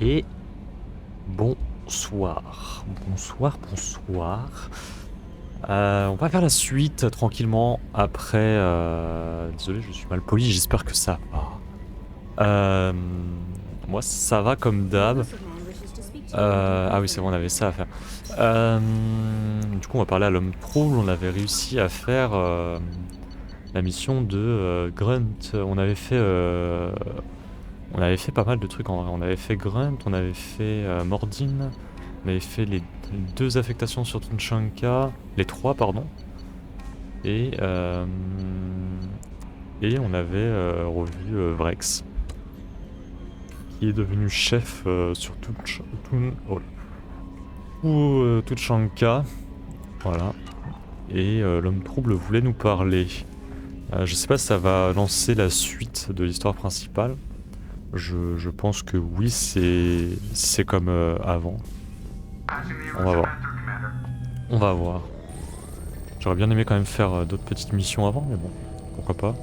Et bonsoir. Bonsoir. On va faire la suite tranquillement après. Désolé, je suis mal poli, j'espère que ça va. Moi, ça va comme d'hab. Ah oui, c'est bon, on avait ça à faire. Du coup, on va parler à l'homme trouble. On avait réussi à faire la mission de Grunt. On avait fait pas mal de trucs en vrai. On avait fait Grunt, on avait fait Mordin, on avait fait les 2 affectations sur Tunchanka, les 3 pardon. Et on avait revu Vrex, qui est devenu chef sur Tunchanka. Voilà. Et l'homme trouble voulait nous parler. Je sais pas si ça va lancer la suite de l'histoire principale. Je pense que oui, c'est comme avant. On va voir. J'aurais bien aimé quand même faire d'autres petites missions avant, mais bon, pourquoi pas.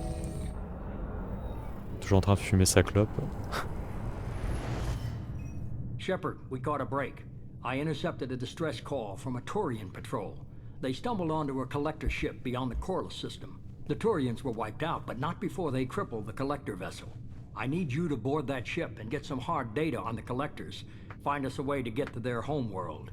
Toujours en train de fumer sa clope. Shepard, we caught a break. I intercepted a distress call from a Turian patrol. They stumbled onto a collector ship beyond the Corliss system. The Turians were wiped out, but not before they crippled the collector vessel. I need you to board that ship and get some hard data on the collectors. Find us a way to get to their homeworld.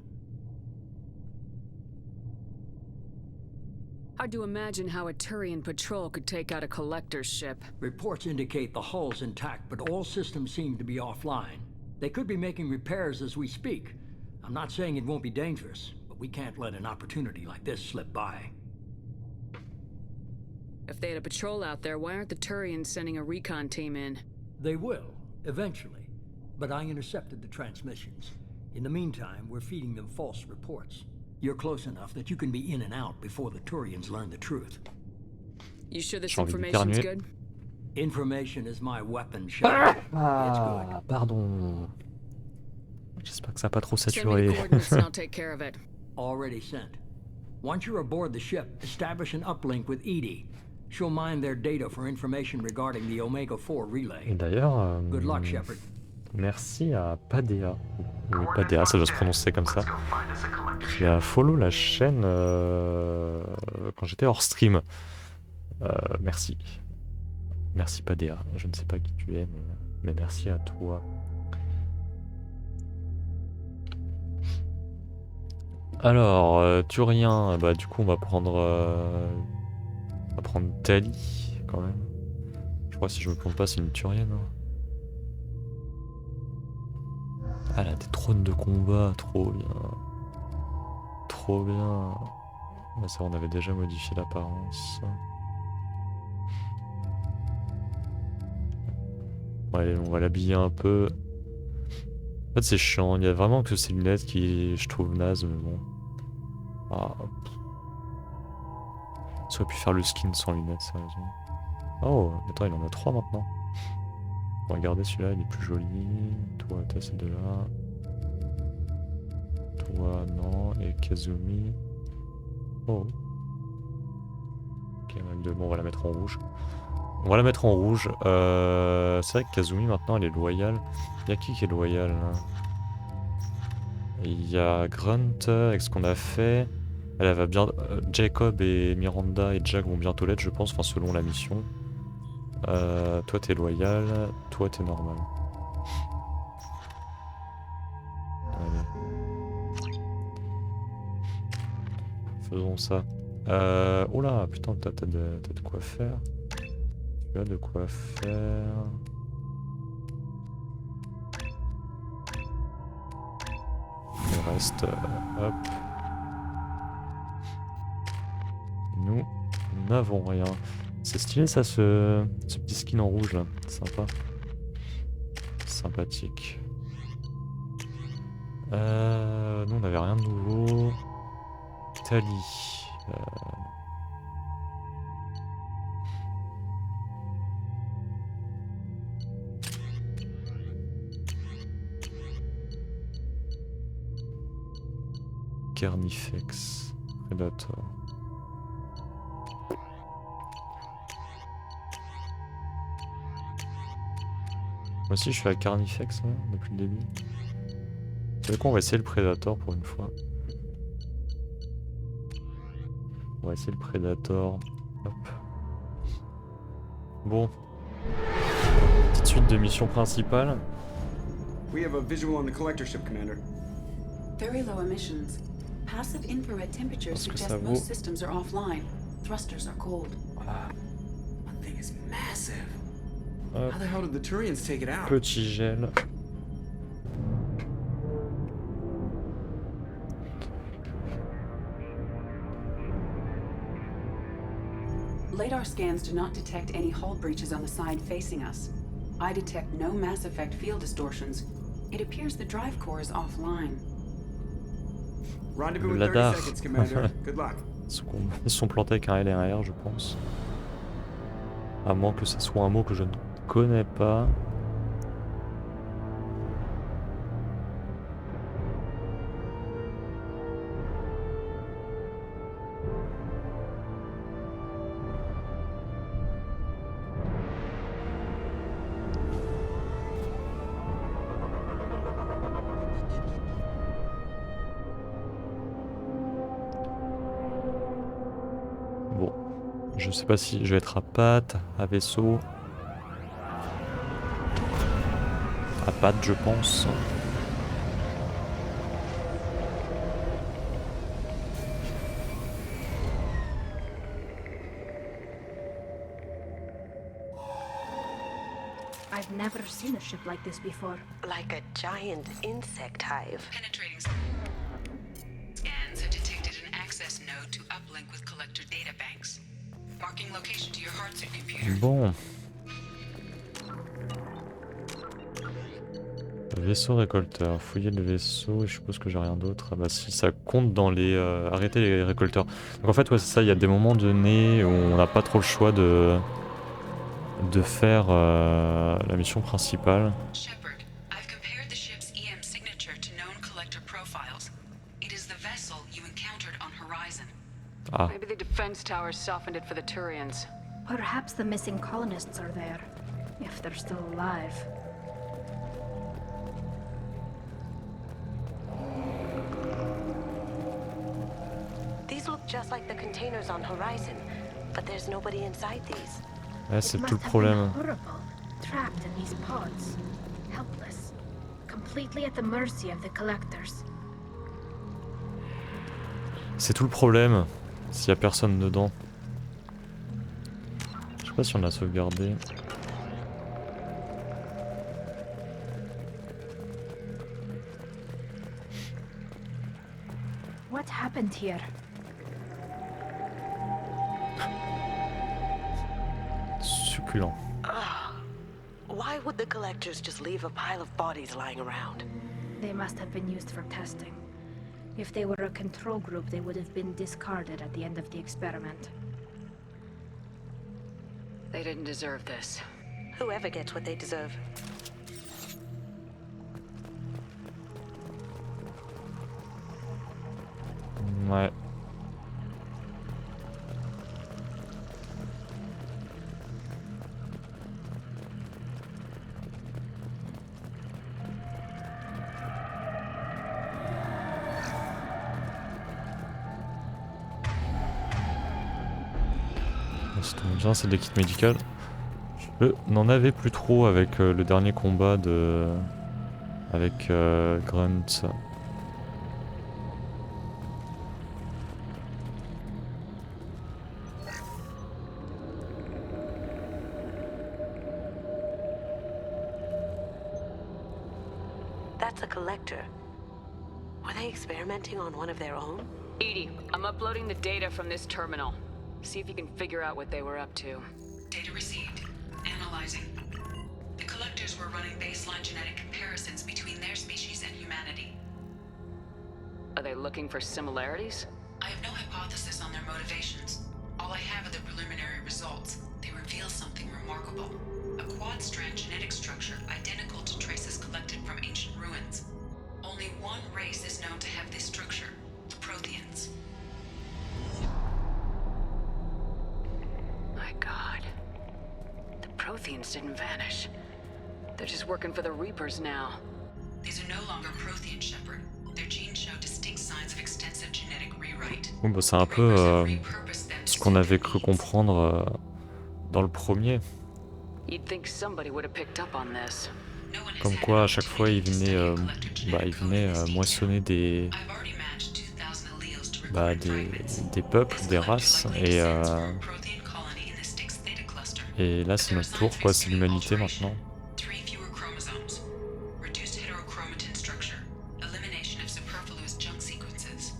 Hard to imagine how a Turian patrol could take out a collector's ship. Reports indicate the hull's intact, but all systems seem to be offline. They could be making repairs as we speak. I'm not saying it won't be dangerous, but we can't let an opportunity like this slip by. If they had a patrol out there, why aren't the Turians sending a recon team in? They will, eventually. But I intercepted the transmissions. In the meantime, we're feeding them false reports. You're close enough that you can be in and out before the Turians learn the truth. You sure this information's good? Information is my weapon, Shepard. It's good. Pardon. J'espère que ça n'a pas trop Send me the saturé. coordinates and I'll take care of it. Already sent. Once you're aboard the ship, establish an uplink with Edie. She'll mine their data for information regarding the Omega-4 relay. Et d'ailleurs, Good luck, Shepard. merci à Padea. Oui, Padea, ça doit se prononcer comme ça. Qui a follow la chaîne quand j'étais hors stream. Merci. Merci Padea. Je ne sais pas qui tu es, mais merci à toi. Alors, Turien, bah du coup on va prendre Tali quand même. Je crois que si je me plante pas c'est une Turienne. Hein. Ah, elle a des trônes de combat, trop bien. Trop bien. Mais ça on avait déjà modifié l'apparence. Ouais, on va l'habiller un peu. En fait c'est chiant, il y a vraiment que ces lunettes qui je trouve naze, mais bon. Ah. Ça aurait pu faire le skin sans lunettes, sérieusement. Oh, attends, il en a 3 maintenant. On va regarder celui-là, il est plus joli. Toi, t'as ces deux-là. Toi, non. Et Kazumi. Oh. Ok, bon, on va la mettre en rouge. On va la mettre en rouge. C'est vrai que Kazumi, maintenant, elle est loyale. Il y a qui est loyal, là? Il y a Grunt, avec ce qu'on a fait. Elle va bien. Jacob et Miranda et Jack vont bientôt l'être, je pense, enfin selon la mission. Toi t'es loyal, toi t'es normal. Allez. Faisons ça. Oh là, putain, t'as de quoi faire. Tu as de quoi faire. Le reste, hop. Nous n'avons rien. C'est stylé ça, ce petit skin en rouge là. Sympa. Sympathique. Nous on n'avait rien de nouveau. Tali. Carnifex. Predator. Moi aussi je suis à Carnifex là, depuis le début. Vous savez quoi, on va essayer le Predator pour une fois. On va essayer le Predator. Hop. Bon. Petite suite de missions principales. We have a visual on the collector ship, Commander. Very low emissions. Passive infrared temperatures Parce que suggest ça vaut. most systems are offline. Thrusters are cold. That thing is massive. Hop. How the hell did the Turians take it out? Petit gel. Radar scans do not detect any hull breaches on the side facing us. I detect no mass effect field distortions. It appears the drive core is offline. Rendezvous Le in 30 Ladar. seconds, Commander. Good luck. Ils sont plantés avec un L et un R, je pense. À moins que ce soit un mot que je ne connais pas. Bon, je sais pas si je vais être à patte, à vaisseau. À patte, je pense. I've never seen a ship like this before. Like a giant insect hive. Penetrating scans have detected an access node to uplink with collector data banks. Marking location to your hardsuit computer. Bon. Vaisseau récolteur. Fouiller le vaisseau et je suppose que j'ai rien d'autre. Ah bah si, ça compte dans les... arrêter les récolteurs. Donc en fait, ouais, c'est ça, il y a des moments donnés où on n'a pas trop le choix de faire la mission principale. Shepard, I've compared the ship's EM signature to known collector profiles. It is the vessel you encountered on Horizon. Ah, Maybe the defense towers softened it for the Turians. Perhaps the missing colonists are there, if they're still alive. These look just like the containers on Horizon, but there's nobody inside these. ouais, It c'est must tout le have problème. been horrible, trapped in these pods, helpless, completely at the mercy of the collectors. C'est tout le problème. S'il y a personne dedans. Je sais pas si on a sauvegardé. What happened here? Succulent. Why would the collectors just leave a pile of bodies lying around? They must have been used for testing. If they were a control group, they would have been discarded at the end of the experiment. They didn't deserve this. Whoever gets what they deserve. Ouais. Ça tombe bien, c'est de l'équipe médicale. Je n'en avais plus trop avec le dernier combat de... avec Grunt. That's a collector. Were they experimenting on one of their own? Edie, I'm uploading the data from this terminal. See if you can figure out what they were up to. Data received. Analyzing. The collectors were running baseline genetic comparisons between their species and humanity. Are they looking for similarities? I have no hypothesis on their motivations. All I have are the preliminary results. They reveal something remarkable. A quad-strand genetic structure identical to traces collected from ancient ruins. Only one race is known to have this structure, the Protheans. My god. The Protheans didn't vanish. They're just working for the Reapers now. These are no longer Prothean, Shepard. Their genes show distinct signs of extensive genetic rewrite. Bon, bah, c'est un The peu Reapers have repurposed them to ce qu'on suit avait their cru needs. comprendre dans le premier. You'd think somebody would have picked up on this. No one has Comme had quoi, an à chaque fois, il opportunity to venait, study collector genetic code in this moissonner des, I've already matched 2000 alleles to bah, recorded fragments. des peuples, This des collector races, likely et, descends from a Prothean colony in the Styx Theta cluster. et là, But c'est there are notre tour, side quoi, effects c'est to the l'humanité alteration. maintenant. 3 fewer chromosomes, reduced heterochromatin structure, elimination of superfluous junk sequences.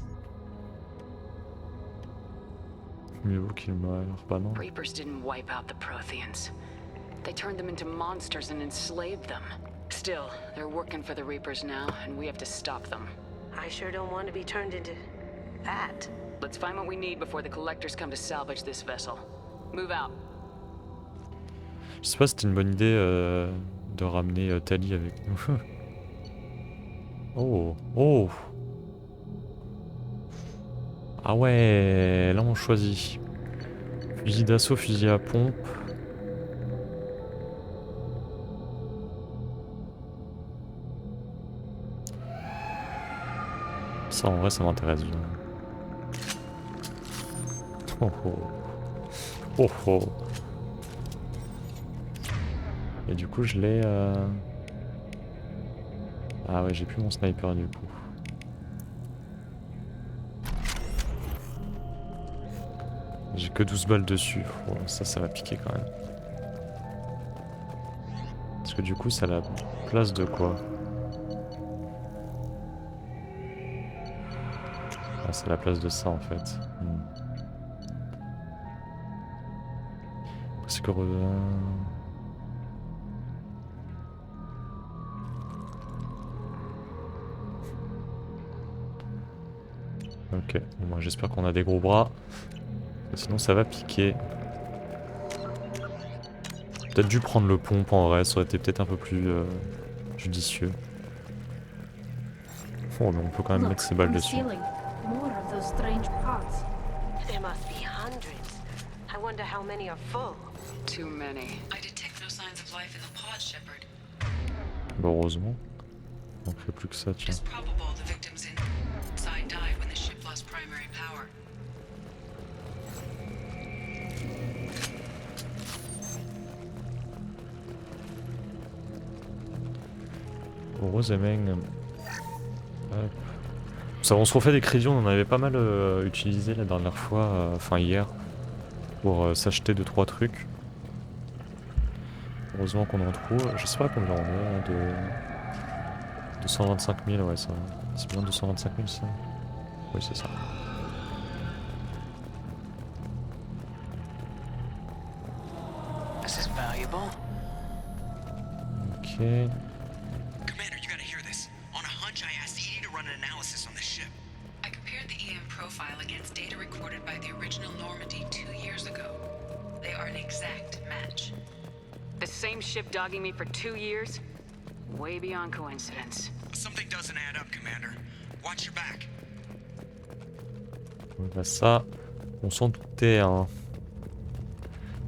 Mieux vaut qu'il meure, bah non. Reapers didn't wipe out the Protheans. They turned them into monsters and enslaved them. Still, they're working for the Reapers now, and we have to stop them. I sure don't want to be turned into that. Let's find what we need before the collectors come to salvage this vessel. Move out. Je sais pas si c'était une bonne idée de ramener Tali avec nous. Oh, oh. Ah ouais, là on choisit. Fusil d'assaut, fusil à pompe. Ça en vrai ça m'intéresse bien. Oh oh. Oh oh. Et du coup je l'ai... Ah ouais, j'ai plus mon sniper du coup. J'ai que 12 balles dessus. Oh, ça va piquer quand même. Parce que du coup ça a la place de quoi? Ah, c'est la place de ça en fait. Parce que... Ok, bon, moi j'espère qu'on a des gros bras. Sinon ça va piquer. Peut-être dû prendre le pompe en vrai, ça aurait été peut-être un peu plus judicieux. Oh mais on peut quand même mettre ses balles dessus. More of those strange pods. There must be hundreds. I wonder how many are full. Too many. I detect no signs of life in the pod, Shepard. Bah heureusement. On fait plus que ça, It tiens. is probable the victims inside died when the ship lost primary power. Heureusement. Hop. Ça, on se refait des crédits, on en avait pas mal utilisé la dernière fois, enfin hier, pour s'acheter 2-3 trucs. Heureusement qu'on en trouve. Je sais pas combien on est, de 225 000, ouais, ça. C'est bien 225 000 ça? Oui, c'est ça. This is valuable. Ok. Commander, you gotta hear this. On a hunch, I asked ED to run an analysis on this ship. I compared the EM profile against data recorded by the original Normandy 2 years ago. They are an exact match. The same ship dogging me for 2 years? Way beyond coincidence. Something doesn't add up, Commander. Watch your back. Bah ça, on s'en doutait, hein.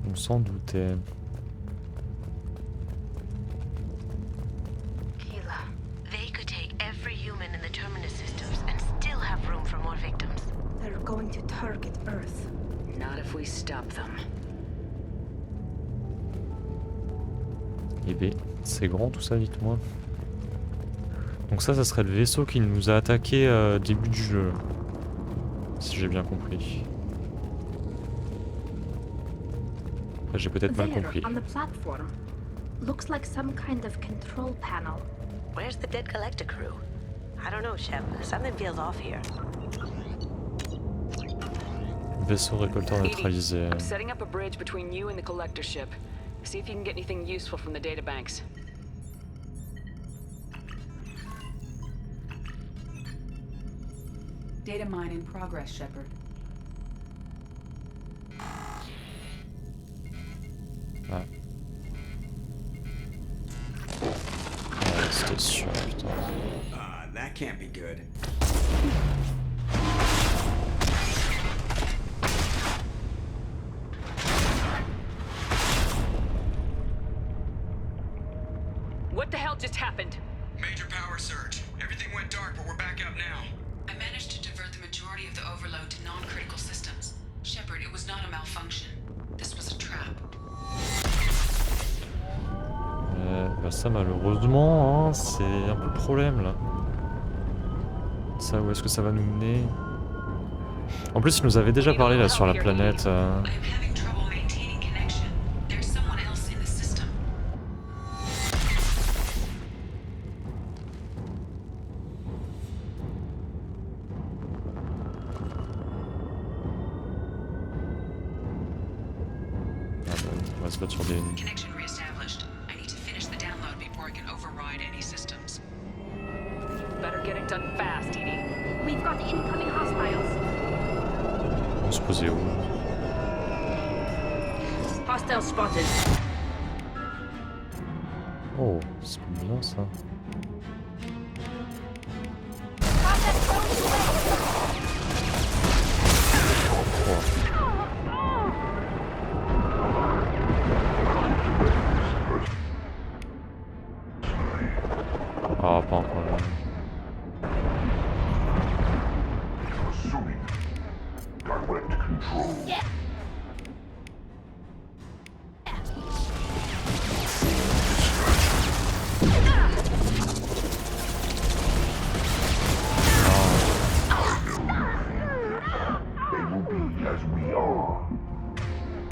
On s'en doutait. Keela, they could take every human in the terminus systems and still have room for more victims. They're going to target Earth. Not if we stop them. Eh ben, c'est grand tout ça, dites-moi. Donc ça serait le vaisseau qui nous a attaqué début du jeu. Si j'ai bien compris. Après, j'ai peut-être mal There, compris. on the platform. Looks like some kind of control panel. Where's the dead collector crew? I don't know, Shep. Something feels off here. Vaisseau récolteur Edie, neutralisé. I'm setting up a bridge between you and the collector ship. See if you can get anything useful from the databanks. Data mine in progress, Shepard. Ah. Ouais, c'était sûr, putain. That can't be good. happened? Major power surge. Everything went dark, but we're back up now. I managed to divert the majority of the overload to non-critical systems. Shepard, it was not a malfunction. This was a trap. Bah ça malheureusement, hein, c'est un peu le problème là. Ça, où est-ce que ça va nous mener? En plus, il nous avait déjà parlé là sur la planète. I am having trouble maintaining connection. There's someone else in the system. Ah bah, on va se battre sur des... Connection reestablished. I need to finish the download before I can override any systems. Better get it done fast, Edie. We've got incoming hostiles. On se posait où? Hostile spotted. Oh, c'est bien ça. Ah, pas encore.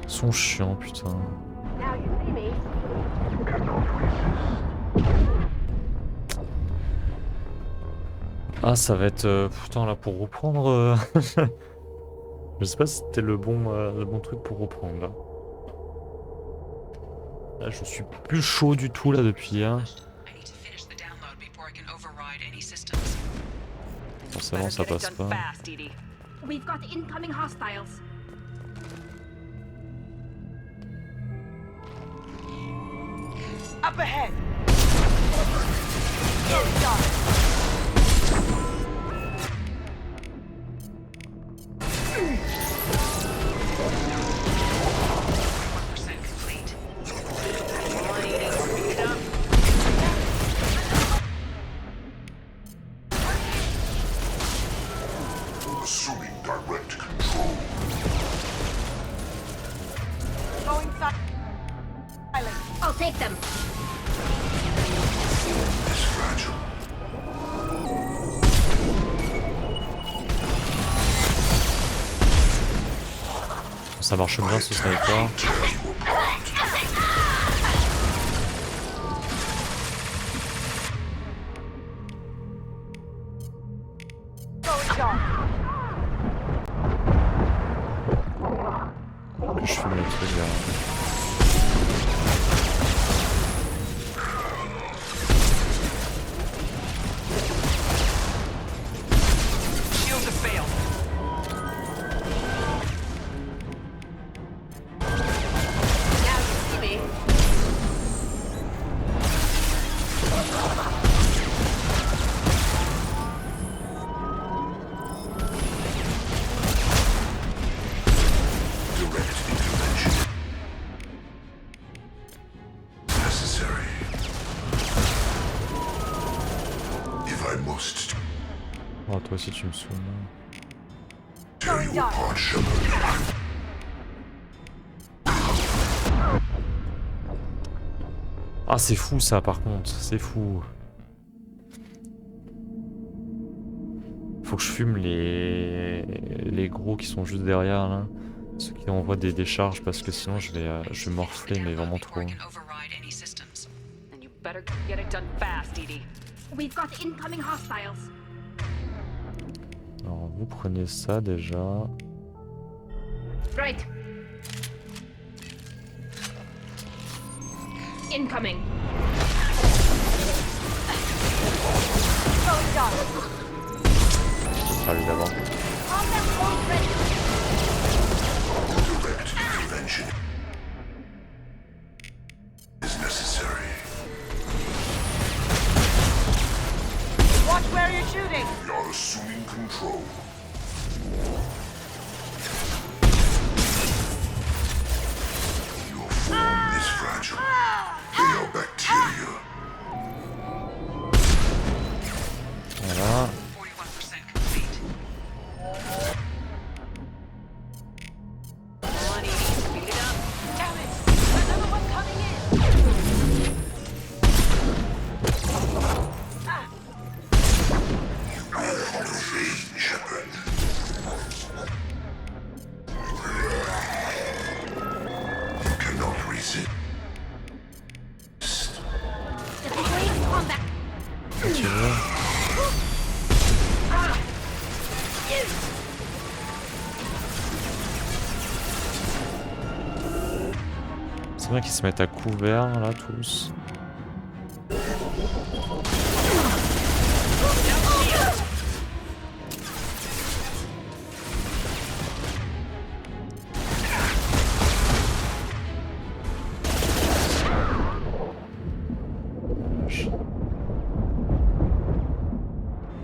Ils sont chiants, putain. Ah, ça va être... putain, là, pour reprendre... Je sais pas si c'était le bon truc pour reprendre, là. Là, je suis plus chaud du tout, là, depuis, hein. I need to finish the download before I can override any systems. Forcément, ça passe pas. Fast, Edie. We've got incoming hostiles. Up ahead! Complete. Assuming direct control. Going silent. I'll take them. Is fragile. Ça marche bien, ce sniper. Que je fume le truc là. Shields have failed. Now you see me. Direct intervention. Necessary. If I must Oh, toi aussi tu me saoules. tear you apart, Shepard. Ah, c'est fou ça par contre, c'est fou. Faut que je fume les gros qui sont juste derrière là. Ceux qui envoient des décharges parce que sinon je vais morfler mais vraiment trop. Before I can override any systems. And you better get it done fast, Edie. We've got incoming hostiles. Alors vous prenez ça déjà. Right. Incoming. Ah lui d'avant. Direct intervention is necessary. Watch where you're shooting! You're assuming control. Your form is fragile. They are bacteria. quand il veut. C'est bien qu'ils se mettent à couvert là tous.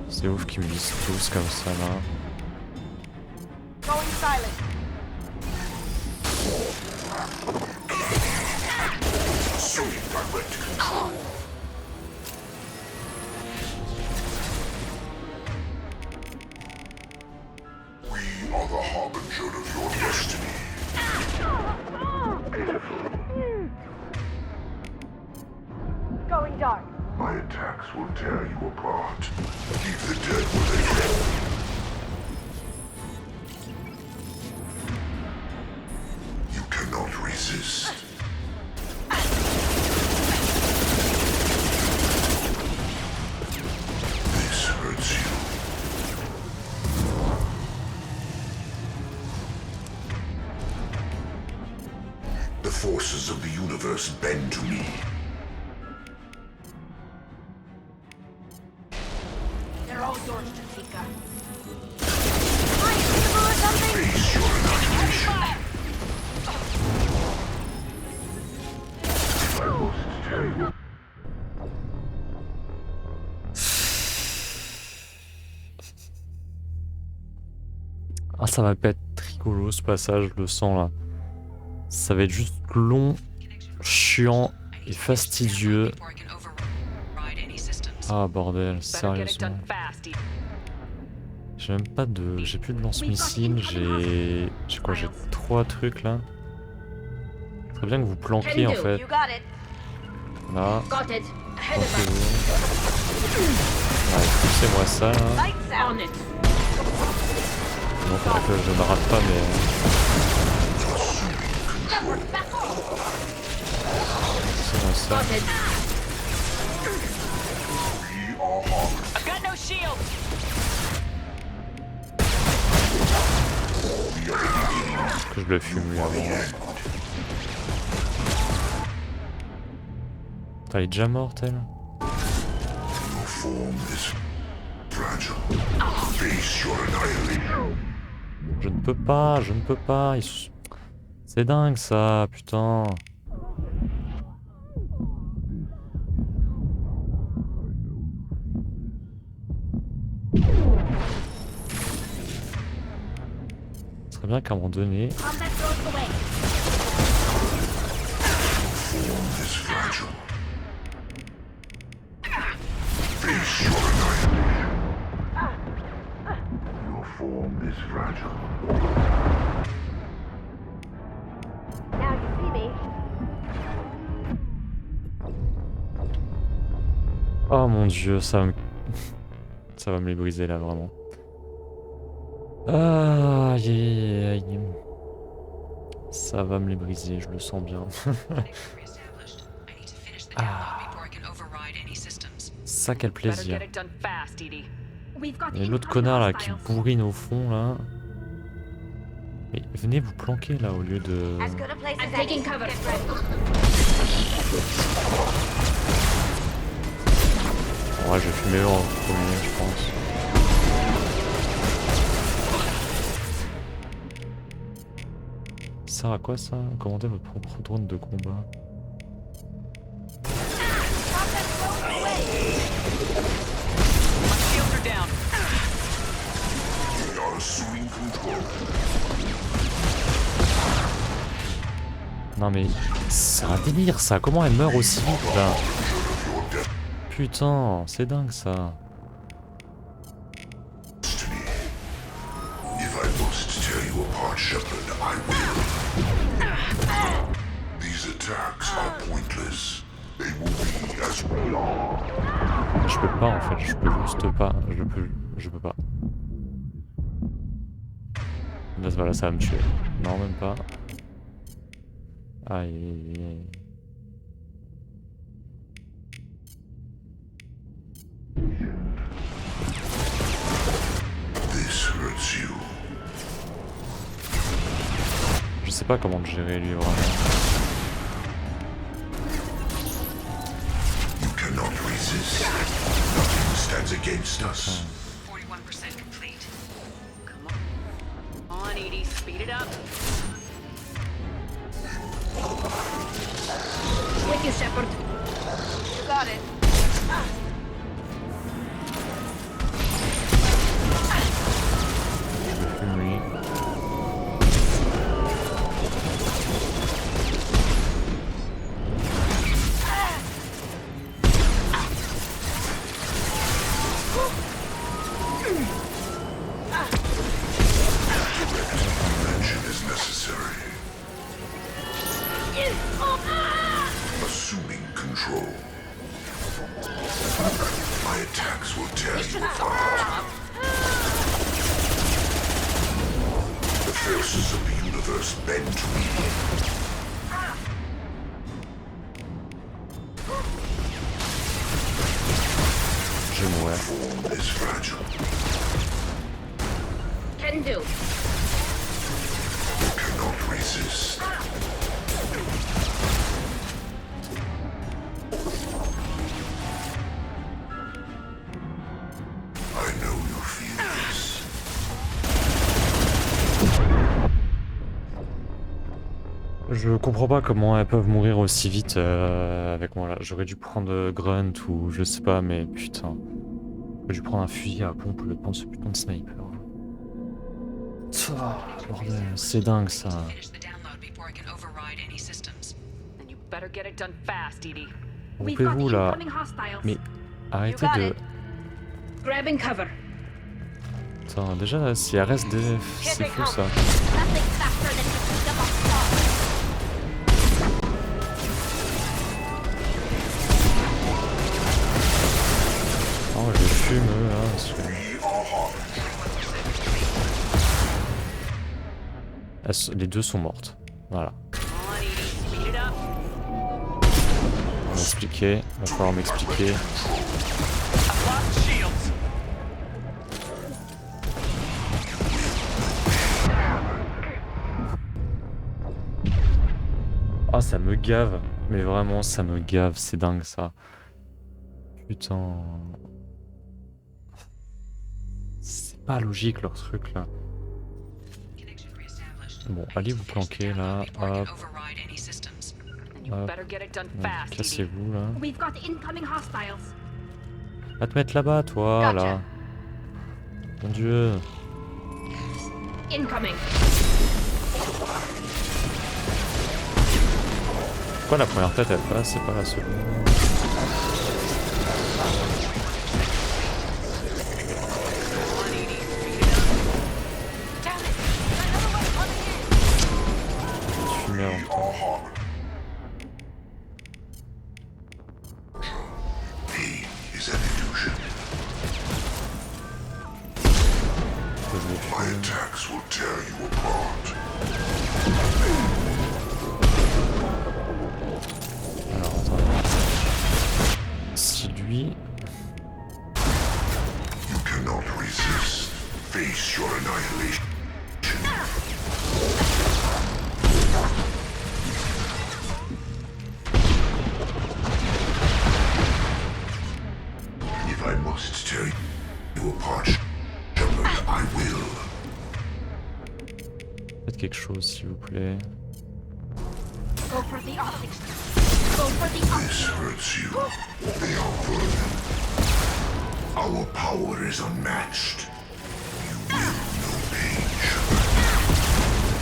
C'est ouf qu'ils me disent tous comme ça là. We are the harbinger of your destiny. Going dark. My attacks will tear you apart. Leave the dead where they fall. You cannot resist. This hurts you. The forces of the universe bend to me. They're all yours, Jessica. Face your annihilation. I must tell you. Ah, ça va pas être rigolo ce passage, je le sens là. Ça va être juste long, chiant et fastidieux. Ah bordel, sérieusement. J'ai même pas de... J'ai plus de lance-missile, j'ai quoi? J'ai 3 trucs là. Très bien que vous planquiez en fait. Là. Planquez-vous. Ouais, poussez-moi ça là. Non, faudra que je me rate pas mais... Poussez-moi ça. Que je le fume lui avant. Putain, elle est déjà morte elle. Je ne peux pas, je ne peux pas. C'est dingue ça, putain. Ce serait bien qu'à un moment donné... Oh mon dieu, ça va me les briser là vraiment. Ah, aïe, aïe, aïe. Ça va me les briser, je le sens bien. Ah. Ça, quel plaisir. Et l'autre connard là qui bourrine au fond là. Mais venez vous planquer là au lieu de... Ouais, je vais fumer eux en premier, je pense. Ça sert à quoi ça? Commandez votre propre drone de combat. Non mais c'est un délire ça, comment elle meurt aussi vite là? Putain, c'est dingue ça. Je peux pas en fait, je peux juste pas, je peux pas. Là voilà, ça va me tuer. Non même pas. Aïe. hurts you. Je sais pas comment le gérer lui vraiment. You cannot resist. Nothing stands against us. 41% complete. Come on, Edie, speed it up. With you, Shepard. You got it. Lui. Prevention is necessary. Assuming control. My attacks will tear you apart. The forces of the universe bend to me. Je vais mourir. Form is fragile. Can do. You cannot resist. I know you feel this. Je comprends pas comment elles peuvent mourir aussi vite avec moi là. J'aurais dû prendre Grunt ou je sais pas, mais putain. J'aurais dû prendre un fusil à pompe au lieu de prendre ce putain de sniper. Bordel, c'est dingue ça. Finish the download before I can override any systems. Then you better get it done fast, Edie. We've got Rompez-vous là. incoming hostiles. Mais arrêtez You got de... it. Grabbing cover. Putain, déjà si elle reste des... C'est fou ça. Nothing faster than to pick up a claw. Oh, je fume là. Parce que... Les deux sont mortes. Voilà. Come on, Edie, speed it up. On va m'expliquer. Va falloir m'expliquer. Ah, ça me gave. Mais vraiment, ça me gave. C'est dingue ça. Putain. C'est pas logique leur truc là. Connection reestablished. Bon, allez vous planquer là. Before I Hop. can override any systems. Then you Hop. better get it done Ouais, fast, Edie. cassez-vous là. We've got incoming hostiles. Va te mettre là-bas, toi, Gotcha. là. Mon dieu. Incoming. Pourquoi la première tête elle passe, c'est pas la seconde? Fumée en temps. Pain is an illusion. Que je vais My fumer. attacks will tear you apart. Alors attendez. Si lui. You cannot resist. Face your annihilation. If I must tear you apart, Shepard, I will. Faites quelque chose s'il vous plaît. Go for the optics. Go for the This optics. hurts you. They are vermin. Our power is unmatched. You will know pain, Shepard.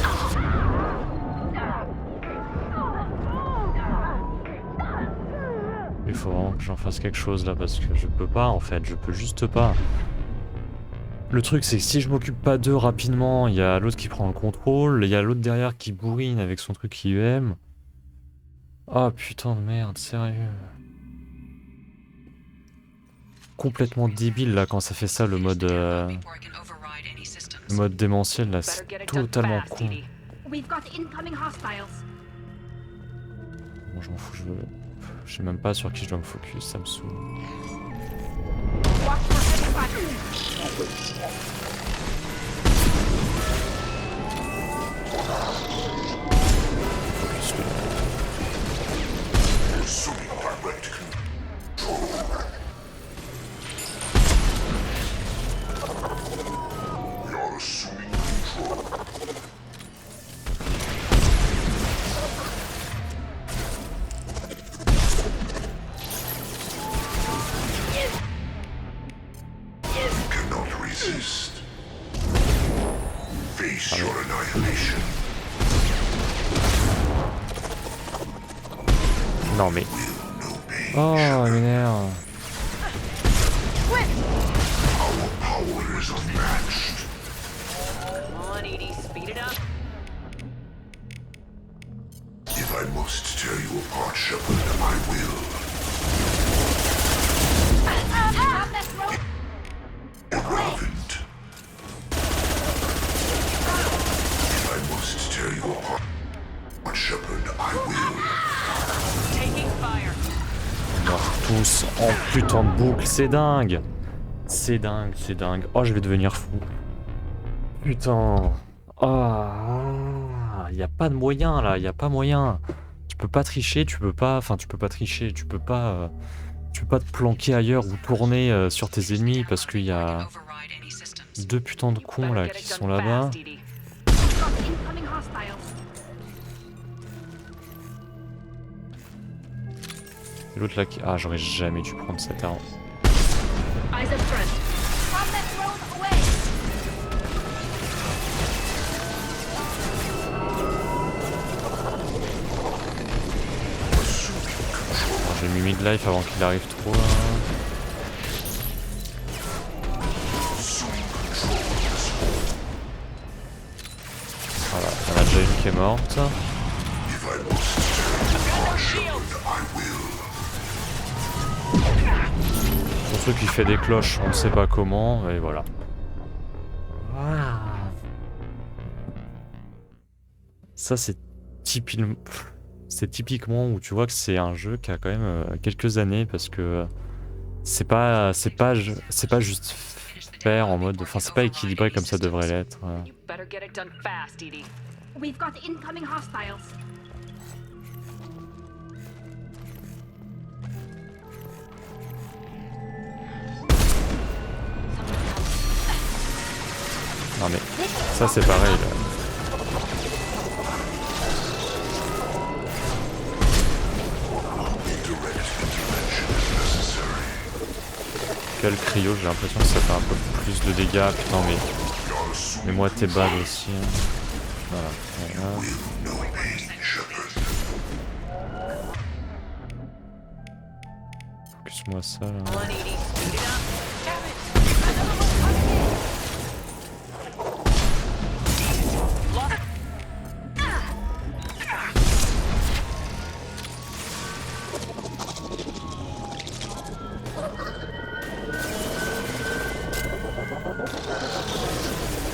Il faut vraiment que j'en fasse quelque chose là parce que je peux pas en fait, je peux juste pas. Le truc c'est que si je m'occupe pas d'eux rapidement, il y a l'autre qui prend le contrôle, il y a l'autre derrière qui bourrine avec son truc IEM. Oh putain de merde, sérieux. Complètement débile là quand ça fait ça le mode démentiel là, c'est totalement con. We've got incoming hostiles. Bon, je m'en fous, je sais même pas sur qui je dois me focus, ça me saoule. Watch for heavy fire. resist. Face your annihilation. Non mais... Oh, il m'énerve. Our power is unmatched. Come on, Edie, speed it up. If I must tear you apart, Shepard, I will. Irrelevant. If I must tear you apart, Shepard, I will. Taking fire. On meurt tous en putain de boucle, c'est dingue. C'est dingue, c'est dingue. Oh, je vais devenir fou. Putain. Ah, y a pas de moyen là, y a pas moyen. Tu peux pas tricher, tu peux pas... Enfin, tu peux pas tricher, tu peux pas te planquer ailleurs ou tourner sur tes ennemis parce qu'il y a 2 putains de cons là qui sont là-bas. Et l'autre là qui... Ah, j'aurais jamais dû prendre cette arme. J'ai mis mid-life avant qu'il arrive trop là. Voilà, il y en a déjà une qui est morte. Son truc il fait des cloches, on ne sait pas comment, et voilà. Ça c'est typiquement où tu vois que c'est un jeu qui a quand même quelques années parce que c'est pas juste faire en mode, enfin c'est pas équilibré comme ça devrait l'être. We've got incoming hostiles. Non mais ça c'est pareil là. Quel cryo, j'ai l'impression que ça fait un peu plus de dégâts. Putain mais moi t'es bad aussi. Hein. Voilà. Focus-moi ça là.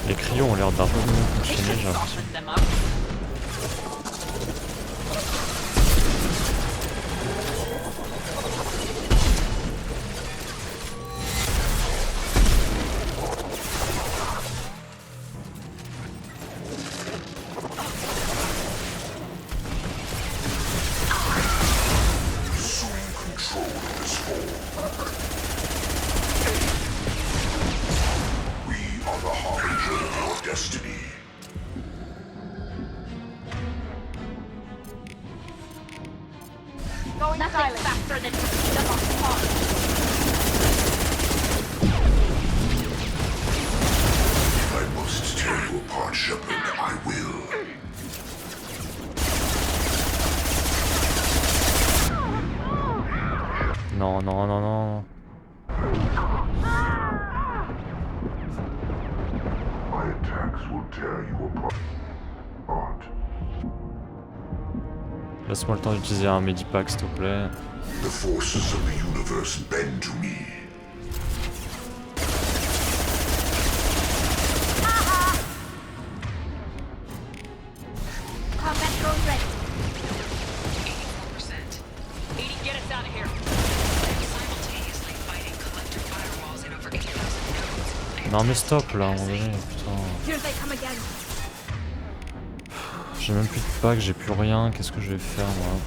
Les cryos ont l'air d'un peu mieux fonctionner, j'ai l'impression. Non, non, non, non. My attacks will tear you apart. Laisse-moi le temps d'utiliser un medipack s'il te plaît. The forces of the universe bend to me. Combat drone ready. 84%. 80, get us out of here. Simultaneously fighting collector firewalls in over 8,000 nodes. Non mais stop là, à un moment donné, putain. Here they come again. J'ai même plus de pack, j'ai plus rien, qu'est-ce que je vais faire moi?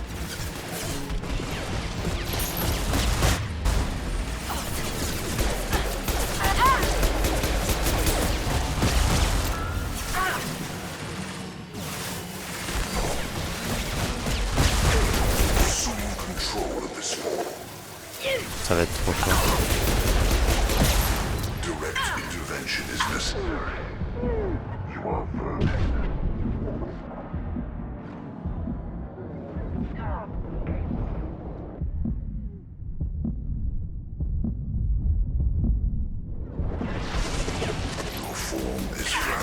Direct intervention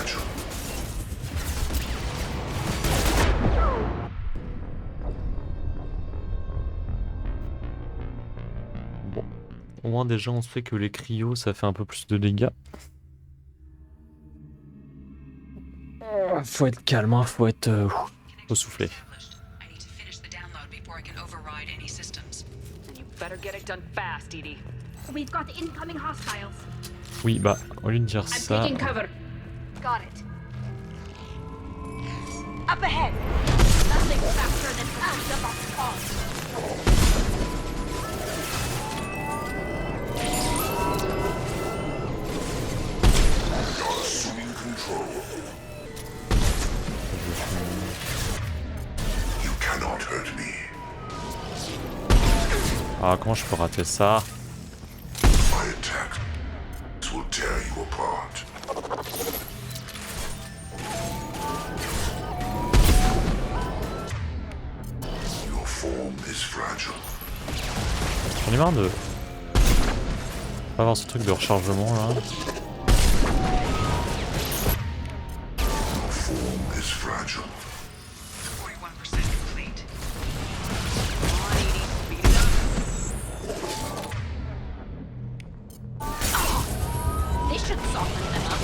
fragile. Bon. Au moins déjà on se fait que les cryos ça fait un peu plus de dégâts. Faut être calme, hein, faut être... faut souffler. I need to finish the download before I can override any systems. And you better get it done fast, Edie. We've got incoming hostiles. Oui bah, au lieu de dire I'm ça... taking cover. Got it. Up ahead. Nothing faster than the box. You're assuming control. You cannot hurt me. Ah comment je peux rater ça? My attack will tear you apart. Your form is fragile. J'en ai marre de... pas avoir ce truc de rechargement là. Your form is fragile. 41% complete. Come on, Edie, speed it up. This should soften them up.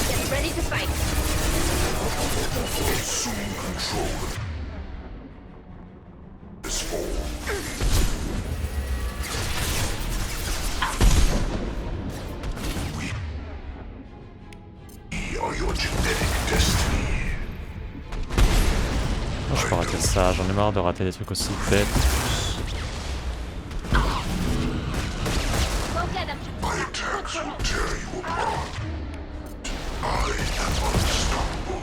Get ready to fight. Assuming control of this form. We are your genetic destiny. Moi je peux rater ça, j'en ai marre de rater des trucs aussi bêtes. Go get them. My attacks will tear you apart. I am unstoppable.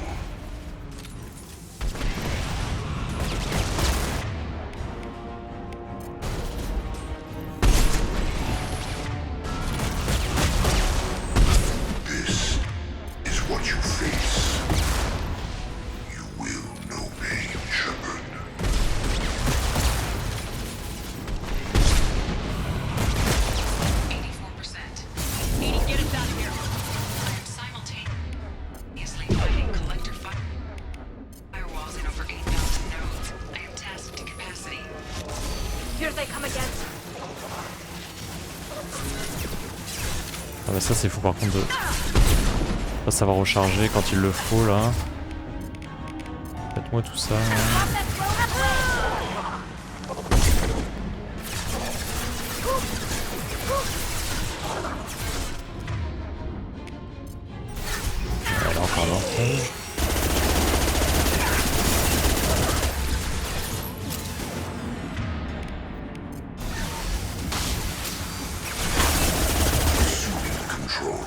This is what you face. You will know pain, Shepard. 84%. Edie, get us out of here. I am simultaneously fighting collector firewalls in over 8,000 nodes. I am tasked to capacity. Here they come again. Ah bah ça c'est fou par contre de pas savoir recharger quand il le faut là. Faites-moi tout ça. Voilà, encore l'enfer. Assuming control.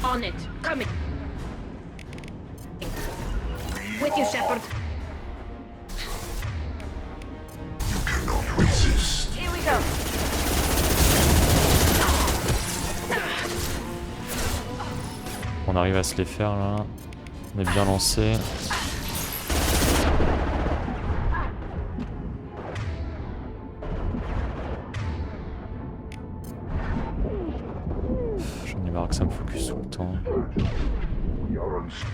On it. Coming. With you, Shepard. You cannot resist. Here we go. On arrive à se les faire là. On est bien lancé. J'en ai marre que ça me focus tout le temps. We are unstoppable.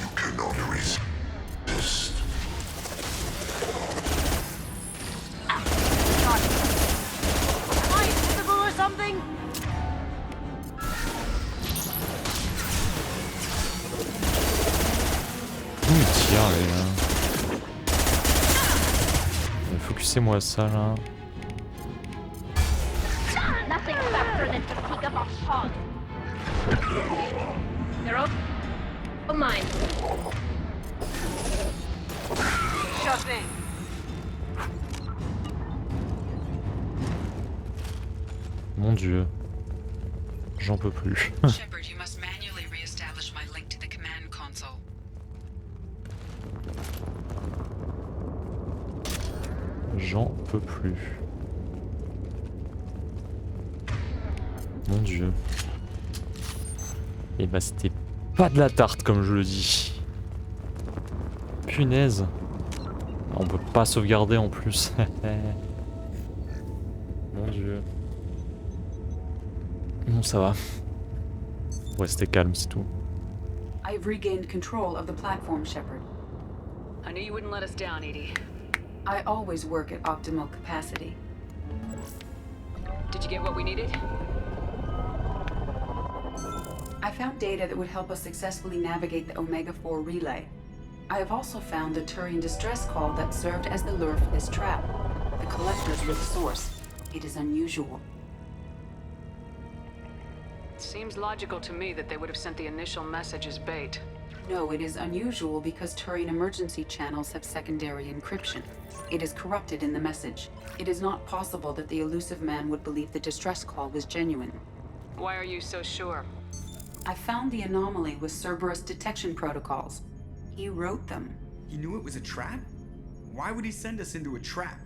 You cannot resist. Or something? Où il tire lui là? Focussez-moi ça là. Nothing faster than fatigue of our pod. They're all mine. Sure thing. Mon dieu. J'en peux plus. Shepard, you must manually re-establish my link to the command console. J'en peux plus. Mon dieu. Et bah c'était pas de la tarte comme je le dis. Punaise. On peut pas sauvegarder en plus. Mon dieu. Bon ça va. Restez calme c'est tout. I've regained control of the platform, Shepard. I knew you wouldn't let us down, Edie. I always work at optimal capacity. Did you get what we needed? I found data that would help us successfully navigate the Omega-4 relay. I have also found the Turian distress call that served as the lure for this trap. The collectors were the source. It is unusual. It seems logical to me that they would have sent the initial message as bait. No, it is unusual because Turian emergency channels have secondary encryption. It is corrupted in the message. It is not possible that the elusive man would believe the distress call was genuine. Why are you so sure? I found the anomaly with Cerberus detection protocols. He wrote them. He knew it was a trap? Why would he send us into a trap?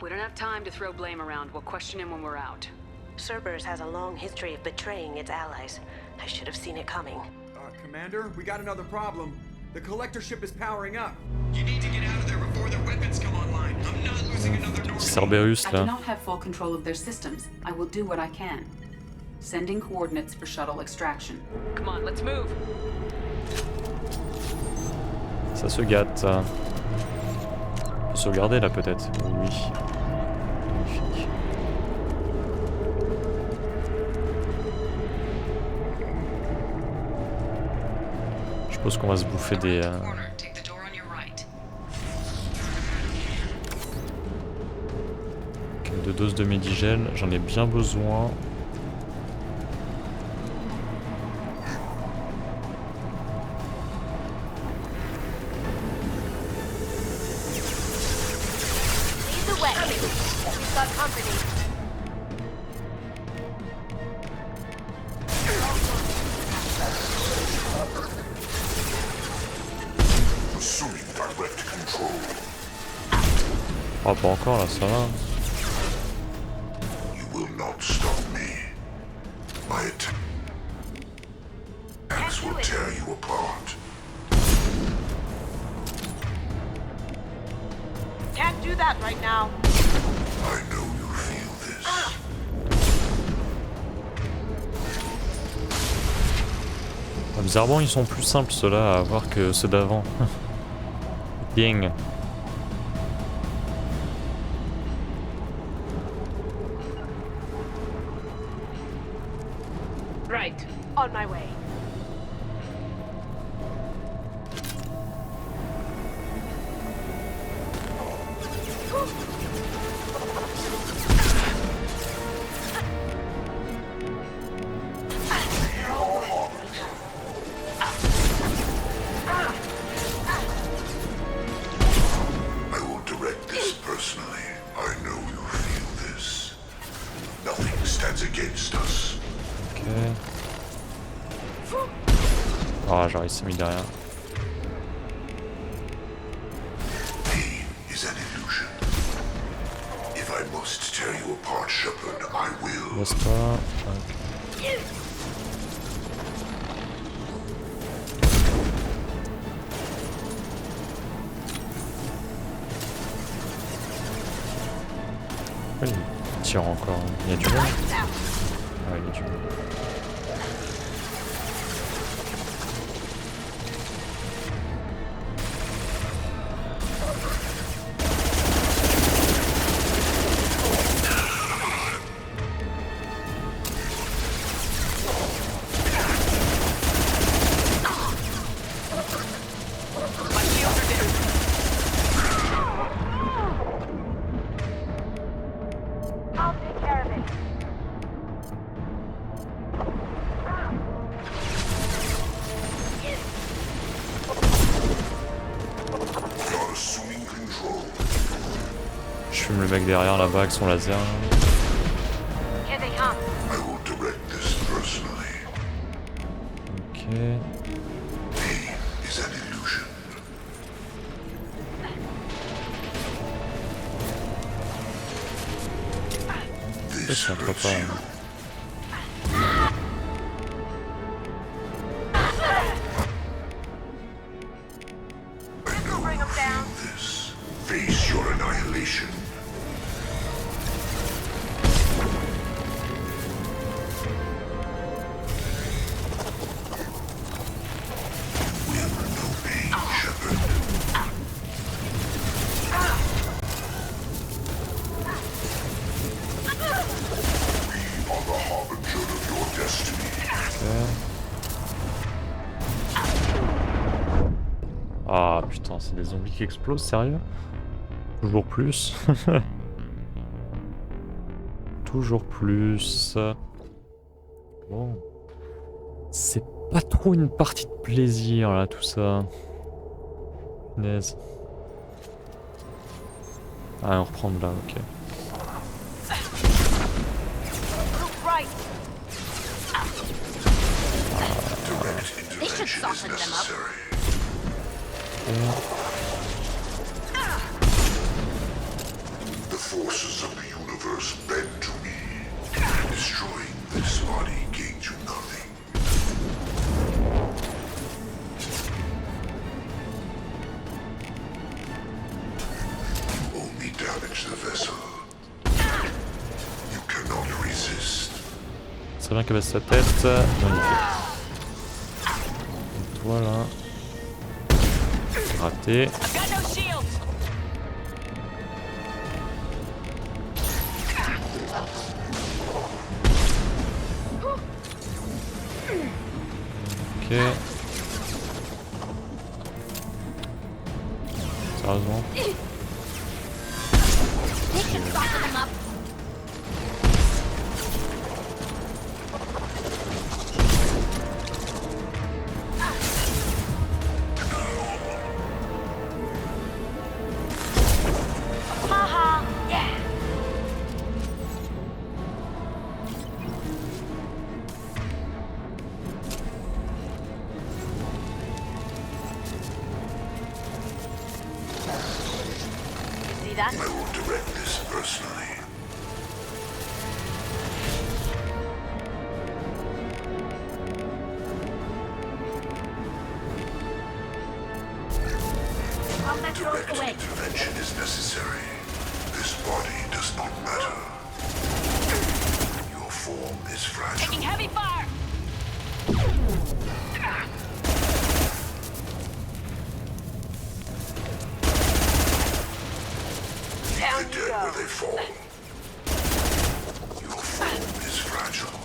We don't have time to throw blame around. We'll question him when we're out. Cerberus has a long history of betraying its allies. I should have seen it coming. Commander, we got another problem. The collector ship is powering up. You need to get out of there before their weapons come online. I'm not losing another Normandy. Cerberus I do là. not have full control of their systems. I will do what I can. Sending coordinates for shuttle extraction. Come on, let's move. Ça se gâte. On peut sauvegarder là peut-être. Oui. Magnifique. Je suppose qu'on va se bouffer des... de doses de médigel, j'en ai bien besoin. Oh, pas encore là, ça va. You will not stop me. My attacks will tear you apart. Can't do that right now. I know you feel this. Bizarrement, ils sont plus simples ceux-là à avoir que ceux d'avant. Ding. Right. On my way. I will direct this personally. I know you feel this. Nothing stands against us. Ok. Ah, genre il s'est mis derrière. Pain is an illusion. If I must tear you apart, Shepard, I will. Laisse pas. Ok. Oui, il tire encore. Il y a du monde. Ah, il y a du monde. I'll take care of it. You're assuming control. Je fume le mec derrière là-bas avec son laser. Here they come. I will direct this personally. Ok. Pain ça peut pas. This. Face your annihilation. Will no pain, Shepard. We are the harbinger of your destiny. Ah putain, c'est des zombies qui explosent, sérieux? Toujours plus. Toujours plus. Bon. C'est pas trop une partie de plaisir là, tout ça. Punaise. Ah, on reprend de là, ok. Direct intervention is necessary. The forces of the universe bend to me. Destroying this body gains you nothing. You only damage the vessel. You cannot resist. C'est bien qu'elle baisse sa tête. Magnifique. Donc toi là. Raté. Ok. Sérieusement. I will direct this personally. Direct intervention is necessary. This body does not matter. Your form is fragile. Taking heavy fire! Leave the dead where they fall. Your form is fragile.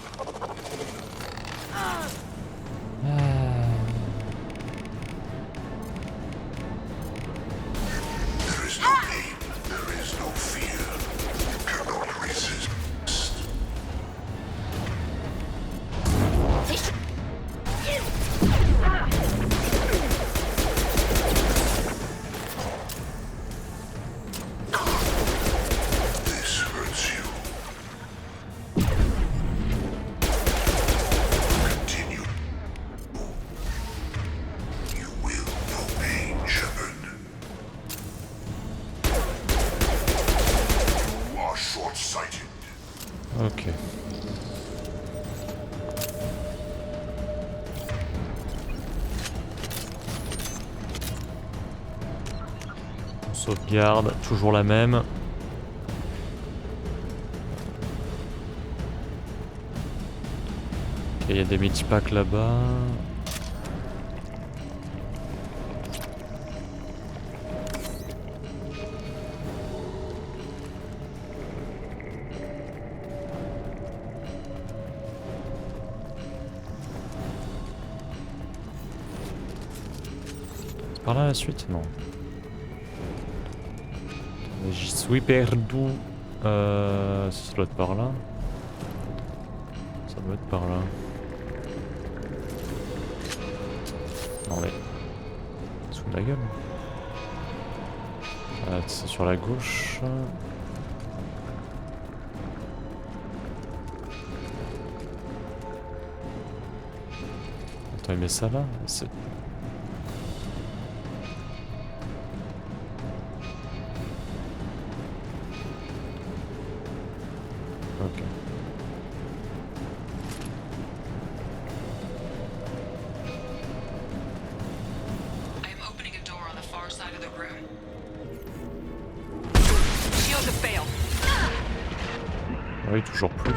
There is no pain. There is no fear. You cannot resist. This hurts you. Continue. You will know pain, Shepard. You are short-sighted. Ok. On sauvegarde, toujours la même. Ok, il y a des multipacks là-bas. C'est par là la suite? Non. J'y suis perdu. Ça doit être par là. Ça doit être par là. Non mais... Sous la gueule. C'est sur la gauche. Attends, il met ça là? C'est... Ok. Oui, toujours plus.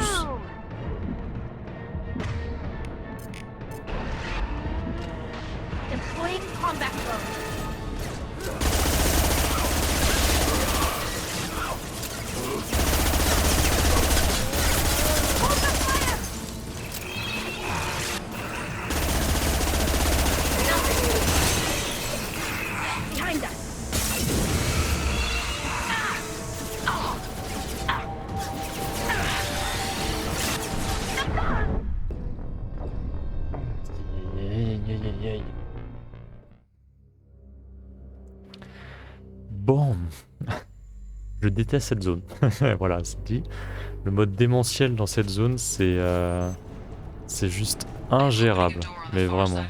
Deploying combat drone. Behind us. Bon. Je déteste cette zone. Voilà, c'est dit. Le mode démentiel dans cette zone, c'est juste ingérable. Mais vraiment.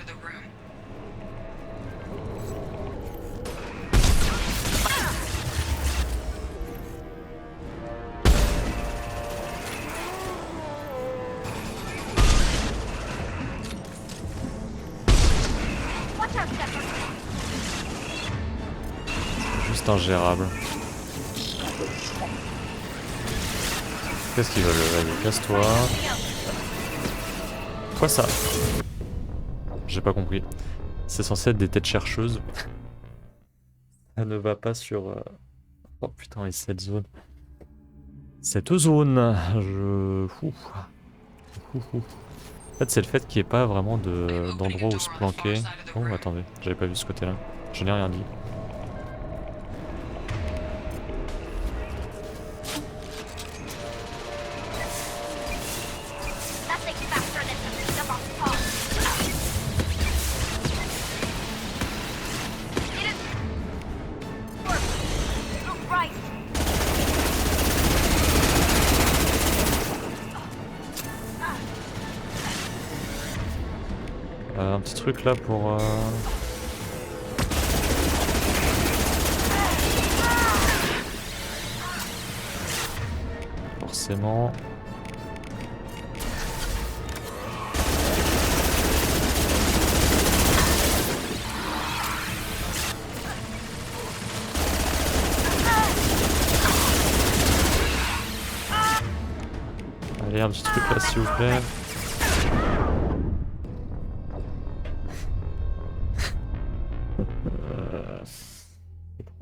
Juste ingérable. Qu'est-ce qu'ils veulent? Vas-y, casse-toi. Quoi ça? J'ai pas compris. C'est censé être des têtes chercheuses. Ça ne va pas sur... Oh putain, et cette zone. Cette zone, je... En fait, c'est le fait qu'il n'y ait pas vraiment d'endroit où se planquer. Oh, attendez, j'avais pas vu ce côté-là. Je n'ai rien dit. Un petit truc là pour... Forcément... Allez, un petit truc là s'il vous plaît.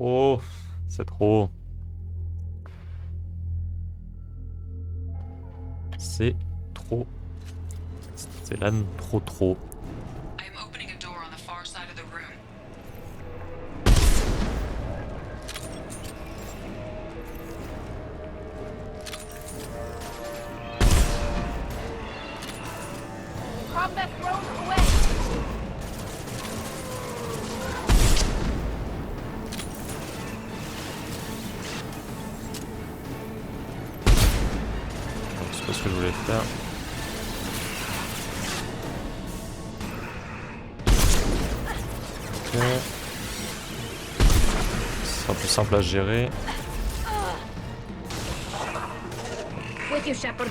Oh, c'est trop. C'est trop. C'est là trop. Combat drone away. C'est pas ce que je voulais faire. Ok. Ce sera plus simple à gérer. With you, Shepard.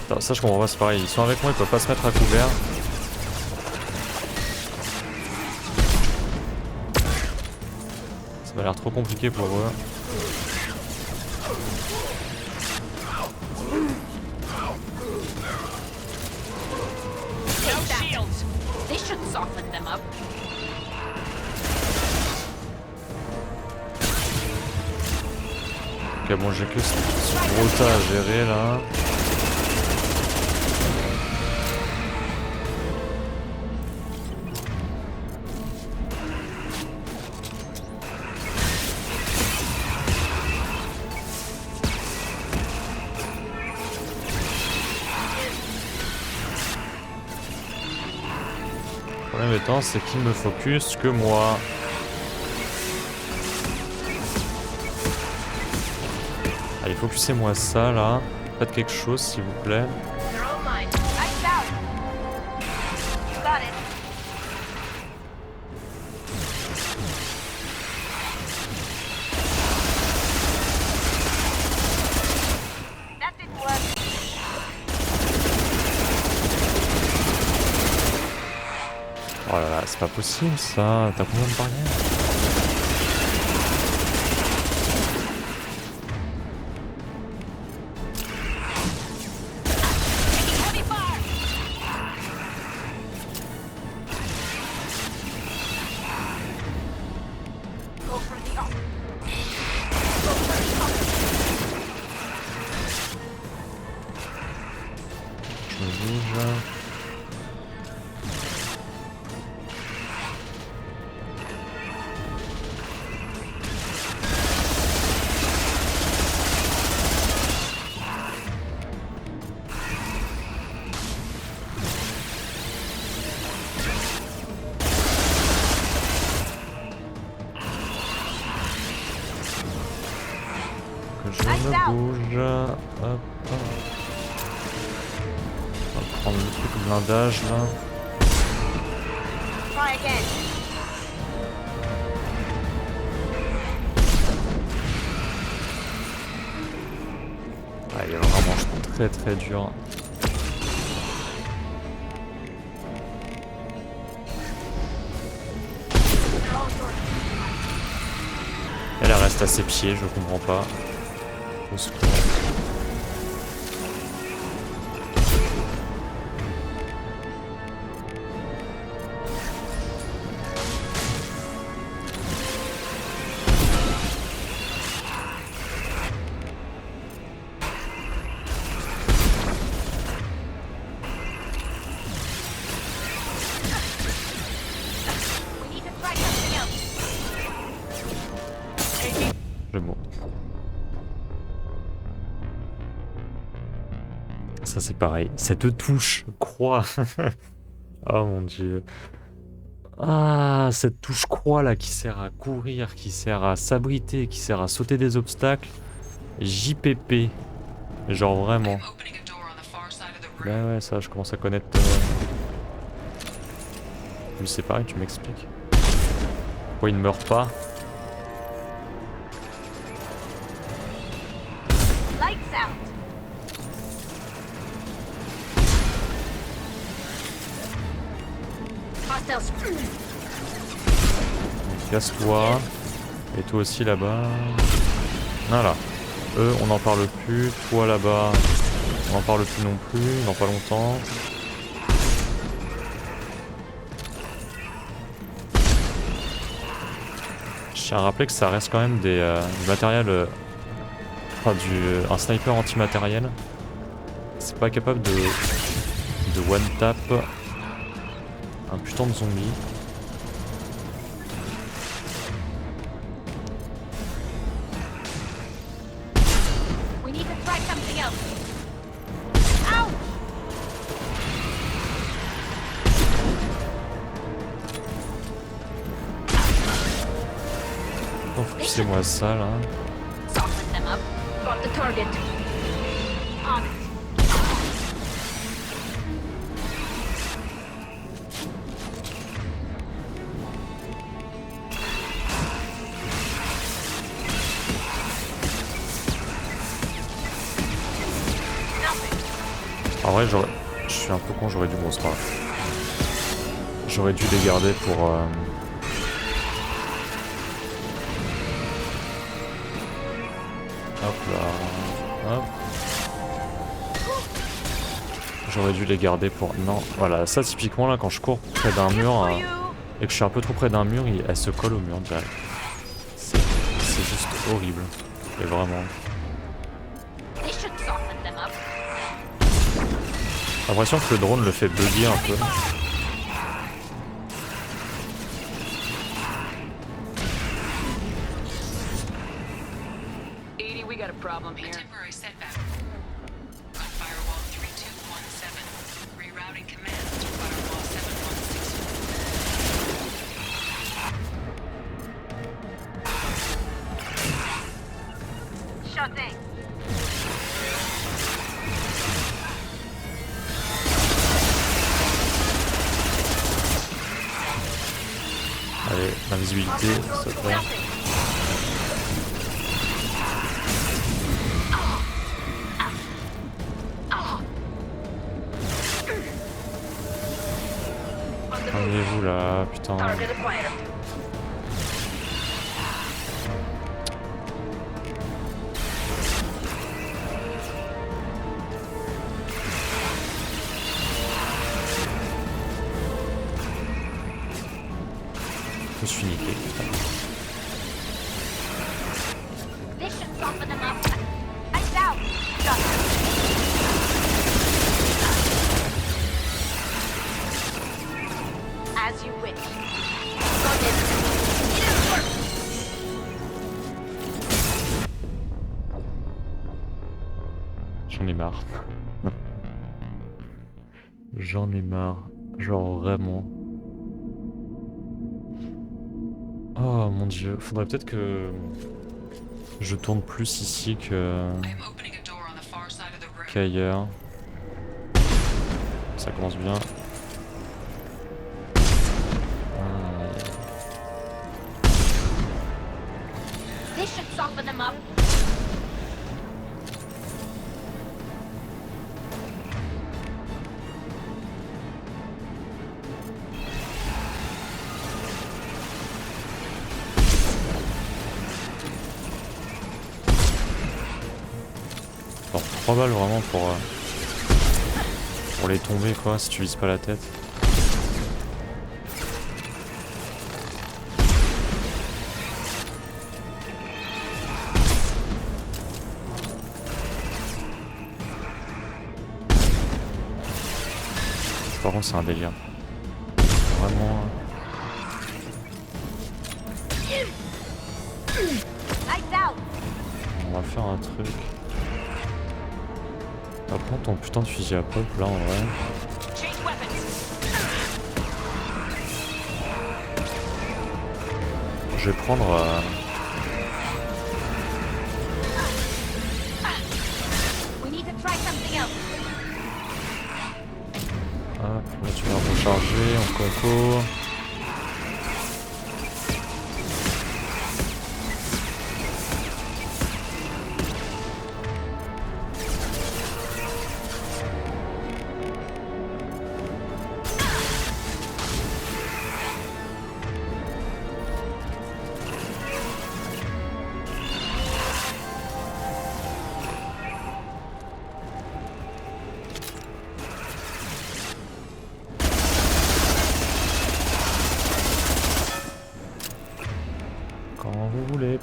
Alors, ça je comprends pas, c'est pareil, ils sont avec moi, ils peuvent pas se mettre à couvert. Ça va l'air trop compliqué pour eux. This should soften them up. Ok, bon, j'ai que ce gros tas à gérer là. Le problème étant, c'est qu'il me focus que moi. Allez, focussez-moi ça là. Faites quelque chose s'il vous plaît. Oh là là, c'est pas possible ça. T'as combien de barrières? je me bouge. Je me bouge, hop. On va prendre le truc blindage là. Ah, il est vraiment très très dur. Elle reste à ses pieds, je comprends pas. Au secours. C'est bon. Ça c'est pareil. Cette touche croix. Oh mon dieu. Ah, cette touche croix là qui sert à courir, qui sert à s'abriter, qui sert à sauter des obstacles. JPP. Genre vraiment. Bah ouais, ça je commence à connaître. Lui c'est pareil, tu m'expliques. Pourquoi il ne meurt pas? Casse-toi. Et toi aussi là-bas. Voilà. Eux, on n'en parle plus. Toi là-bas, on n'en parle plus non plus. Dans pas longtemps. Je tiens à rappeler que ça reste quand même du matériel. Enfin, un sniper anti-matériel. C'est pas capable de one-tap un putain de zombie. Focussez-moi ça là. En vrai, je suis un peu con, j'aurais dû bon, c'est pas grave. J'aurais dû les garder pour. Hop là. Hop. J'aurais dû les garder pour. Non, voilà, ça typiquement là, quand je cours près d'un mur et que je suis un peu trop près d'un mur, elle se colle au mur direct. C'est juste horrible. Et vraiment. J'ai l'impression que le drone le fait bugger un peu. Allez, l'invisibilité, s'il te plaît. Rendez-vous là, putain. Je me suis niqué. you witch. Got it. It worked. J'en ai marre. J'en ai marre. Genre vraiment. Oh mon dieu. Faudrait peut-être que je tourne plus ici qu'ailleurs. Ça commence bien. This should soften them up. Alors 3 balles vraiment pour les tomber quoi, si tu vises pas la tête. Par contre c'est un délire. Vraiment. On va faire un truc. Prends ton putain de fusil à pompe là en vrai. Je vais prendre... Hop, là tu vas recharger en coco.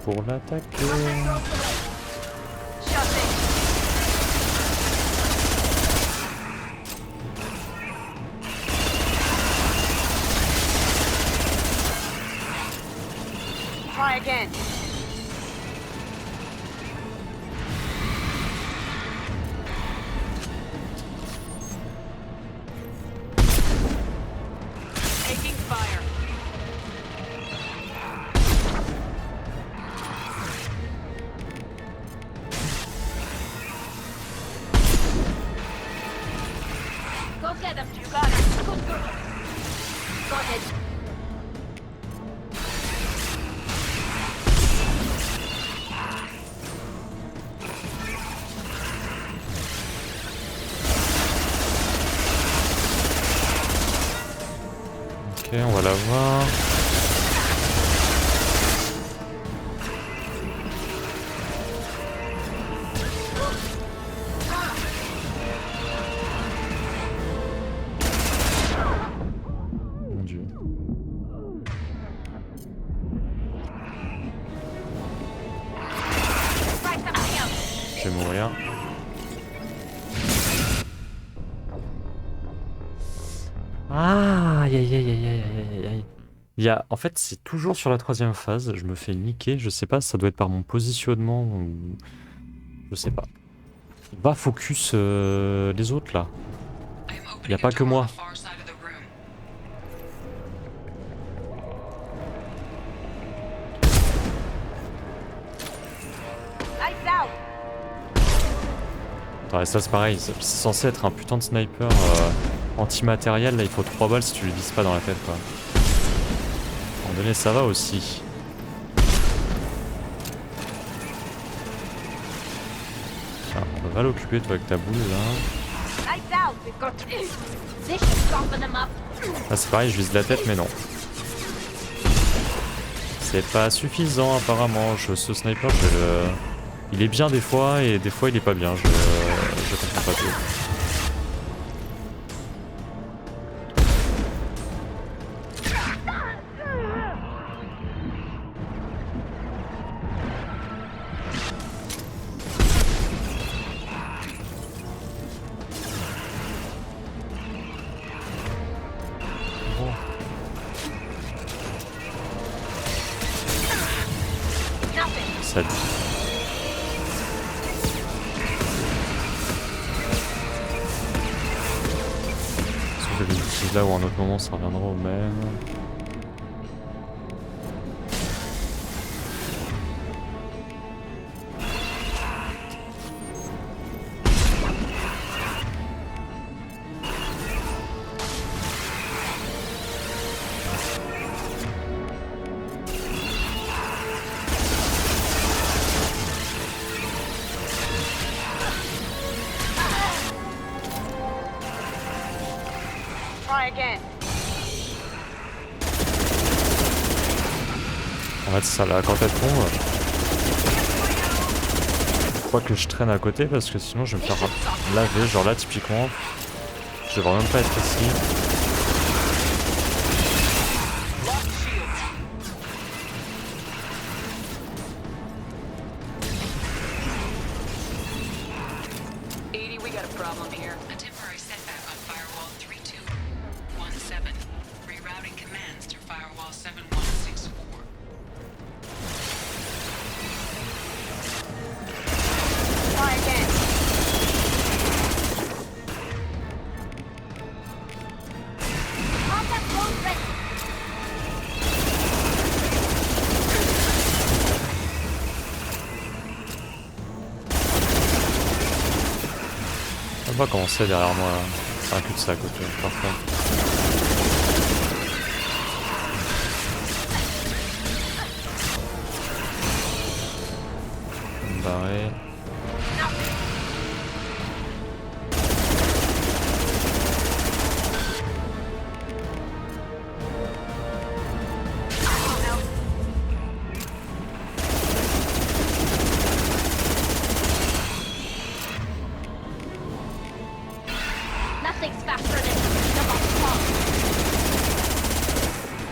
Pour l'attaquer. Try again. Taking fire. Ok, on va la voir. Mon dieu. Je vais mourir. Ah, aïe aïe aïe aïe aïe aïe aïe. Il y a, en fait, c'est toujours sur la 3e phase. Je me fais niquer. Je sais pas, ça doit être par mon positionnement ou je sais pas. Va focus les autres là. Il y a pas que moi. Attends, ça c'est pareil. C'est censé être un putain de sniper anti-matériel. Là, il faut 3 balles si tu le vises pas dans la tête quoi. À un moment donné, ça va aussi. Tiens, on va l'occuper toi avec ta boule là. Ah c'est pareil, je vise la tête mais non. C'est pas suffisant apparemment. Ce sniper, il est bien des fois et des fois il est pas bien. Je comprends pas tout. salut. Si je les utilise là ou à un autre moment, ça reviendra au même. En fait ça là, quand elle tombe, faut pas que je traîne à côté parce que sinon je vais me faire laver, genre là typiquement, je devrais même pas être ici. On va commencer derrière moi, c'est un cul-de-sac, ok, parfait. Me barrer.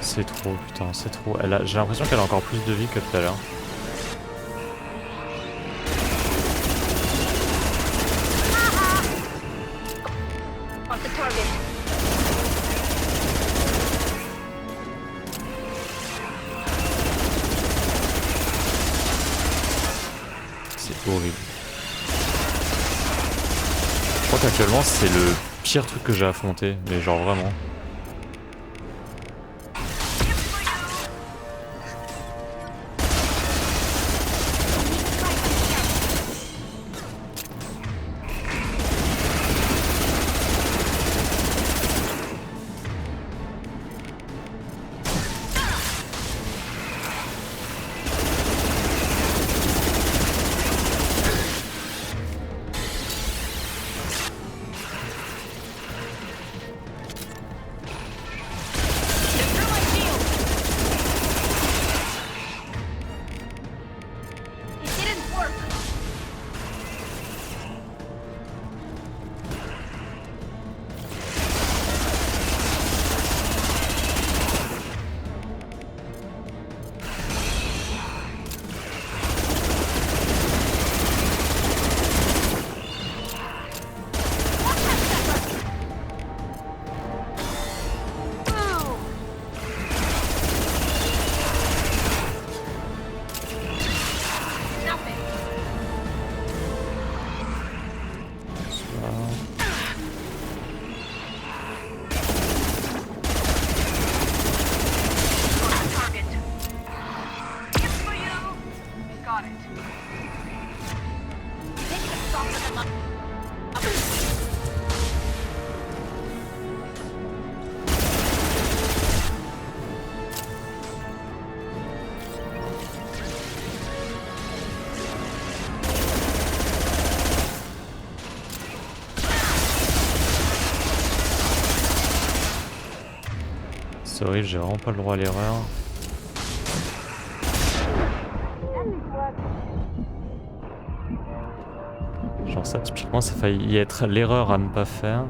C'est trop, putain, c'est trop. J'ai l'impression qu'elle a encore plus de vie que tout à l'heure. C'est horrible. Je crois qu'actuellement c'est le pire truc que j'ai affronté, mais genre vraiment. C'est horrible, j'ai vraiment pas le droit à l'erreur. Genre ça, typiquement, ça faillit être l'erreur à ne pas faire.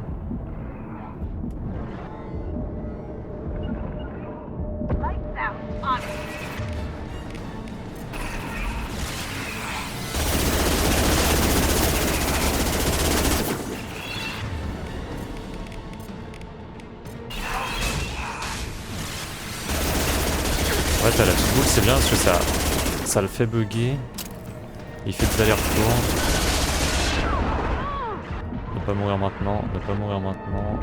En fait, à la petite boule, c'est bien parce que ça le fait bugger. Il fait des allers-retours. Ne pas mourir maintenant, ne pas mourir maintenant.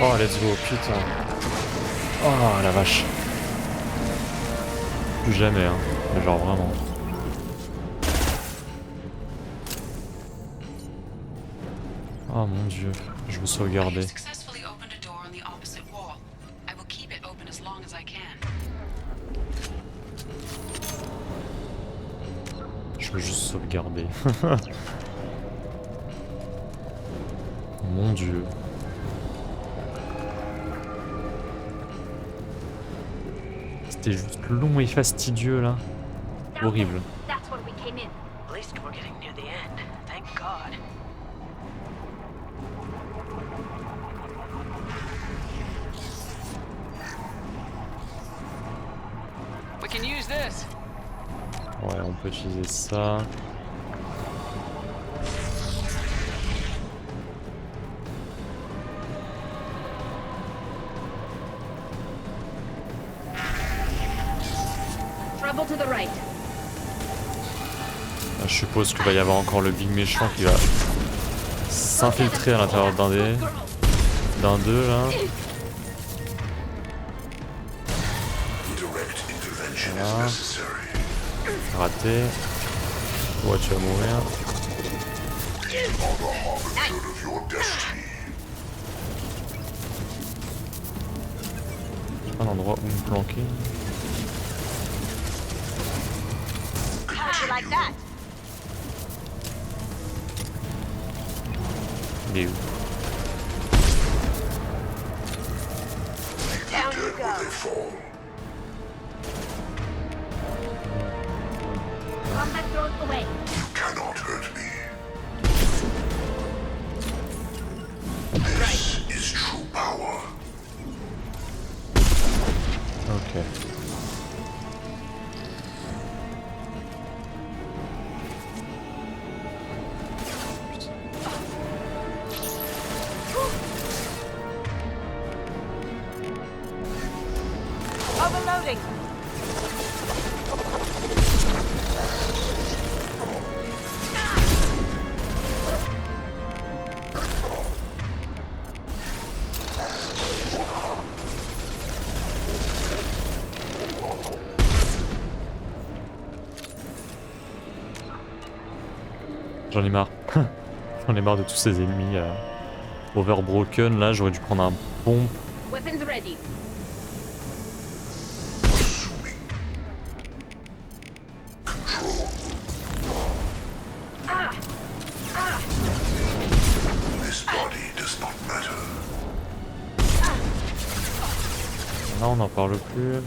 Oh let's go, putain. Oh la vache. Plus jamais hein, mais genre vraiment. Oh mon dieu, je veux sauvegarder. Je veux juste sauvegarder. Mon dieu. C'était juste long et fastidieux là. Horrible. Ouais, on peut utiliser ça. Je suppose qu'il va y avoir encore le big méchant qui va s'infiltrer à l'intérieur d'un d'eux là. Voilà. Raté. Ouais, tu vas mourir. J'ai pas un endroit où me planquer. Il est où? Ok. Overloading. J'en ai marre. J'en ai marre de tous ces ennemis overbroken. Là, j'aurais dû prendre un pompe. Weapons ready. Là, on n'en parle plus.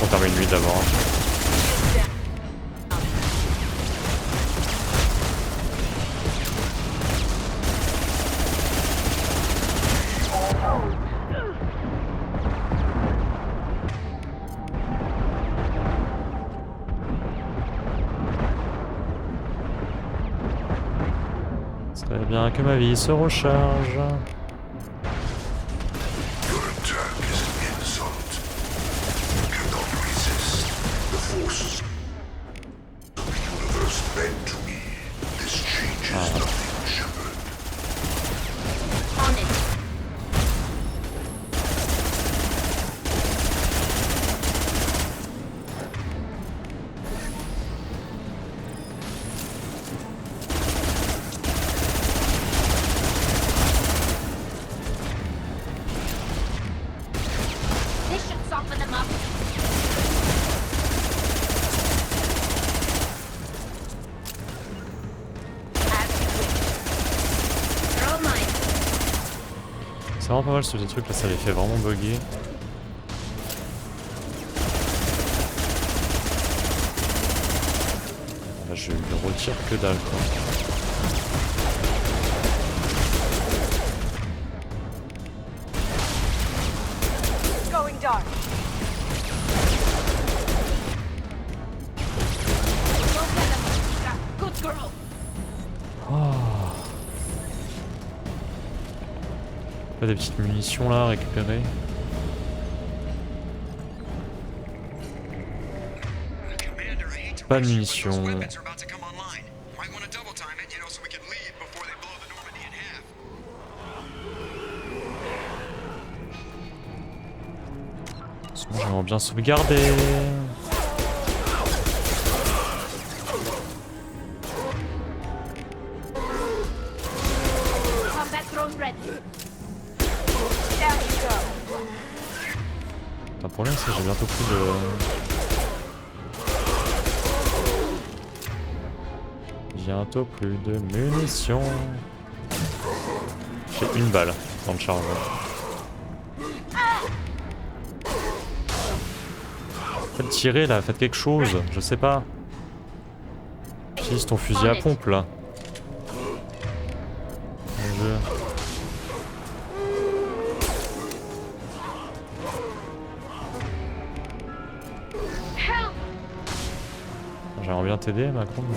On termine lui d'abord. Ce serait bien que ma vie se recharge. Forces of the universe meant to C'est vraiment pas mal ce petit truc là, ça les fait vraiment bugger. Là, je lui retire que dalle quoi. Going dark. Good girl. Pas des petites munitions là à récupérer. Pas de munitions. Sinon j'aimerais bien sauvegarder. Combat drone ready. Le problème c'est que j'ai bientôt plus de... Bientôt plus de munitions. J'ai une balle dans le chargeur. Faites tirer là, faites quelque chose, je sais pas. Utilise ton fusil à pompe là. Mon jeu. J'aimerais bien t'aider Macron mais...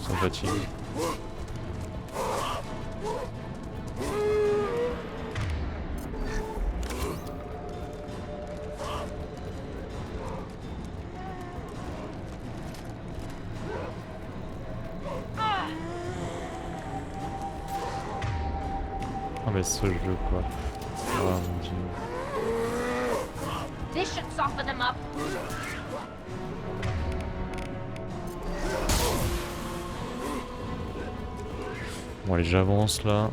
Ça me fatigue. Ah mais ce jeu quoi. Oh mon dieu. This should soften them up. Bon allez j'avance là.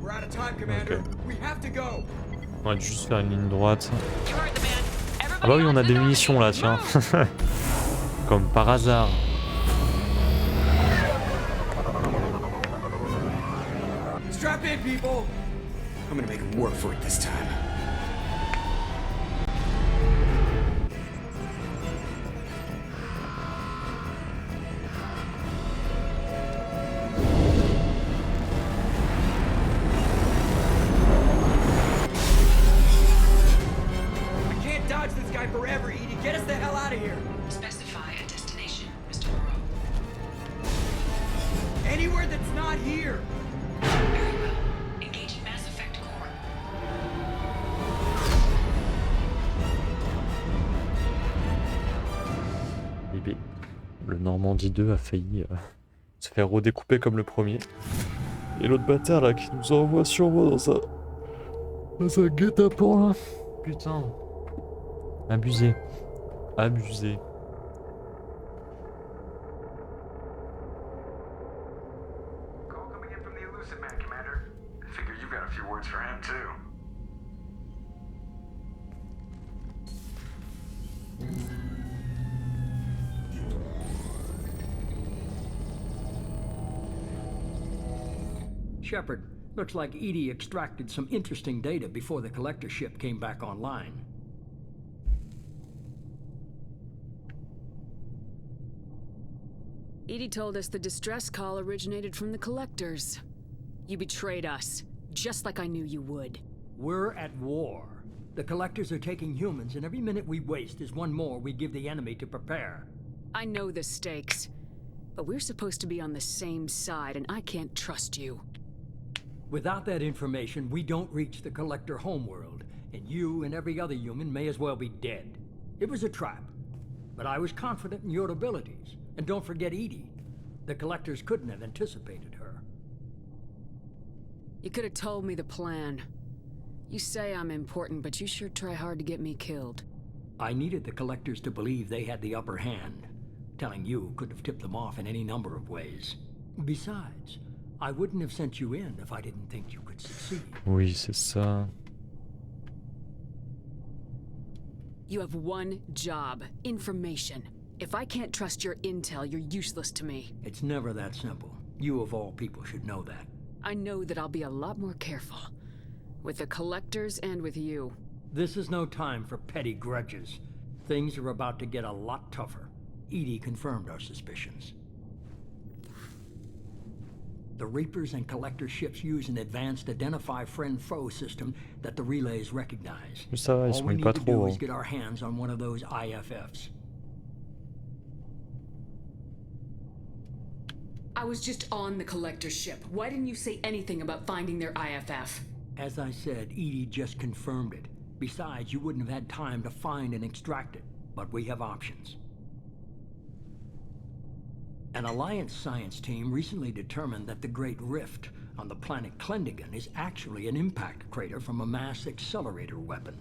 We're out of time, Commander. We have to go. On va juste faire une ligne droite. Ah bah oui on a des munitions là tiens. Comme par hasard. Strap in, people. I'm gonna make them work for it this time. I can't dodge this guy forever, Edie. Get us the hell out of here. Specify a destination, Mr. Moreau. Anywhere that's not here. Very well. Engaging Mass Effect Core. Bébé. Le Normandie 2 a failli se faire redécouper comme le premier. Et l'autre bâtard là qui nous envoie sûrement dans un guet-apens là. Putain. Abusé. Abusé. Call coming in from the Elusive Man, Commander. I figure you've got a few words for him, too. Shepard, looks like Edie extracted some interesting data before the collector ship came back online. Edie told us the distress call originated from the collectors. You betrayed us, just like I knew you would. We're at war. The collectors are taking humans, and every minute we waste is one more we give the enemy to prepare. I know the stakes, but we're supposed to be on the same side, and I can't trust you. Without that information, we don't reach the collector homeworld, and you and every other human may as well be dead. It was a trap, but I was confident in your abilities. And don't forget Edie. The collectors couldn't have anticipated her. You could have told me the plan. You say I'm important, but you sure try hard to get me killed. I needed the collectors to believe they had the upper hand. Telling you could have tipped them off in any number of ways. Besides, I wouldn't have sent you in if I didn't think you could succeed. Oui, c'est ça. You have one job. Information. If I can't trust your intel, you're useless to me. It's never that simple. You of all people should know that. I know that I'll be a lot more careful. With the collectors and with you. This is no time for petty grudges. Things are about to get a lot tougher. Edie confirmed our suspicions. The Reapers and Collector ships use an advanced identify friend-foe system that the relays recognize. Ça va, ils se All we mouillent need pas to trop. do Hein. is get our hands on one of those IFFs. I was just on the Collector ship. Why didn't you say anything about finding their IFF? As I said, Edie just confirmed it. Besides, you wouldn't have had time to find and extract it. But we have options. An Alliance science team recently determined that the Great Rift on the planet Klendigan is actually an impact crater from a mass accelerator weapon.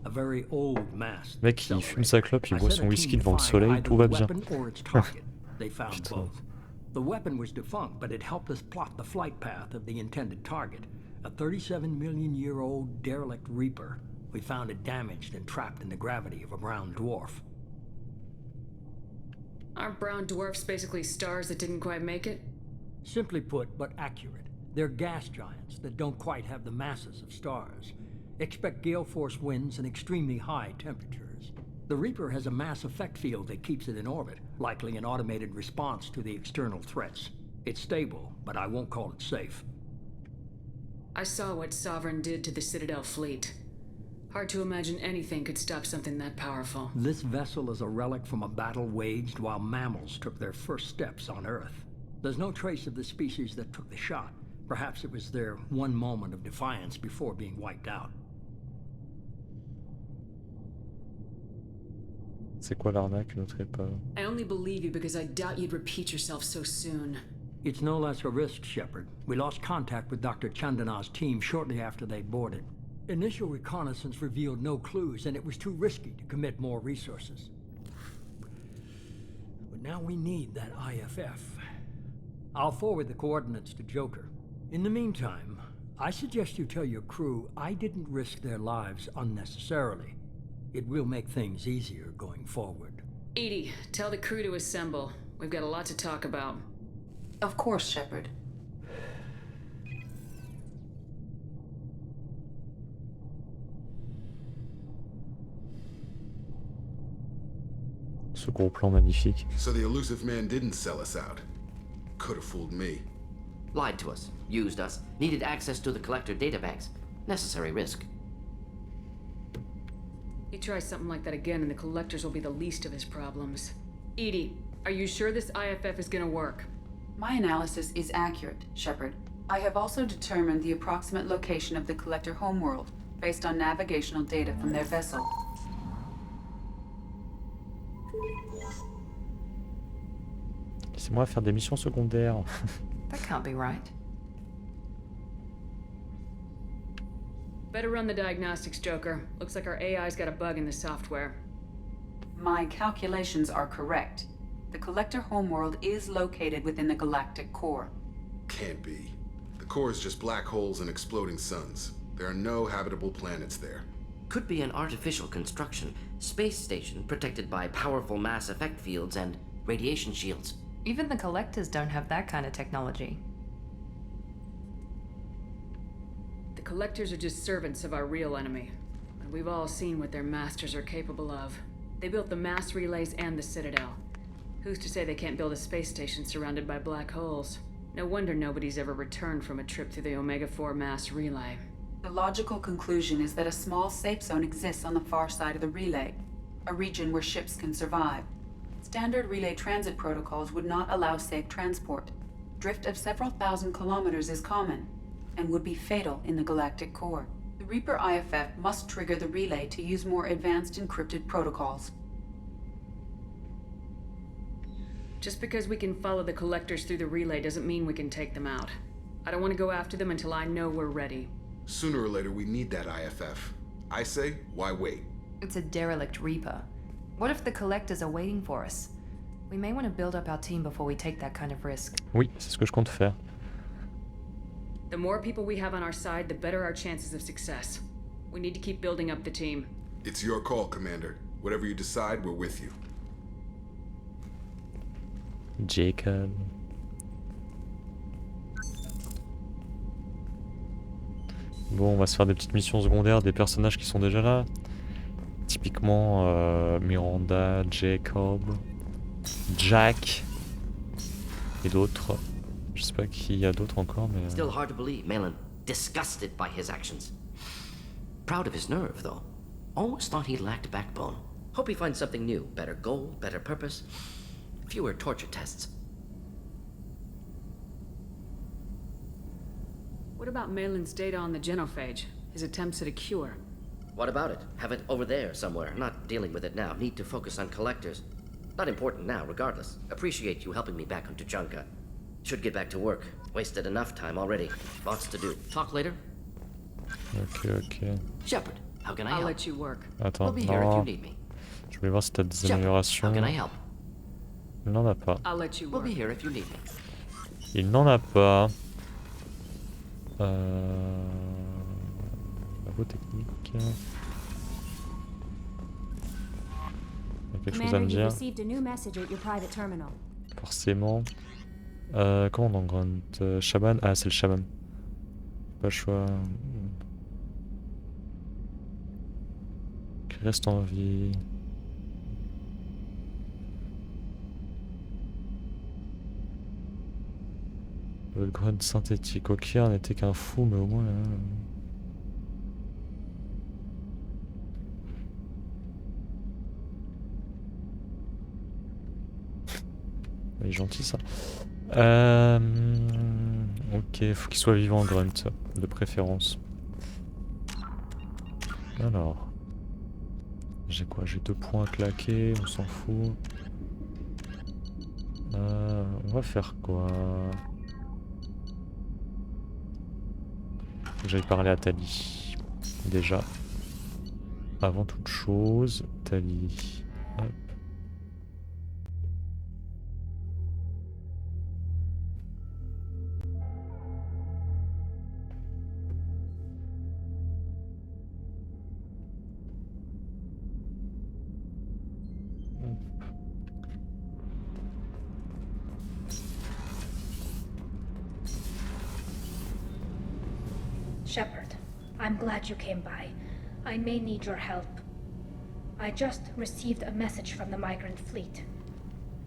A very old mass. Mec, il fume sa clope, il boit son whisky devant le soleil, tout va bien. They found both. The weapon was defunct, but it helped us plot the flight path of the intended target, a 37-million-year-old derelict Reaper. We found it damaged and trapped in the gravity of a brown dwarf. Aren't brown dwarfs basically stars that didn't quite make it? Simply put, but accurate. They're gas giants that don't quite have the masses of stars. Expect gale force winds and extremely high temperatures. The Reaper has a mass effect field that keeps it in orbit, likely an automated response to the external threats. It's stable, but I won't call it safe. I saw what Sovereign did to the Citadel fleet. Hard to imagine anything could stop something that powerful. This vessel is a relic from a battle waged while mammals took their first steps on Earth. There's no trace of the species that took the shot. Perhaps it was their one moment of defiance before being wiped out. C'est quoi l'arnaque, notre épave? I only believe you because I doubt you'd repeat yourself so soon. It's no less a risk, Shepard. We lost contact with Dr. Chandana's team shortly after they boarded. Initial reconnaissance revealed no clues, and it was too risky to commit more resources. But now we need that IFF. I'll forward the coordinates to Joker. In the meantime, I suggest you tell your crew I didn't risk their lives unnecessarily. It will make things easier going forward. Edie, tell the crew to assemble. We've got a lot to talk about. Of course, Shepard. Ce gros plan magnifique. So the elusive man didn't sell us out. Could have fooled me. Lied to us, used us, needed access to the Collector databanks. Necessary risk. He tries something like that again and the Collectors will be the least of his problems. Edie, are you sure this IFF is gonna work? My analysis is accurate, Shepard. I have also determined the approximate location of the Collector homeworld, based on navigational data from their vessel. Laissez-moi faire des missions secondaires. That can't be right. Better run the diagnostics, Joker. Looks like our AI's got a bug in the software. My calculations are correct. The Collector homeworld is located within the galactic core. Can't be. The core is just black holes and exploding suns. There are no habitable planets there. Could be an artificial construction. Space station protected by powerful mass effect fields and radiation shields. Even the Collectors don't have that kind of technology. The Collectors are just servants of our real enemy. And we've all seen what their masters are capable of. They built the mass relays and the Citadel. Who's to say they can't build a space station surrounded by black holes? No wonder nobody's ever returned from a trip through the Omega-4 mass relay. The logical conclusion is that a small safe zone exists on the far side of the relay, a region where ships can survive. Standard relay transit protocols would not allow safe transport. Drift of several thousand kilometers is common, and would be fatal in the galactic core. The Reaper IFF must trigger the relay to use more advanced encrypted protocols. Just because we can follow the Collectors through the relay doesn't mean we can take them out. I don't want to go after them until I know we're ready. Sooner or later, we need that IFF. I say, why wait? It's a derelict Reaper. What if the Collectors are waiting for us? We may want to build up our team before we take that kind of risk. Oui, c'est ce que je compte faire. The more people we have on our side, the better our chances of success. We need to keep building up the team. It's your call, Commander. Whatever you decide, we're with you. Jacob. Bon, on va se faire des petites missions secondaires des personnages qui sont déjà là. Typiquement Miranda, Jacob, Jack et d'autres. Je sais pas qui y a d'autres encore, mais... Still hard to believe Malin disgusted by his actions. Proud of his nerve, though. Almost thought he lacked backbone. Hope he finds something new. Better goal, better purpose. Fewer torture tests. What about Malin's data on the genophage? His attempts at a cure? What about it? Have it over there somewhere. Not dealing with it now. Need to focus on collectors. Not important now, regardless. Appreciate you helping me back on Tuchanka. Should get back to work. Wasted enough time already. Lots to do. Talk later? Ok. Shepard, how can I I'll help? let you work. Attends, We'll be here if you need me. Je voulais voir si t'as des Shepard, améliorations. how can I help? Il n'en a pas. I'll let you We'll work. be here if you need me. Il n'en a pas. Labo technique. Il y a quelque chose à me dire. Forcément. Comment on en grunt Shaban. Ah, c'est le Shaban. Pas le choix. Qui reste en vie. Le grunt synthétique. Ok, on n'était qu'un fou, mais au moins. Il est gentil ça. Ok, faut qu'il soit vivant grunt, de préférence. Alors. J'ai quoi? J'ai 2 points claqués, on s'en fout. On va faire quoi? Faut que j'aille parler à Tali. Déjà. Avant toute chose, Tali. Hop. Shepard, I'm glad you came by. I may need your help. I just received a message from the migrant fleet.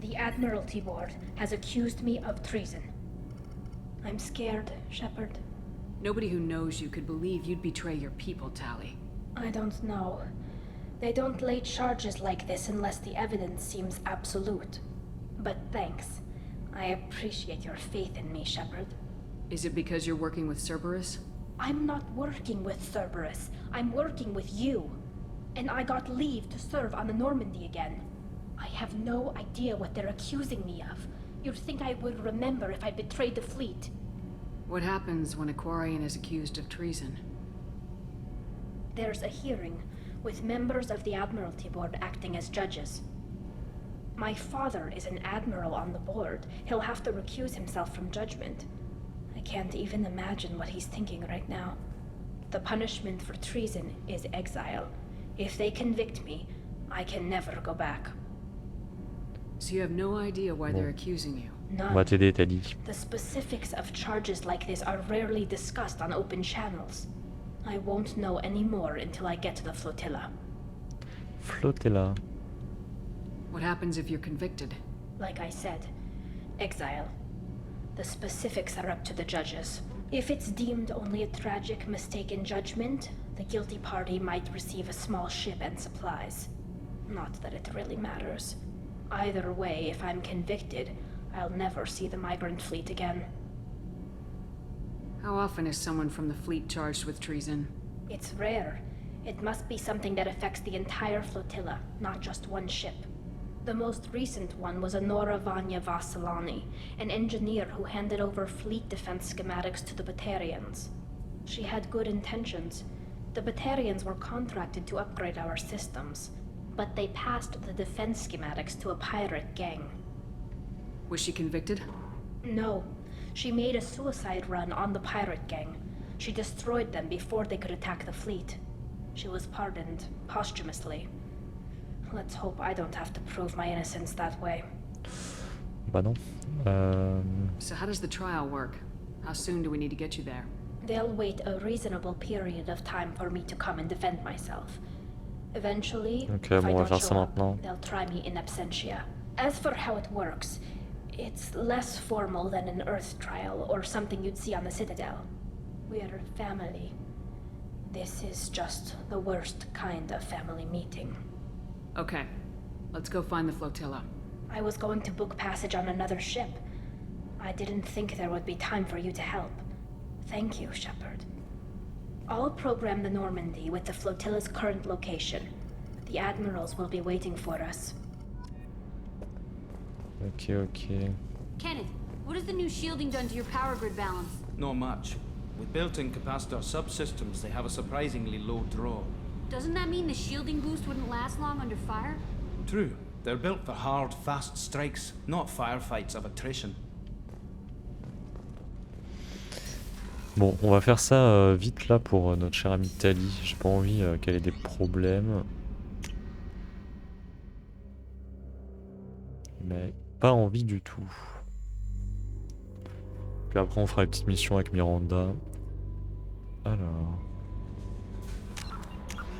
The Admiralty Board has accused me of treason. I'm scared, Shepard. Nobody who knows you could believe you'd betray your people, Tali. I don't know. They don't lay charges like this unless the evidence seems absolute. But thanks. I appreciate your faith in me, Shepard. Is it because you're working with Cerberus? I'm not working with Cerberus. I'm working with you. And I got leave to serve on the Normandy again. I have no idea what they're accusing me of. You'd think I would remember if I betrayed the fleet. What happens when a Quarian is accused of treason? There's a hearing, with members of the Admiralty Board acting as judges. My father is an admiral on the board. He'll have to recuse himself from judgment. I can't even imagine what he's thinking right now. The punishment for treason is exile. If they convict me, I can never go back. So you have no idea why they're accusing you? On va t'aider, Tali. The specifics of charges like this are rarely discussed on open channels. I won't know any more until I get to the flotilla. Flotilla. What happens if you're convicted? Like I said, exile. The specifics are up to the judges. If it's deemed only a tragic mistake in judgment, the guilty party might receive a small ship and supplies. Not that it really matters. Either way, if I'm convicted, I'll never see the migrant fleet again. How often is someone from the fleet charged with treason? It's rare. It must be something that affects the entire flotilla, not just one ship. The most recent one was Honora Vanya Vasilani, an engineer who handed over fleet defense schematics to the Batarians. She had good intentions. The Batarians were contracted to upgrade our systems, but they passed the defense schematics to a pirate gang. Was she convicted? No. She made a suicide run on the pirate gang. She destroyed them before they could attack the fleet. She was pardoned posthumously. Let's hope I don't have to prove my innocence that way. Bah non. So how does the trial work? How soon do we need to get you there? They'll wait a reasonable period of time for me to come and defend myself. Eventually, Ok, bon, on va faire ça maintenant. they'll try me in absentia. As for how it works, it's less formal than an Earth trial or something you'd see on the Citadel. We're family. This is just the worst kind of family meeting. Okay, let's go find the flotilla. I was going to book passage on another ship. I didn't think there would be time for you to help. Thank you, Shepard. I'll program the Normandy with the flotilla's current location. The admirals will be waiting for us. Ok. Kenneth, what has the new shielding done to your power grid balance? Not much. With built-in capacitor subsystems, they have a surprisingly low draw. Doesn't that mean the shielding boost wouldn't last long under fire? True. They're built for hard, fast strikes, not firefights of attrition. Bon, on va faire ça vite là pour notre chère amie Tali. J'ai pas envie qu'elle ait des problèmes. Mais pas envie du tout. Puis après on fera une petite mission avec Miranda. Alors...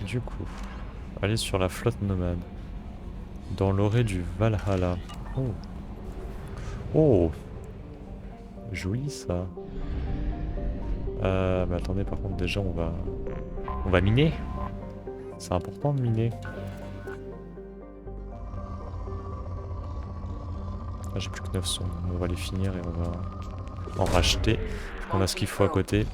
Du coup, aller sur la flotte nomade. Dans l'orée du Valhalla. Oh. Oh. Joli ça. Mais attendez, par contre déjà on va miner. C'est important de miner. Ah, j'ai plus que 9 sons. On va les finir et on va en racheter. On a ce qu'il faut à côté.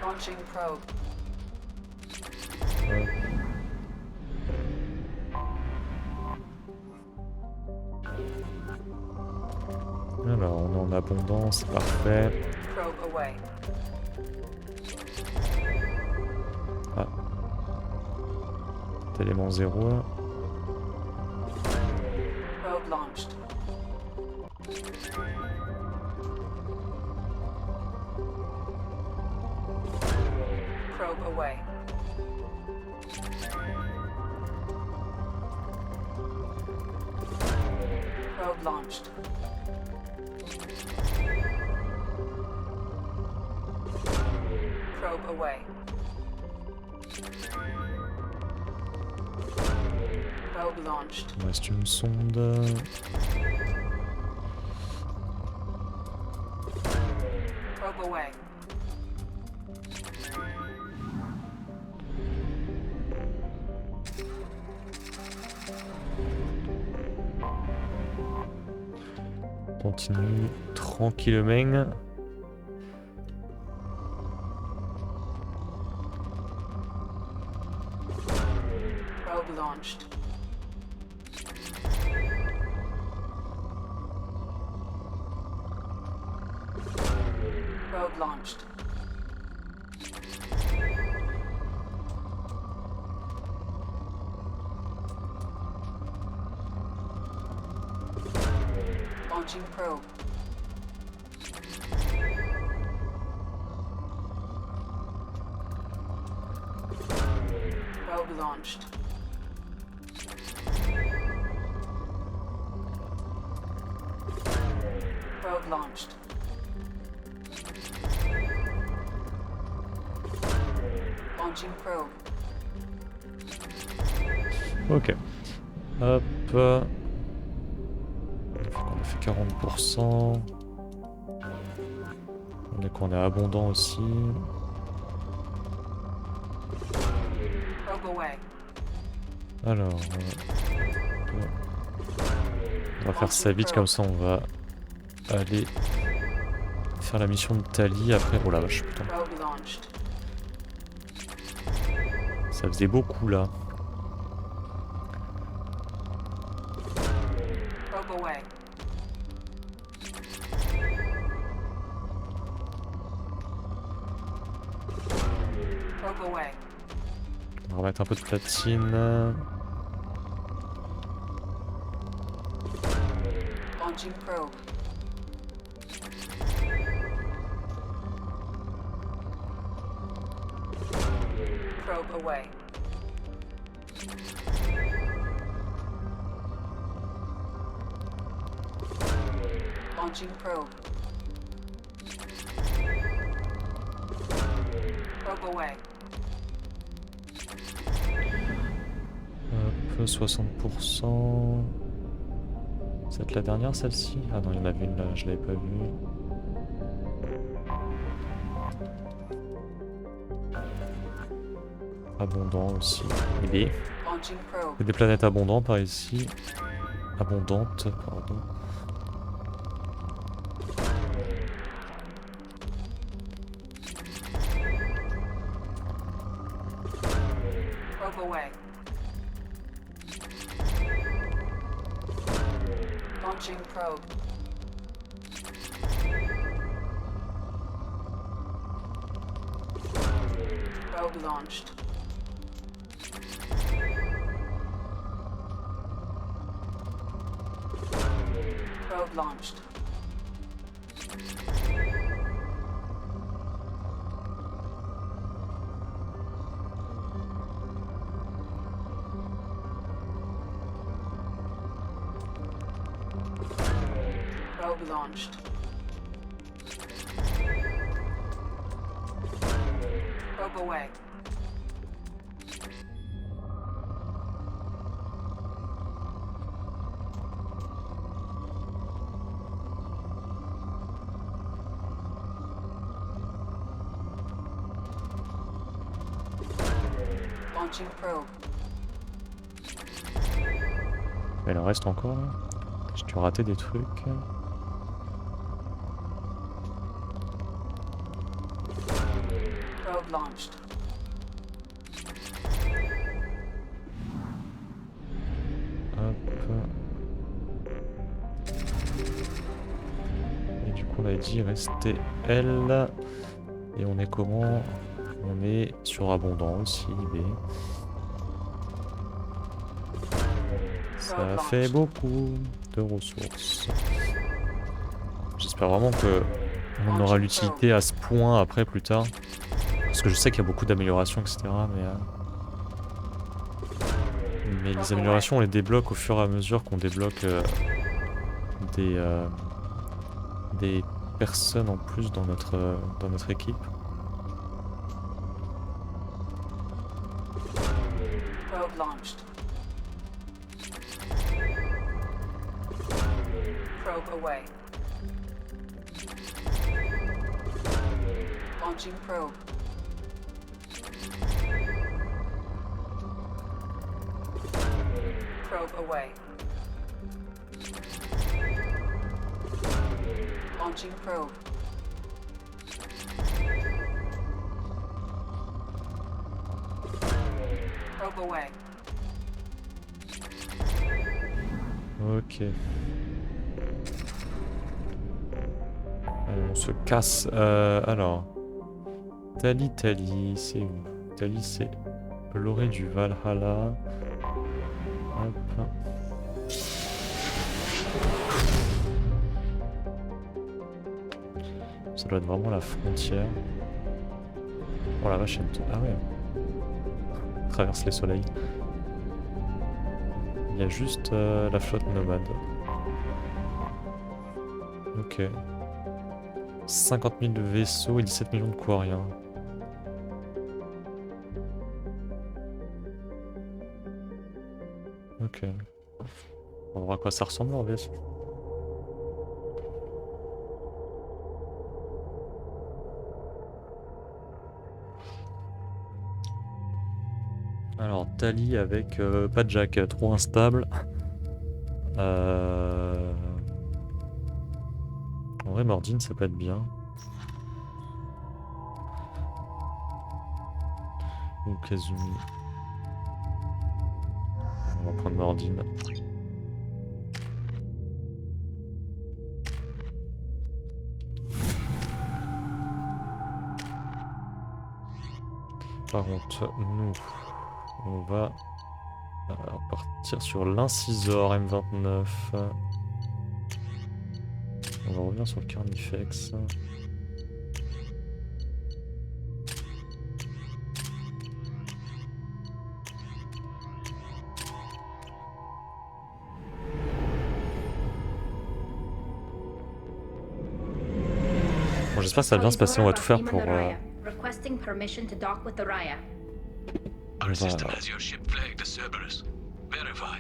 Launching probe. Alors, on est en abondance, parfait. Probe away. Ah. Élément 0 là. Probe launched. Probe away. Probe launched. Probe away. Probe launched. Il reste une sonde. Probe away. Continue tranquillement. Probe launched. Probe launched. Launching probe. Probe launched. Probe launched. Launching probe. Ok. Hop. On a fait 40%. On est abondant aussi. Probe away. Alors, on va faire ça vite comme ça, on va aller faire la mission de Tali après. Oh la vache, putain. Probe launched. Ça faisait beaucoup là. Probe away. Probe away. On va remettre un peu de platine. Launching probe. Probe away. Launching probe. Probe away. Hop, 60%. C'est la dernière celle-ci? Ah non, il y en avait une là, je l'avais pas vue. Abondant aussi. Il Launching probe. y a des planètes abondantes par ici. Abondantes, pardon. Probe away. Launching probe. Probe launched. Probe launched. Probe launched. Probe away. Launching probe. Mais il en reste encore là. J'ai dû rater des trucs. Probe launched. Hop. Et du coup on a dit rester L. Et on est comment? On est sur abondant aussi, B. Ça fait beaucoup de ressources. J'espère vraiment que on aura l'utilité à ce point après plus tard. Parce que je sais qu'il y a beaucoup d'améliorations, etc. Mais les améliorations on les débloque au fur et à mesure qu'on débloque des personnes en plus dans notre équipe. Probe launched. Probe away. Launching probe. Probe away. Launching probe. Probe away. Ok. Allez, on se casse. Alors. Tali, c'est où? Tali, c'est l'orée du Valhalla. Hop. Ça doit être vraiment la frontière. Oh la vache, ah ouais. Traverse les soleils. Il y a juste la flotte nomade. Ok. 50 000 de vaisseaux et 17 millions de quariens. Ok. On va voir à quoi ça ressemble en vaisseau. Alors, Tali avec pas de jack, trop instable. En vrai, Mordine, ça peut être bien. Ou Kazumi. On va prendre Mordine. Par contre, nous, on va partir sur l'incisor M29. On va revenir sur le Carnifex. Bon, j'espère que ça va bien se passer, on va tout faire pour... Requesting permission to dock with the Raya. Our system has your ship flagged as Cerberus. Verify.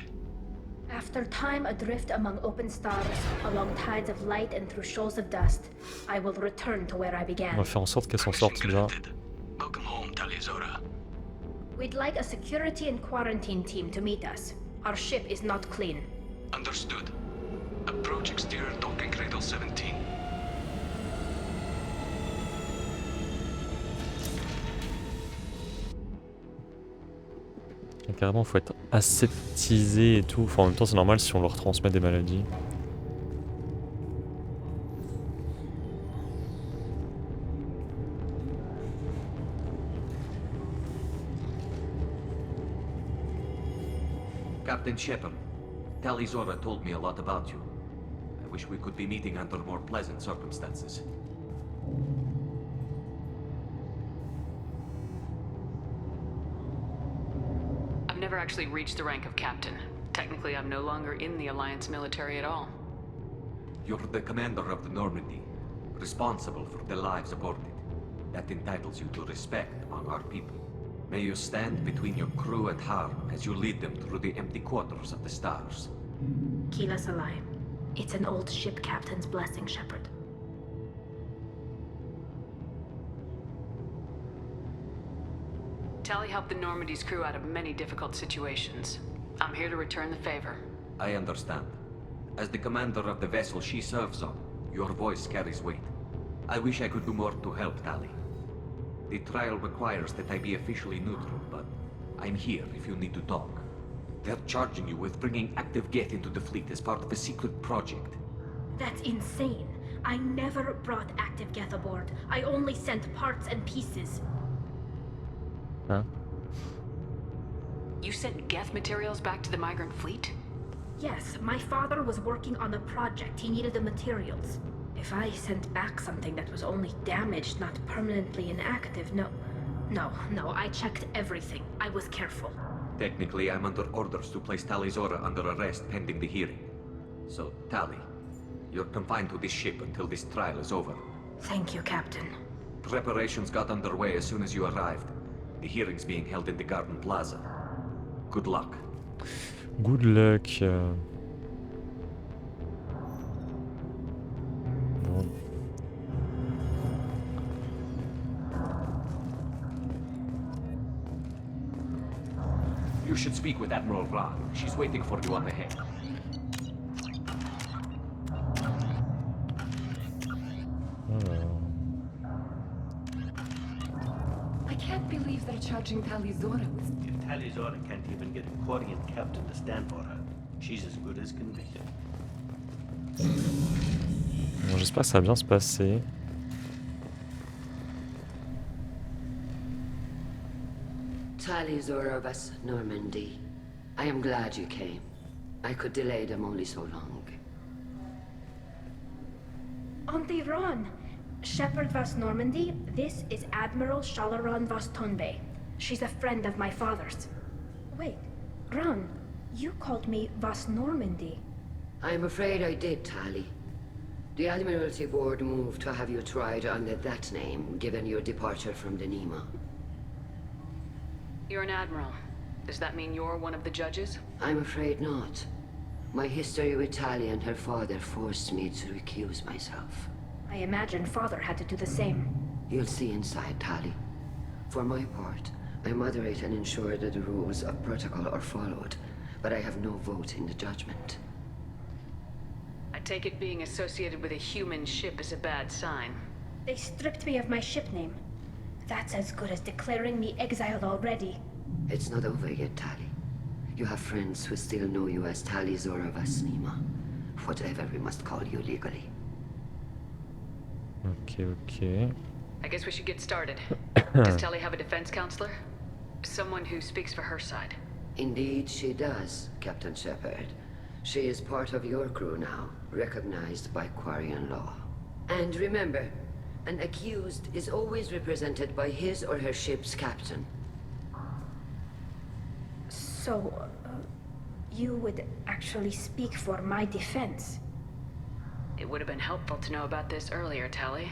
After time adrift among open stars, along tides of light and through shoals of dust, I will return to where I On began. va faire en sorte qu'elle s'en sorte bien. Welcome home, Talizora. We'd like a security and quarantine team to meet us. Our ship is not clean. Understood. Approach exterior docking cradle 17. Et carrément, faut être aseptisé et tout. Enfin, en même temps, c'est normal si on leur transmet des maladies. Captain Shepard, Talizora told me a lot about you. I wish we could be meeting under more pleasant circumstances. I've never actually reached the rank of captain. Technically, I'm no longer in the Alliance military at all. You're the commander of the Normandy, responsible for the lives aborted. That entitles you to respect among our people. May you stand between your crew and harm as you lead them through the empty quarters of the stars. Kila Salai. It's an old ship captain's blessing, Shepard. Tally helped the Normandy's crew out of many difficult situations. I'm here to return the favor. I understand. As the commander of the vessel she serves on, your voice carries weight. I wish I could do more to help Tally. The trial requires that I be officially neutral, but I'm here if you need to talk. They're charging you with bringing active Geth into the fleet as part of a secret project. That's insane. I never brought active Geth aboard. I only sent parts and pieces. Huh? You sent Geth materials back to the migrant fleet? Yes, my father was working on a project. He needed the materials. If I sent back something that was only damaged, not permanently inactive, no, I checked everything. I was careful. Technically, I'm under orders to place Talizora under arrest pending the hearing. So, Tally, you're confined to this ship until this trial is over. Thank you, Captain. Preparations got underway as soon as you arrived. The hearing's being held in the Garden Plaza. Good luck. Good luck. Bon. You should speak with Admiral Ra. She's waiting for you on the head. I can't believe they're charging Talizora with... If Talizora can't even get a Quarian captain to stand for her, she's as good as can be. Bon, j'espère que ça va bien se passer. Talizora of us, Normandy. I am glad you came. I could delay them only so long. Auntie Ron! Shepard Vas Normandy, this is Admiral Shalaron Vas Tonbe. She's a friend of my father's. Wait, Ron, you called me Vas Normandy. I'm afraid I did, Tally. The Admiralty Board moved to have you tried under that name, given your departure from the Nima. You're an admiral. Does that mean you're one of the judges? I'm afraid not. My history with Tally and her father forced me to recuse myself. I imagine father had to do the same. You'll see inside, Tally. For my part, I moderate and ensure that the rules of protocol are followed, but I have no vote in the judgment. I take it being associated with a human ship is a bad sign. They stripped me of my ship name. That's as good as declaring me exiled already. It's not over yet, Tali. You have friends who still know you as Tali Zora Vasnima. Whatever we must call you legally. Ok. I guess we should get started. Does Tali have a defense counselor? Someone who speaks for her side. Indeed she does, Captain Shepard. She is part of your crew now, recognized by Quarian law. And remember, an accused is always represented by his or her ship's captain. So, you would actually speak for my defense? It would have been helpful to know about this earlier, Tali.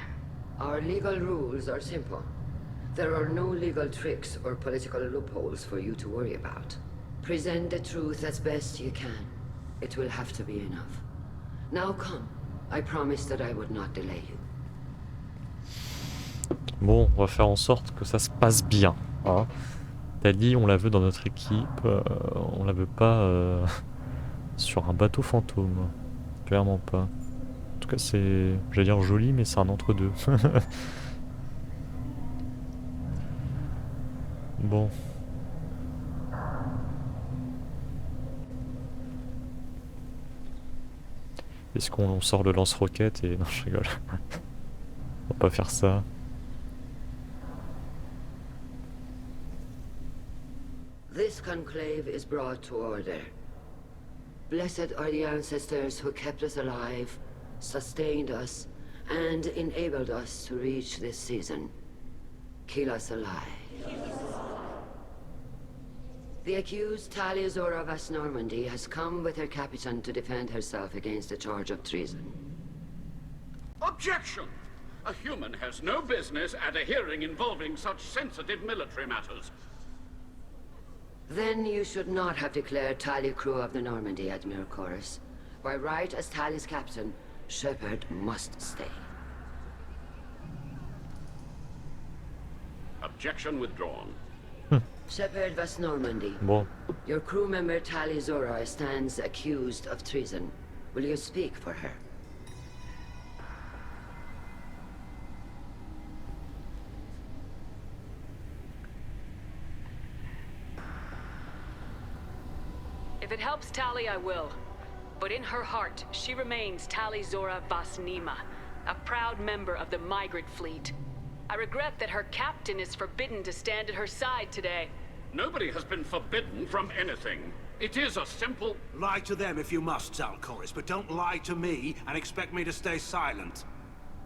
Our legal rules are simple. There are no legal tricks or political loopholes for you to worry about. Present the truth as best you can. It will have to be enough. Now come. I promised that I would not delay you. Bon, on va faire en sorte que ça se passe bien. Hein. Tali, on la veut dans notre équipe. On la veut pas sur un bateau fantôme. Clairement pas. En tout cas, c'est, j'allais dire joli, mais c'est un entre-deux. Bon. Est-ce qu'on sort le lance-roquette et... Non, je rigole. On va pas faire ça. This conclave is brought to order. Blessed are the ancestors who kept us alive, sustained us, and enabled us to reach this season. Keep us alive. The accused Tali Zora Vas Normandy has come with her captain to defend herself against a charge of treason. Objection! A human has no business at a hearing involving such sensitive military matters. Then you should not have declared Tali crew of the Normandy, Admiral Chorus. By right as Tali's captain, Shepard must stay. Objection withdrawn. Shepard Vas Normandy. Bon. Your crew member Tali Zora stands accused of treason. Will you speak for her? If it helps Tali, I will. But in her heart, she remains Tali Zora Vasnima, a proud member of the migrant fleet. I regret that her captain is forbidden to stand at her side today. Nobody has been forbidden from anything. It is a simple... Lie to them if you must, Zalcoris, but don't lie to me and expect me to stay silent.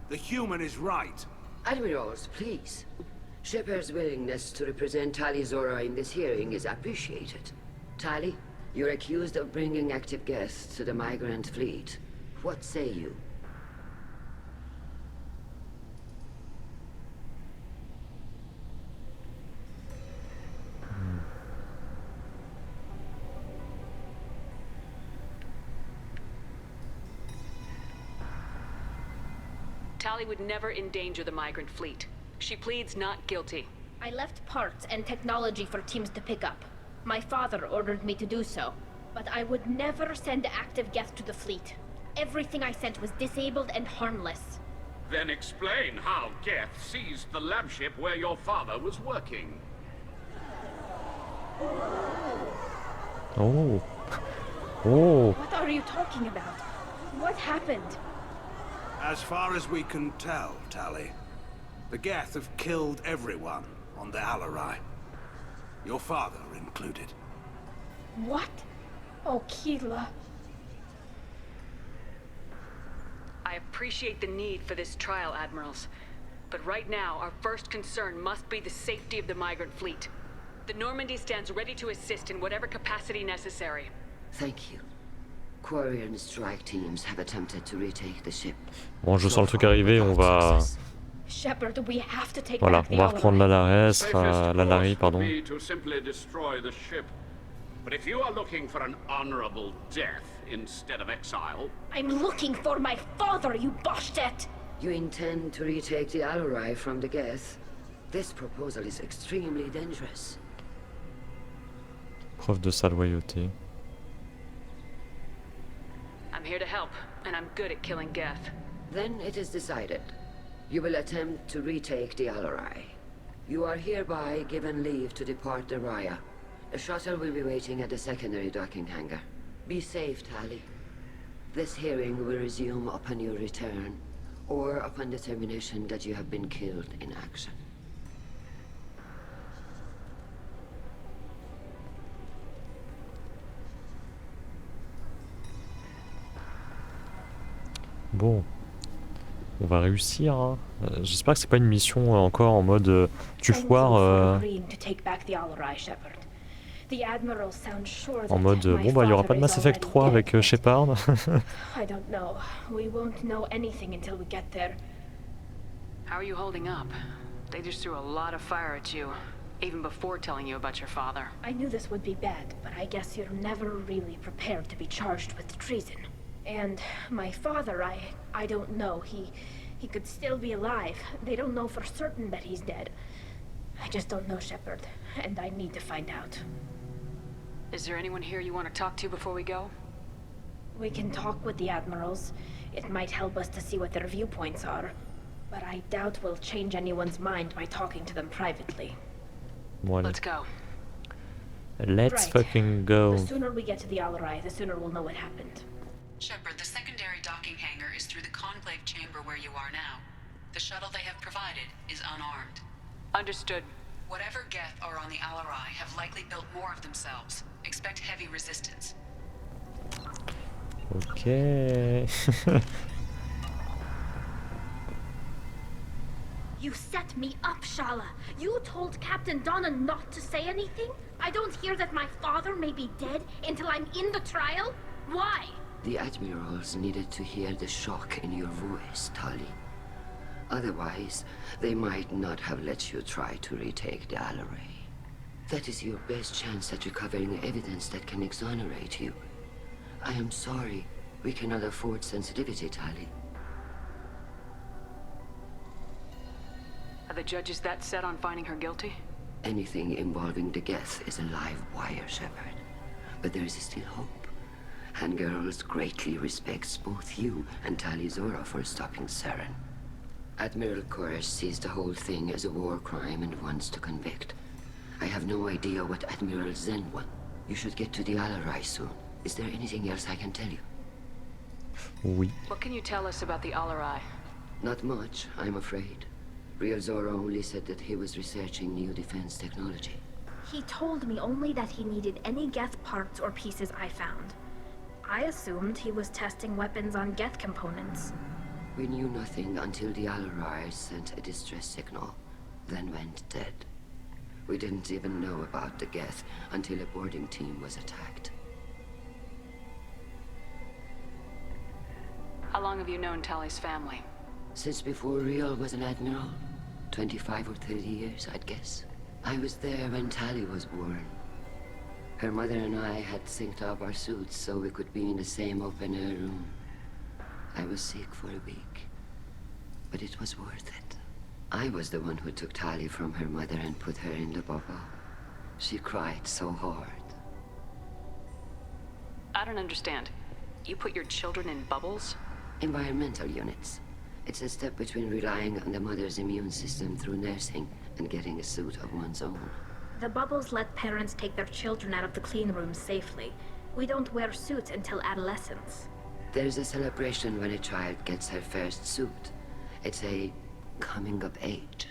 The human is right. Admirals, please. Shepard's willingness to represent Tali Zora in this hearing is appreciated. Tali, you're accused of bringing active guests to the migrant fleet. What say you? Tali would never endanger the migrant fleet. She pleads not guilty. I left parts and technology for teams to pick up. My father ordered me to do so, but I would never send active guests to the fleet. Everything I sent was disabled and harmless. Then explain how Geth seized the lab ship where your father was working. Oh. Oh. What are you talking about? What happened? As far as we can tell, Tali, the Geth have killed everyone on the Alarai. Your father included. What? Oh, Keela. I appreciate the need for this trial, Admirals. But right now, our first concern must be the safety of the migrant fleet. The Normandy stands ready to assist in whatever capacity necessary. Thank you. Quarian strike teams have attempted to retake the ship. Bon, je sens le truc arriver, on va... Shepard, we have to take Voilà, on va reprendre l'Alari, pardon. To simply destroy the ship. But if you are looking for an honorable death instead of exile... I'm looking for my father, you bastet! You intend to retake the Alarai from the Geth? This proposal is extremely dangerous. Preuve de sa loyauté. I'm here to help, and I'm good at killing Geth. Then it is decided. You will attempt to retake the Alarai. You are hereby given leave to depart the Raya. A shuttle will be waiting at the secondary docking hangar. Be safe, Tali. This hearing will resume upon your return, or upon determination that you have been killed in action. Bon. On va réussir. Hein. J'espère que c'est pas une mission encore en mode tu foires. En mode bon bah il y aura pas de Mass Effect 3 avec Shepard. I don't know. We won't know anything until we get there. How are you holding up? They just threw a lot of fire at you, even before telling you about your father. I knew this would be bad, but I guess you're never really prepared to be charged with treason. And my father, I don't know. He could still be alive. They don't know for certain that he's dead. I just don't know, Shepard, and I need to find out. Is there anyone here you want to talk to before we go? We can talk with the admirals. It might help us to see what their viewpoints are. But I doubt we'll change anyone's mind by talking to them privately. Let's go. Let's fucking go. The sooner we get to the Alarai, the sooner we'll know what happened. Shepard, the secondary docking hangar is through the conclave chamber where you are now. The shuttle they have provided is unarmed. Understood. Whatever Geth are on the Alarai have likely built more of themselves. Expect heavy resistance. Okay. You set me up, Shala. You told Captain Donna not to say anything? I don't hear that my father may be dead until I'm in the trial? Why? The admirals needed to hear the shock in your voice, Tali. Otherwise, they might not have let you try to retake the Alarai. That is your best chance at recovering evidence that can exonerate you. I am sorry. We cannot afford sensitivity, Tali. Are the judges that set on finding her guilty? Anything involving the Geth is a live wire, Shepard. But there is still hope. And girls greatly respects both you and Tali Zora for stopping Saren. Admiral Koresh sees the whole thing as a war crime and wants to convict. I have no idea what Admiral Zen wants. You should get to the Alarai soon. Is there anything else I can tell you? Oui. What can you tell us about the Alarai? Not much, I'm afraid. Real Zora only said that he was researching new defense technology. He told me only that he needed any Geth parts or pieces I found. I assumed he was testing weapons on Geth components. We knew nothing until the Alarai sent a distress signal, then went dead. We didn't even know about the Geth until a boarding team was attacked. How long have you known Tali's family? Since before Riel was an admiral. 25 or 30 years, I'd guess. I was there when Tali was born. Her mother and I had synced up our suits so we could be in the same open-air room. I was sick for a week, but it was worth it. I was the one who took Tali from her mother and put her in the bubble. She cried so hard. I don't understand. You put your children in bubbles? Environmental units. It's a step between relying on the mother's immune system through nursing and getting a suit of one's own. The bubbles let parents take their children out of the clean rooms safely. We don't wear suits until adolescence. There's a celebration when a child gets her first suit. It's a coming of age.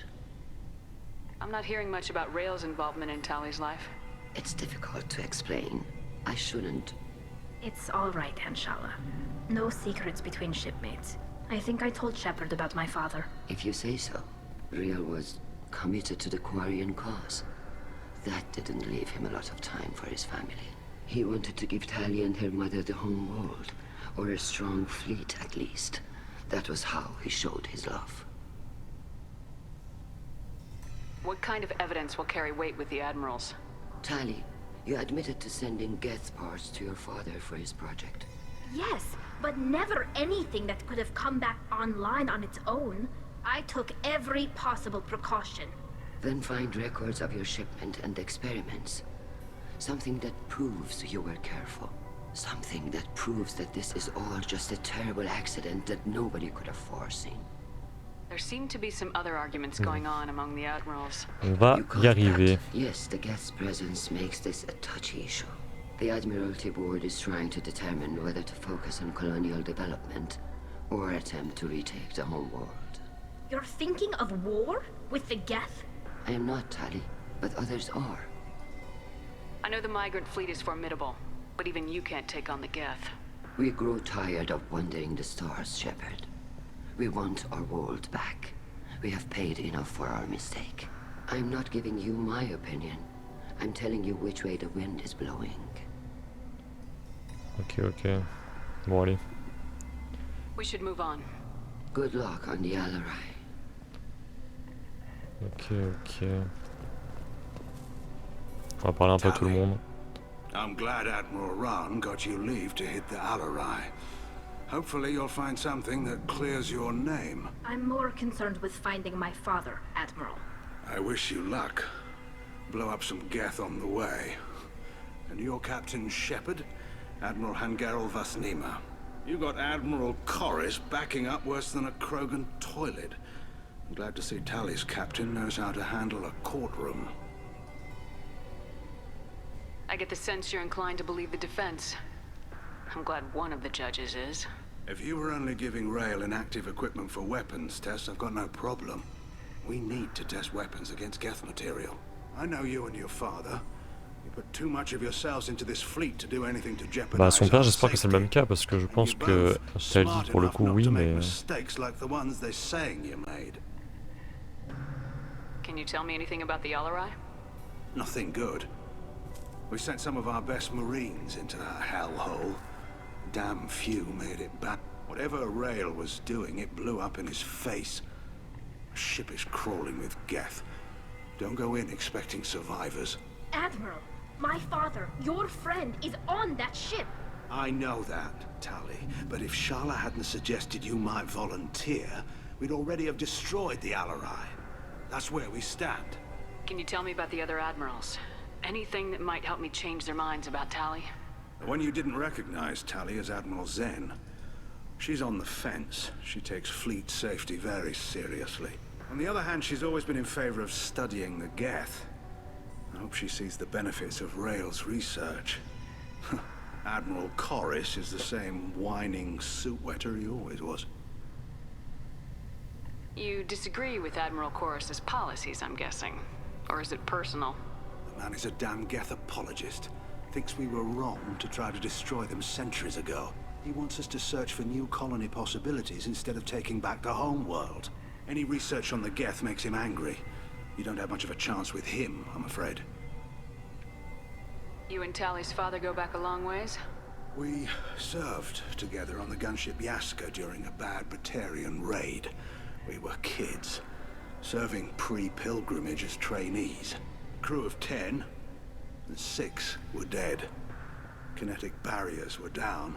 I'm not hearing much about Rael's involvement in Tali's life. It's difficult to explain. I shouldn't. It's all right, Anshala. No secrets between shipmates. I think I told Shepard about my father. If you say so. Riel was committed to the Quarian cause. That didn't leave him a lot of time for his family. He wanted to give Tali and her mother the home world, or a strong fleet at least. That was how he showed his love. What kind of evidence will carry weight with the admirals? Tali, you admitted to sending Geth parts to your father for his project. Yes, but never anything that could have come back online on its own. I took every possible precaution. Then find records of your shipment and experiments. Something that proves you were careful. Something that proves that this is all just a terrible accident that nobody could have foreseen. There seem to be some other arguments going on among the admirals. On va y arriver. Yes, the guest's presence makes this a touchy issue. The Admiralty Board is trying to determine whether to focus on colonial development or attempt to retake the homeworld. You're thinking of war? With the Geth? I am not, Tali, but others are. I know the migrant fleet is formidable, but even you can't take on the Geth. We grow tired of wandering the stars, Shepard. We want our world back. We have paid enough for our mistake. I'm not giving you my opinion. I'm telling you which way the wind is blowing. Ok. Bon, allez. We should move on. Good luck on the Alarai. Ok. On va parler un peu à tout le monde. I'm glad Admiral Rahn got you leave to hit the Alarai. Hopefully you'll find something that clears your name. I'm more concerned with finding my father, Admiral. I wish you luck. Blow up some Geth on the way. And your Captain Shepard? Admiral Hangarel Vasnima. You got Admiral Corris backing up worse than a Krogan toilet. I'm glad to see Tali's captain knows how to handle a courtroom. I get the sense you're inclined to believe the defense. I'm glad one of the judges is. If you were only giving Rail inactive equipment for weapons tests, I've got no problem. We need to test weapons against Geth material. I know you and your father. You put too much of yourselves into this fleet to do anything to jeopardize. Bah son père, j'espère que c'est le même cas parce que je pense que Tali pour le coup oui, mais mistakes like the ones they're saying you made. Can you tell me anything about the Alarai? Nothing good. We sent some of our best Marines into that hellhole. Damn few made it back. Whatever Rail was doing, it blew up in his face. The ship is crawling with Geth. Don't go in expecting survivors. Admiral, my father, your friend, is on that ship. I know that, Tali, but if Shala hadn't suggested you might volunteer, we'd already have destroyed the Alarai. That's where we stand. Can you tell me about the other admirals? Anything that might help me change their minds about Tali? The one you didn't recognize, Tali, is Admiral Zen. She's on the fence. She takes fleet safety very seriously. On the other hand, she's always been in favor of studying the Geth. I hope she sees the benefits of Rail's research. Admiral Corris is the same whining suit-wetter he always was. You disagree with Admiral Corris's policies, I'm guessing. Or is it personal? The man is a damn Geth apologist. Thinks we were wrong to try to destroy them centuries ago. He wants us to search for new colony possibilities instead of taking back the home world. Any research on the Geth makes him angry. You don't have much of a chance with him, I'm afraid. You and Tali's father go back a long ways? We served together on the gunship Yaska during a bad Batarian raid. We were kids, serving pre-pilgrimage as trainees. Crew of 10, and 6 were dead. Kinetic barriers were down.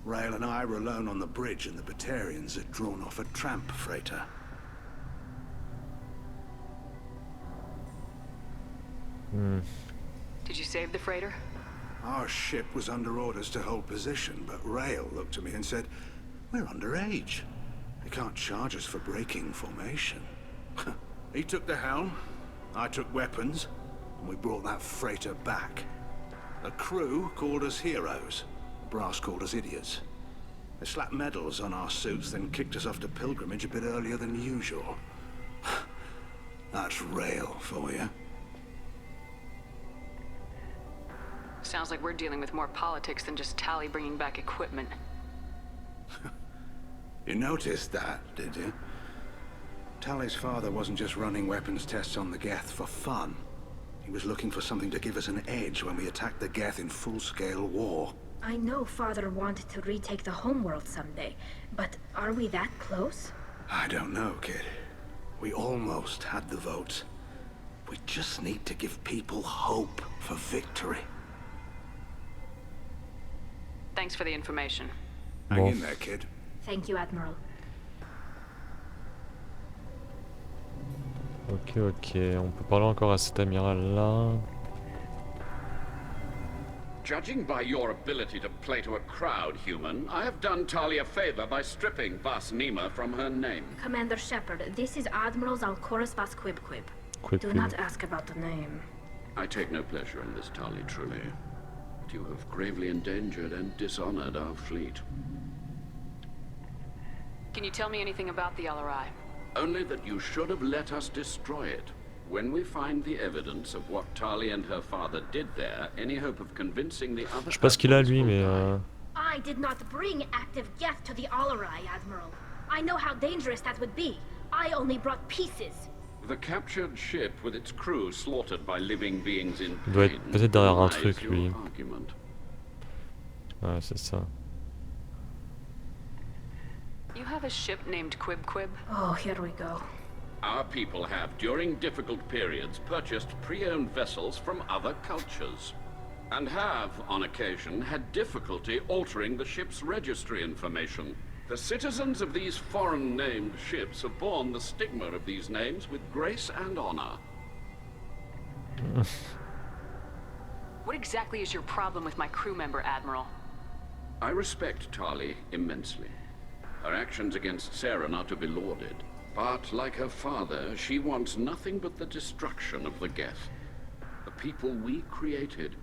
Rail and I were alone on the bridge, and the Batarians had drawn off a tramp freighter. Did you save the freighter? Our ship was under orders to hold position, but Rail looked at me and said, "We're underage. They can't charge us for breaking formation." He took the helm, I took weapons, and we brought that freighter back. The crew called us heroes. Brass called us idiots. They slapped medals on our suits, then kicked us off to pilgrimage a bit earlier than usual. That's Rail for you. Sounds like we're dealing with more politics than just Tali bringing back equipment. You noticed that, did you? Tali's father wasn't just running weapons tests on the Geth for fun. He was looking for something to give us an edge when we attacked the Geth in full-scale war. I know Father wanted to retake the homeworld someday, but are we that close? I don't know, kid. We almost had the votes. We just need to give people hope for victory. Thanks for the information. Hang in there, kid. Thank you, Admiral. Ok, on peut parler encore à cet amiral là. Judging by your ability to play to a crowd, human, I have done Tali a favor by stripping Vas Nima from her name. Commander Shepard, this is Admiral Zalkoris Vas Quib. Do not ask about the name. I take no pleasure in this, Tali, truly. But you have gravely endangered and dishonored our fleet. Can you tell me anything about the LRI? Only that you should have let us destroy it. When we find the evidence of what Tali and her father did there, any hope of convincing the other... Je sais pas ce qu'il a lui, mais I did not bring active geth to the Alarai, Admiral. I know how dangerous that would be. I only brought pieces. The captured ship with its crew slaughtered by living beings in il doit être peut-être derrière un truc your lui. argument. Ouais, c'est ça. You have a ship named Quib? Oh, here we go. Our people have, during difficult periods, purchased pre-owned vessels from other cultures, and have, on occasion, had difficulty altering the ship's registry information. The citizens of these foreign-named ships have borne the stigma of these names with grace and honor. What exactly is your problem with my crew member, Admiral? I respect Tali immensely. Her actions against Saren are to be lauded. But, like her father, she wants nothing but the destruction of the Geth. The people we created,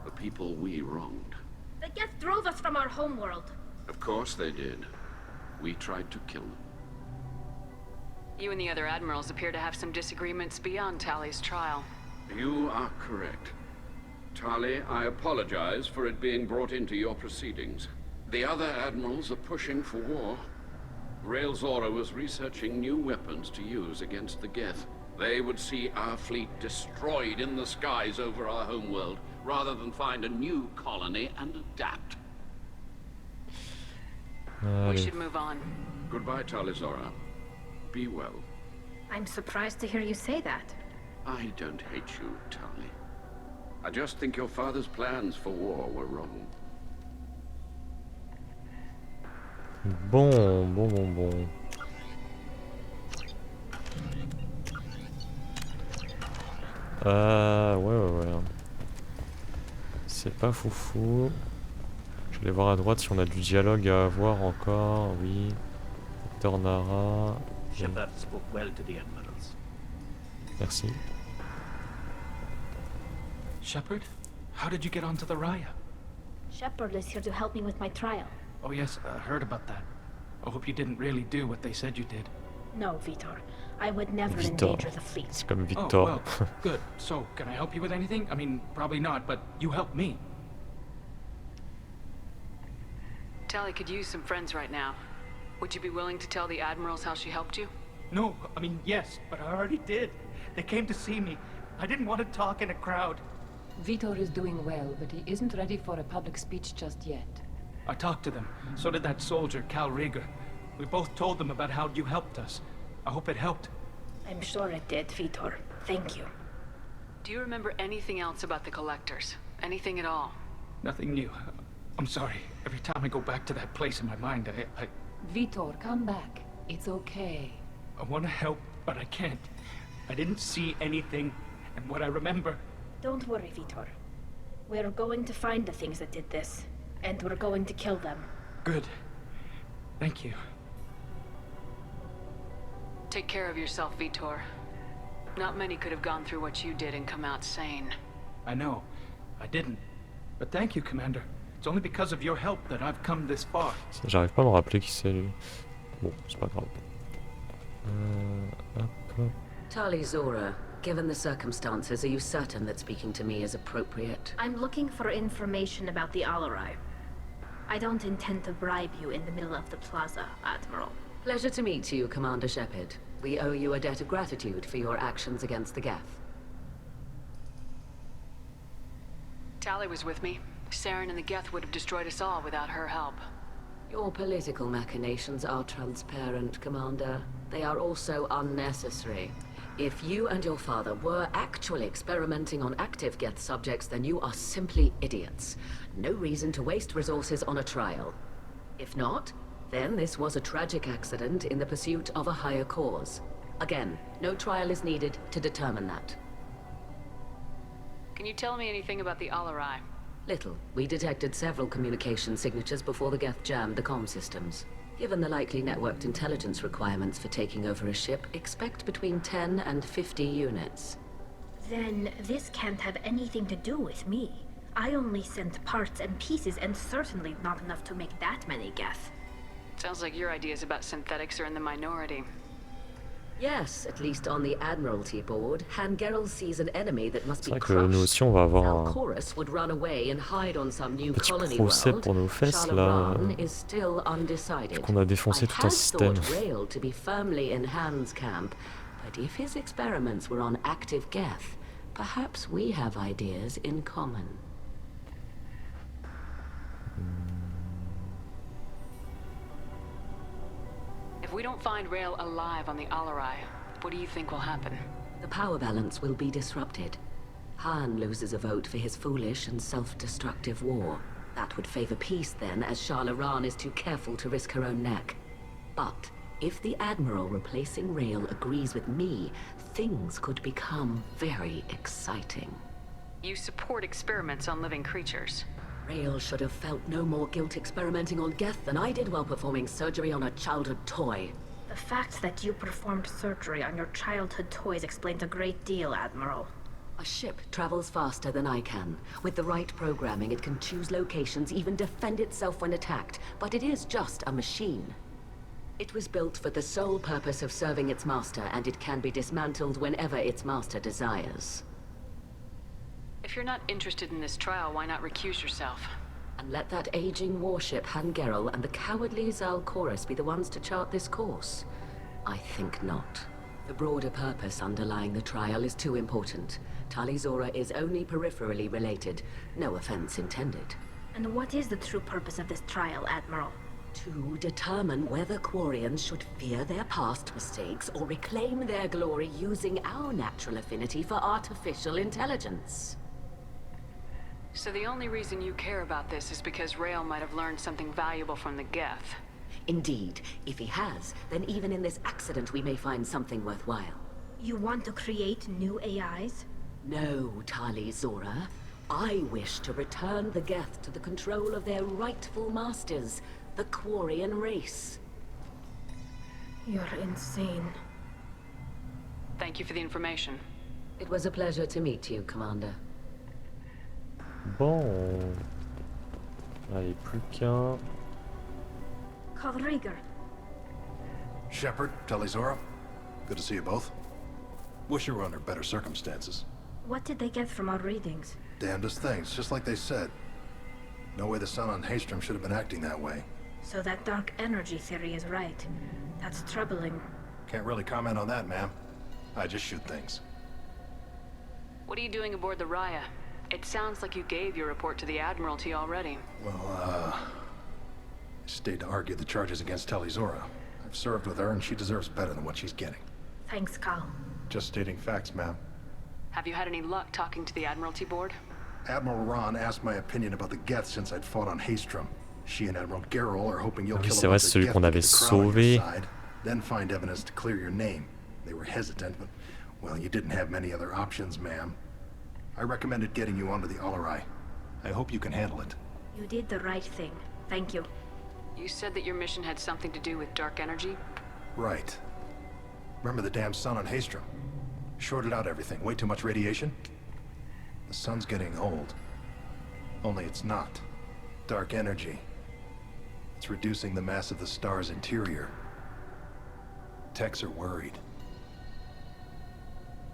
the people we wronged. The Geth drove us from our homeworld. Of course they did. We tried to kill them. You and the other admirals appear to have some disagreements beyond Tali's trial. You are correct. Tali, I apologize for it being brought into your proceedings. The other admirals are pushing for war. Rael Zora was researching new weapons to use against the Geth. They would see our fleet destroyed in the skies over our homeworld, rather than find a new colony and adapt. We should move on. Goodbye, Tali Zora. Be well. I'm surprised to hear you say that. I don't hate you, Tali. I just think your father's plans for war were wrong. Bon. Ouais. C'est pas foufou. Je vais aller voir à droite si on a du dialogue à avoir encore. Oui. Docteur Nara. Shepard spoke well to the admirals. Merci. Shepard? How did you get onto the Raya? Shepard is here to help me with my trial. Oh yes, I heard about that. I hope you didn't really do what they said you did. No, Vitor. I would never Vitor. endanger the fleet. C'est comme Victor. Oh, well, good. So, can I help you with anything? I mean, probably not, but you helped me. Tali could use some friends right now. Would you be willing to tell the admirals how she helped you? No, I mean, yes, but I already did. They came to see me. I didn't want to talk in a crowd. Vitor is doing well, but he isn't ready for a public speech just yet. I talked to them. So did that soldier, Cal Rieger. We both told them about how you helped us. I hope it helped. I'm sure it did, Vitor. Thank you. Do you remember anything else about the Collectors? Anything at all? Nothing new. I'm sorry. Every time I go back to that place in my mind, I Vitor, come back. It's okay. I want to help, but I can't. I didn't see anything, and what I remember... Don't worry, Vitor. We're going to find the things that did this, and we're going to kill them. Good. Thank you. Take care of yourself, Vitor. Not many could have gone through what you did and come out sane. I know. I didn't. But thank you, Commander. It's only because of your help that I've come this far. J'arrive pas à me rappeler qui c'est lui. Bon, c'est pas grave. Hop. Tali Zora, given the circumstances, are you certain that speaking to me is appropriate? I'm looking for information about the Alarai. I don't intend to bribe you in the middle of the plaza, Admiral. Pleasure to meet you, Commander Shepard. We owe you a debt of gratitude for your actions against the Geth. Tali was with me. Saren and the Geth would have destroyed us all without her help. Your political machinations are transparent, Commander. They are also unnecessary. If you and your father were actually experimenting on active Geth subjects, then you are simply idiots. No reason to waste resources on a trial. If not, then this was a tragic accident in the pursuit of a higher cause. Again, no trial is needed to determine that. Can you tell me anything about the Alarai? Little. We detected several communication signatures before the Geth jammed the comm systems. Given the likely networked intelligence requirements for taking over a ship, expect between 10 and 50 units. Then this can't have anything to do with me. I only sent parts and pieces, and certainly not enough to make that many Geth. Sounds like your ideas about synthetics are in the minority. Yes, at least on the Admiralty board, Hangerel sees an enemy that must be C'est vrai que crushed. nous aussi on va avoir un Chorus would run away and hide on some new petit colony procès world. pour nos fesses là. Shalaran is still undecided. Qu'on a défoncé tout un système. I had thought Rail to be firmly in Han's camp, but if his experiments were on active Geth, perhaps we have ideas in common. If we don't find Rail alive on the Alarai, what do you think will happen? The power balance will be disrupted. Han loses a vote for his foolish and self-destructive war. That would favor peace then, as Shalaran is too careful to risk her own neck. But if the Admiral replacing Rail agrees with me, things could become very exciting. You support experiments on living creatures. Rail should have felt no more guilt experimenting on Geth than I did while performing surgery on a childhood toy. The fact that you performed surgery on your childhood toys explains a great deal, Admiral. A ship travels faster than I can. With the right programming, it can choose locations, even defend itself when attacked. But it is just a machine. It was built for the sole purpose of serving its master, and it can be dismantled whenever its master desires. If you're not interested in this trial, why not recuse yourself? And let that aging warship Hangerel and the cowardly Zal Chorus be the ones to chart this course? I think not. The broader purpose underlying the trial is too important. Tali Zora is only peripherally related. No offense intended. And what is the true purpose of this trial, Admiral? To determine whether Quarians should fear their past mistakes or reclaim their glory using our natural affinity for artificial intelligence. So the only reason you care about this is because Rail might have learned something valuable from the Geth. Indeed. If he has, then even in this accident we may find something worthwhile. You want to create new AIs? No, Tali Zora. I wish to return the Geth to the control of their rightful masters, the Quarian race. You're insane. Thank you for the information. It was a pleasure to meet you, Commander. Bon. Allez, plus qu'un. Carl Rieger. Shepard, Telizora. Good to see you both. Wish you were under better circumstances. What did they get from our readings? Damnedest things, just like they said. No way the sun on Haystrom should have been acting that way. So that dark energy theory is right. That's troubling. Can't really comment on that, ma'am. I just shoot things. What are you doing aboard the Raya? It sounds like you gave your report to the Admiralty already. Well, I stayed to argue the charges against Telizora. I've served with her, and she deserves better than what she's getting. Thanks, Carl. Just stating facts, ma'am. Have you had any luck talking to the Admiralty board? Admiral Ron asked my opinion about the Geth since I'd fought on Haystrom. She and Admiral Gerrel are hoping you'll kill a bunch of Geth to get the crown on your side, then find evidence to clear your name. They were hesitant, but, well, you didn't have many other options, ma'am. I recommended getting you onto the Alarai. I hope you can handle it. You did the right thing. Thank you. You said that your mission had something to do with dark energy? Right. Remember the damn sun on Haystrom? Shorted out everything. Way too much radiation? The sun's getting old. Only it's not. Dark energy. It's reducing the mass of the star's interior. Techs are worried.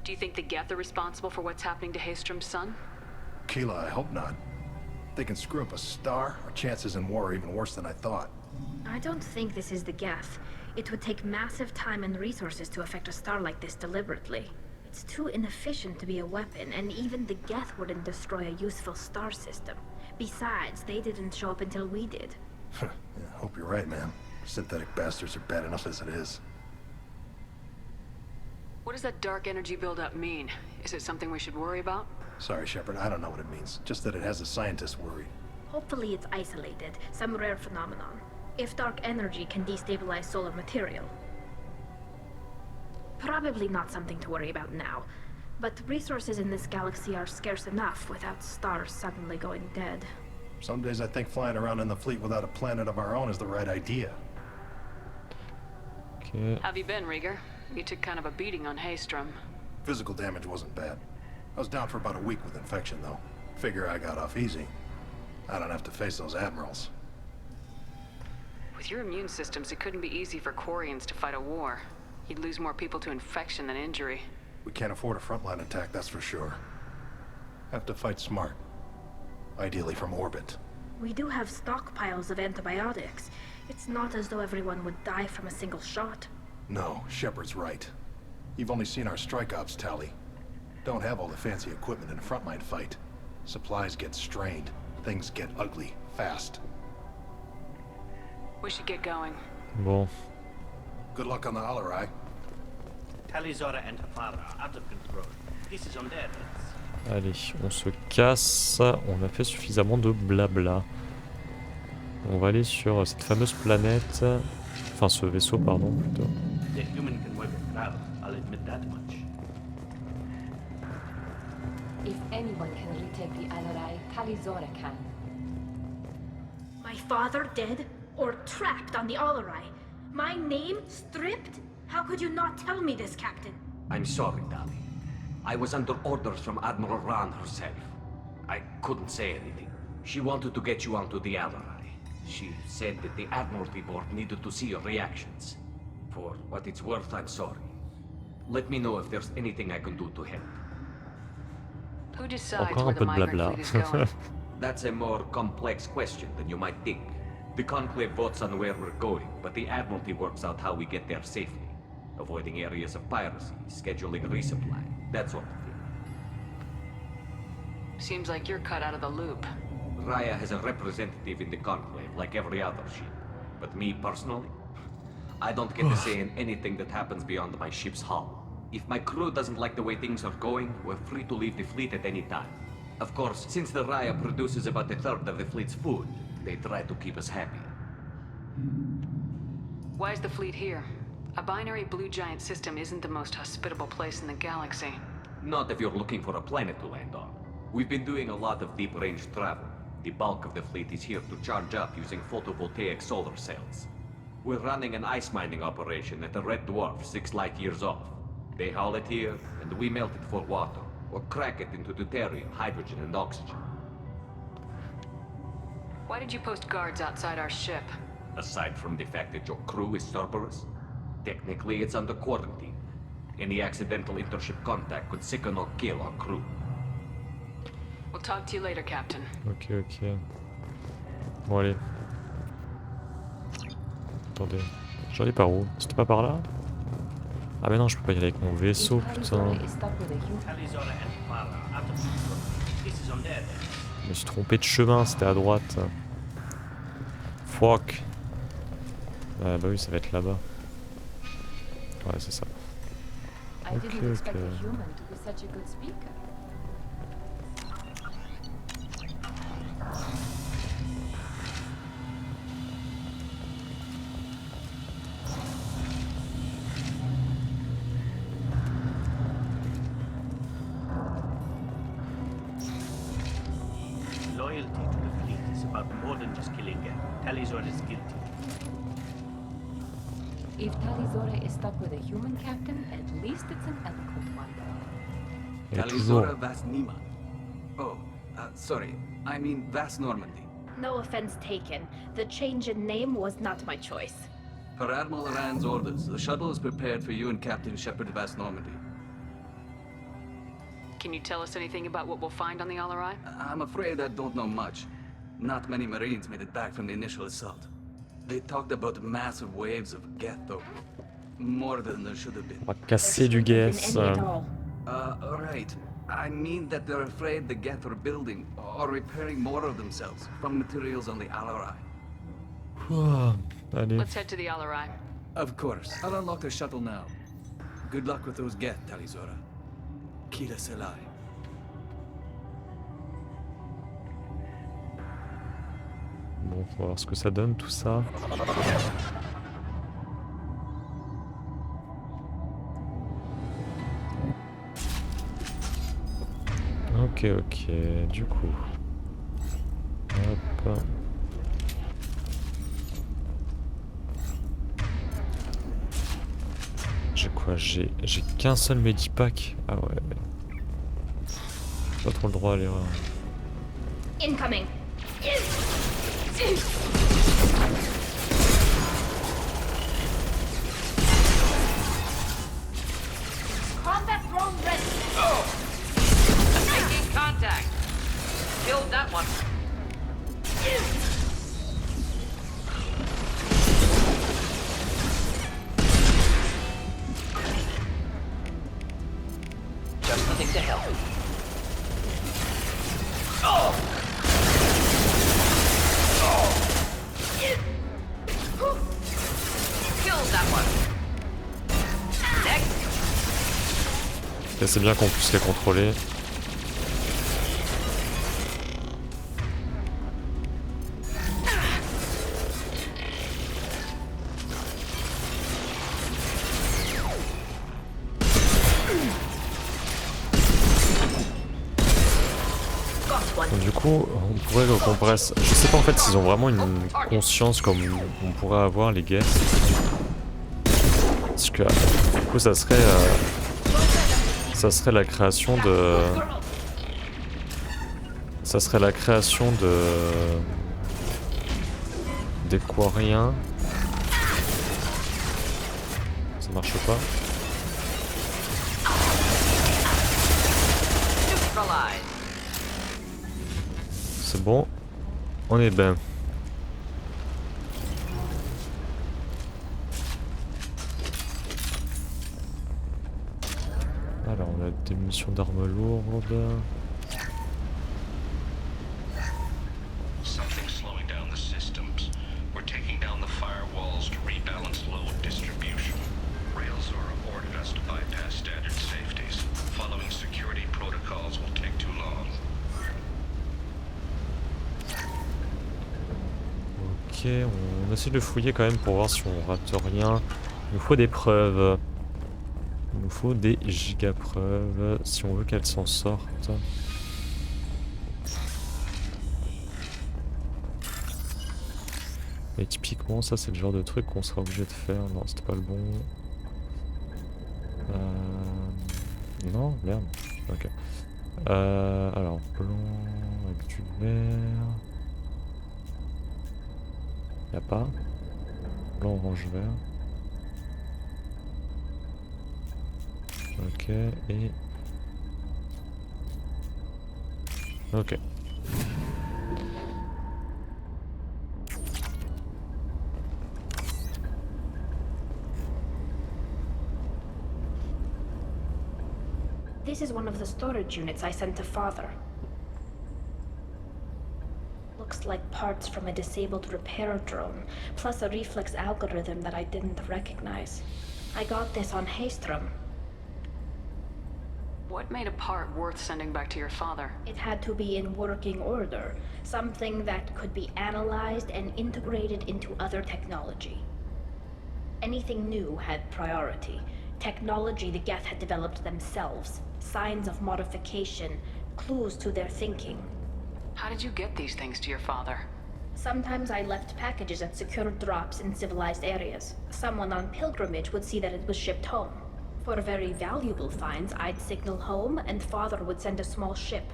Do you think the Geth are responsible for what's happening to Haystrom's sun? Keela, I hope not. If they can screw up a star, our chances in war are even worse than I thought. I don't think this is the Geth. It would take massive time and resources to affect a star like this deliberately. It's too inefficient to be a weapon, and even the Geth wouldn't destroy a useful star system. Besides, they didn't show up until we did. Yeah, hope you're right, man. Synthetic bastards are bad enough as it is. What does that dark energy buildup mean? Is it something we should worry about? Sorry, Shepard, I don't know what it means. Just that it has the scientists worried. Hopefully it's isolated, some rare phenomenon. If dark energy can destabilize solar material. Probably not something to worry about now. But resources in this galaxy are scarce enough without stars suddenly going dead. Some days I think flying around in the fleet without a planet of our own is the right idea. Okay. How have you been, Rieger? You took kind of a beating on Haystrom. Physical damage wasn't bad. I was down for about a week with infection, though. Figure I got off easy. I don't have to face those admirals. With your immune systems, it couldn't be easy for Quarians to fight a war. You'd lose more people to infection than injury. We can't afford a frontline attack, that's for sure. Have to fight smart. Ideally from orbit. We do have stockpiles of antibiotics. It's not as though everyone would die from a single shot. No, Shepard's right. You've only seen our strike ops tally. Don't have all the fancy equipment in a frontline fight. Supplies get strained. Things get ugly, fast. We should get going. Bon. Good luck on the Alarai. Talizora and her father are out of control. This is on their heads. Allez, on se casse. On a fait suffisamment de blabla. On va aller sur cette fameuse planète. Enfin, ce vaisseau, pardon, plutôt. The human can work a crowd, I'll admit that much. If anyone can retake the Alarai, Talizora can. My father dead? Or trapped on the Alarai? My name stripped? How could you not tell me this, Captain? I'm sorry, Dali. I was under orders from Admiral Ran herself. I couldn't say anything. She wanted to get you onto the Alarai. She said that the Admiralty Board needed to see your reactions. For what it's worth, I'm sorry. Let me know if there's anything I can do to help. Who decides Encore where un the peu de migrant blabla. fleet is going? That's a more complex question than you might think. The Conclave votes on where we're going, but the Admiralty works out how we get there safely. Avoiding areas of piracy, scheduling resupply, that sort of thing. Seems like you're cut out of the loop. Raya has a representative in the Conclave, like every other ship. But me, personally, I don't get to say in anything that happens beyond my ship's hull. If my crew doesn't like the way things are going, we're free to leave the fleet at any time. Of course, since the Raya produces about a third of the fleet's food, they try to keep us happy. Why is the fleet here? A binary blue giant system isn't the most hospitable place in the galaxy. Not if you're looking for a planet to land on. We've been doing a lot of deep-range travel. The bulk of the fleet is here to charge up using photovoltaic solar cells. We're running an ice mining operation at the Red Dwarf 6 light years off. They haul it here, and we melt it for water, or crack it into deuterium, hydrogen, and oxygen. Why did you post guards outside our ship? Aside from the fact that your crew is Cerberus, technically it's under quarantine. Any accidental intership contact could sicken or kill our crew. We'll talk to you later, Captain. Ok. Bon, allez. Attendez. J'allais par où? C'était pas par là? Ah mais non, je peux pas y aller avec mon vaisseau, putain. Talizora and her father are out of control. This is on their heads. Je me suis trompé de chemin, c'était à droite. Fuck. Ah bah oui, ça va être là-bas. Ouais, c'est ça. I didn't expect a human to be such a good speaker. Loyalty to the fleet is about more than just killing them. Talizora is guilty. If Talizora is stuck with a human captain, at least it's an eloquent one. Talizora Vas Nima. Oh, sorry. I mean Vas Normandy. No offense taken. The change in name was not my choice. Per Admiral Rand's orders, the shuttle is prepared for you and Captain Shepard Vas Normandy. Can you tell us anything about what we'll find on the Alarai? I'm afraid I don't know much. Not many Marines made it back from the initial assault. They talked about massive waves of Geth, though. More than there should have been. On va casser du Geth. Right. I mean that they're afraid the Geth are building or repairing more of themselves from materials on the Alarai. Allez. Let's head to the Alarai. Of course. I'll unlock the shuttle now. Good luck with those Geth, Talizora. Kila Selai. Bon, on va voir ce que ça donne tout ça. Ok, du coup. Hop. J'ai quoi? J'ai qu'un seul medipack. Ah ouais. Pas trop le droit à l'erreur. Incoming. Combat drone ready. Oh! Making contact. Killed that one. Just nothing to help. Oh! Killed that one. Next. Et c'est bien qu'on puisse les contrôler. Du coup, on pourrait qu'on presse. Je sais pas en fait s'ils ont vraiment une conscience comme on pourrait avoir les guests. Parce que du coup, ça serait la création de. Ça serait la création de. Des quariens. Ça marche pas. C'est bon, on est bien. Alors on a des munitions d'armes lourdes. Something's slowing down the systems. We're taking down the firewalls to rebalance load distribution. Railzora ordered us to bypass standard safeties. Following security protocols will take too long. Ok, on essaie de fouiller quand même pour voir si on rate rien. Il nous faut des preuves. Il nous faut des giga-preuves si on veut qu'elles s'en sortent. Et typiquement, ça c'est le genre de truc qu'on sera obligé de faire. Non, c'était pas le bon. Non, merde. Ok. Alors, blanc avec du vert. Y'a pas. Blanc, orange, vert. Ok, et... Ok. This is one of the storage units I sent to Father. Looks like parts from a disabled repair drone, plus a reflex algorithm that I didn't recognize. I got this on Haystrom. What made a part worth sending back to your father? It had to be in working order, something that could be analyzed and integrated into other technology. Anything new had priority. Technology the Geth had developed themselves, signs of modification, clues to their thinking. How did you get these things to your father? Sometimes I left packages at secured drops in civilized areas. Someone on pilgrimage would see that it was shipped home. For very valuable finds, I'd signal home, and Father would send a small ship.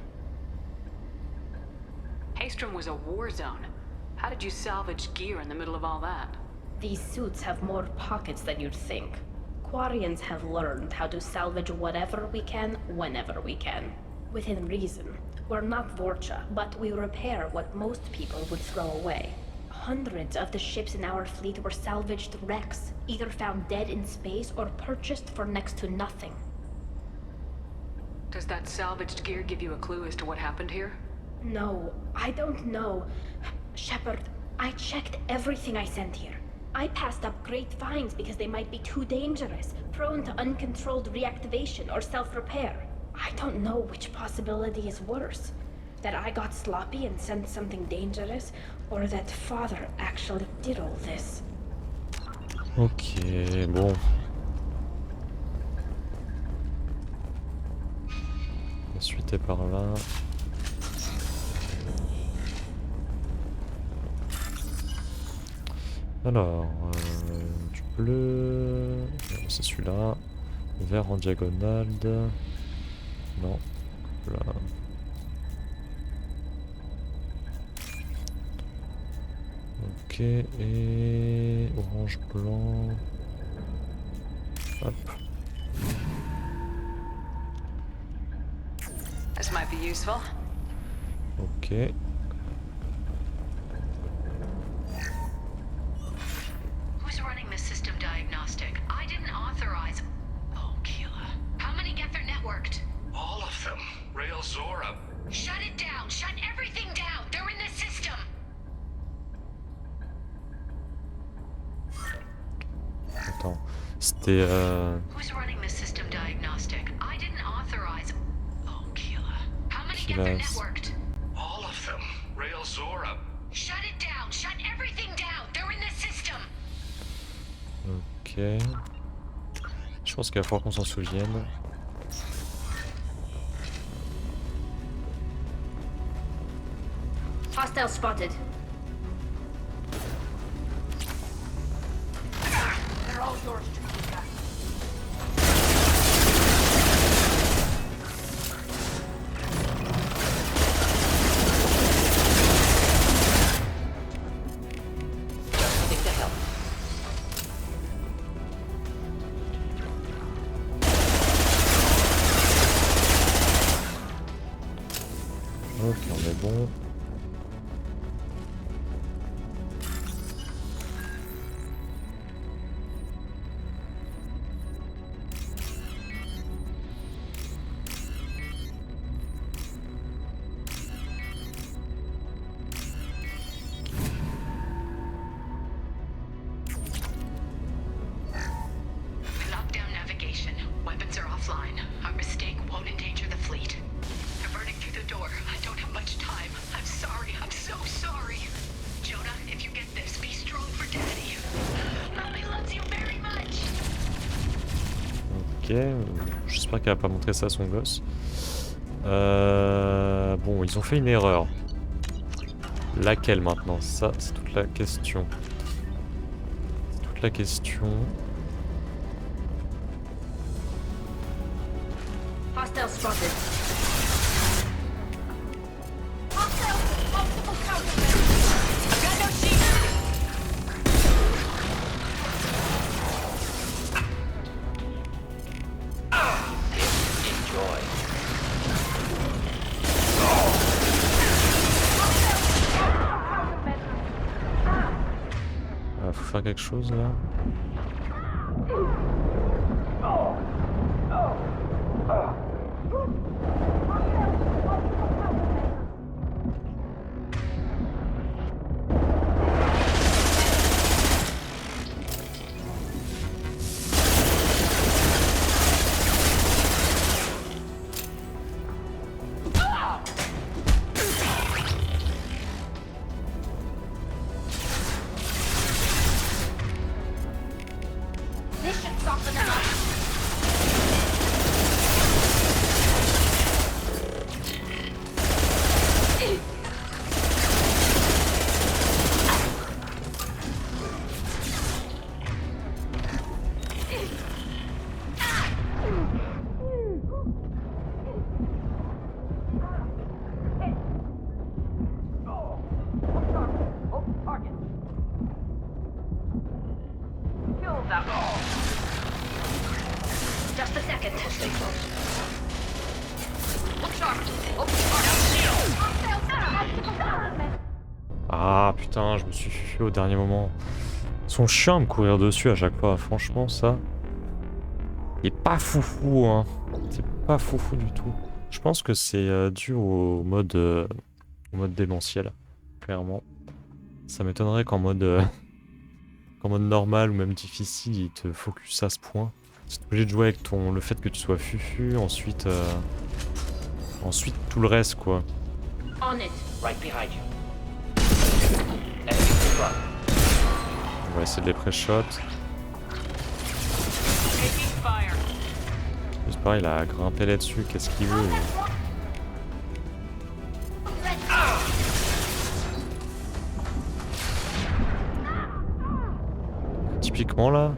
Haystrom was a war zone. How did you salvage gear in the middle of all that? These suits have more pockets than you'd think. Quarians have learned how to salvage whatever we can, whenever we can. Within reason. We're not Vorcha, but we repair what most people would throw away. Hundreds of the ships in our fleet were salvaged wrecks, either found dead in space or purchased for next to nothing. Does that salvaged gear give you a clue as to what happened here? No, I don't know. Shepard, I checked everything I sent here. I passed up great finds because they might be too dangerous, prone to uncontrolled reactivation or self-repair. I don't know which possibility is worse. That I got sloppy and sent something dangerous, or that Father actually did all this. Ok, bon. La suite est par là. Alors, du bleu, c'est celui-là. Vert en diagonale. Non, là. Ok, et orange blanc. Hop. This might be useful. Ok. Who's running the system diagnostic? I didn't authorize. Oh, Keela. How many get their networked? All of them. Rail Zora. Shut it down. Shut everything down. They're in the system. Attends, c'était Who's running the system diagnostic? I didn't authorize. Oh, Keela. How many get their networked? All of them. Rail Zora. Shut it down. Shut everything down. They're in the system. Ok. Je pense qu'il va falloir qu'on s'en souvienne. Hostile spotted. They're all yours, Trinita. Nothing to help. Ok, on est bon. Lockdown navigation. Weapons are offline. Our mistake won't endanger the fleet. They're burning through the door. I don't have much time. I'm sorry. I'm so sorry. Jonah, if you get this, be strong for Daddy. Mommy loves you very much. Ok, j'espère qu'elle va pas montrer ça à son gosse. Bon, ils ont fait une erreur. Laquelle maintenant? Ça, c'est toute la question. C'est toute la question. Hostile spotted. Hostile! Multiple countermeasures! I've got no shield! Enjoy. Faut faire quelque chose là. This should soften them up. Kill that. Just a second. Stay close. Look sharp. Look sharp. Ah putain, je me suis fait au dernier moment. Ils sont chiants à me courir dessus à chaque fois, franchement ça. Il est pas foufou hein. C'est pas foufou du tout. Je pense que c'est dû au mode démentiel, clairement. Ça m'étonnerait qu'en mode normal ou même difficile, il te focus à ce point. Tu es obligé de jouer avec le fait que tu sois fufu, ensuite tout le reste quoi. On it. Right behind you. On va essayer de les pré-shot. Taking fire. C'est pareil, il a grimpé là-dessus, qu'est-ce qu'il veut lui. typiquement là.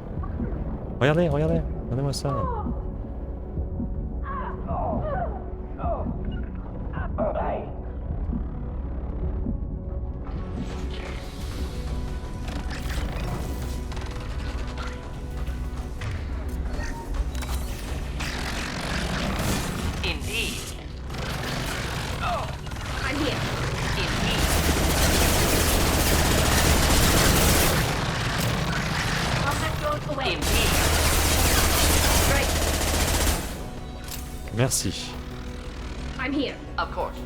Regardez, regardez-moi ça. Merci. I'm here. Of course.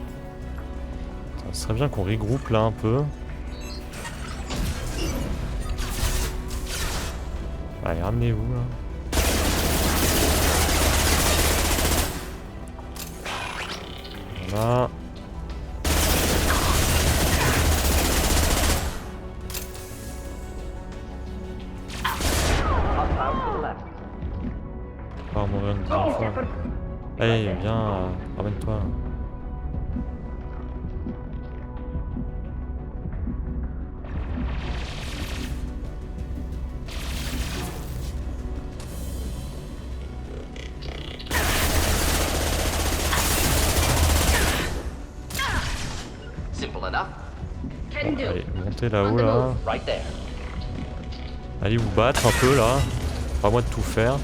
Ça serait bien qu'on regroupe là un peu. Allez, ramenez-vous là. Voilà. On va mourir une deuxième fois. Allez, viens, ramène-toi. Simple enough. Bon, allez, montez là-haut là. Right there. Allez vous battre un peu là. Pas moi de tout faire.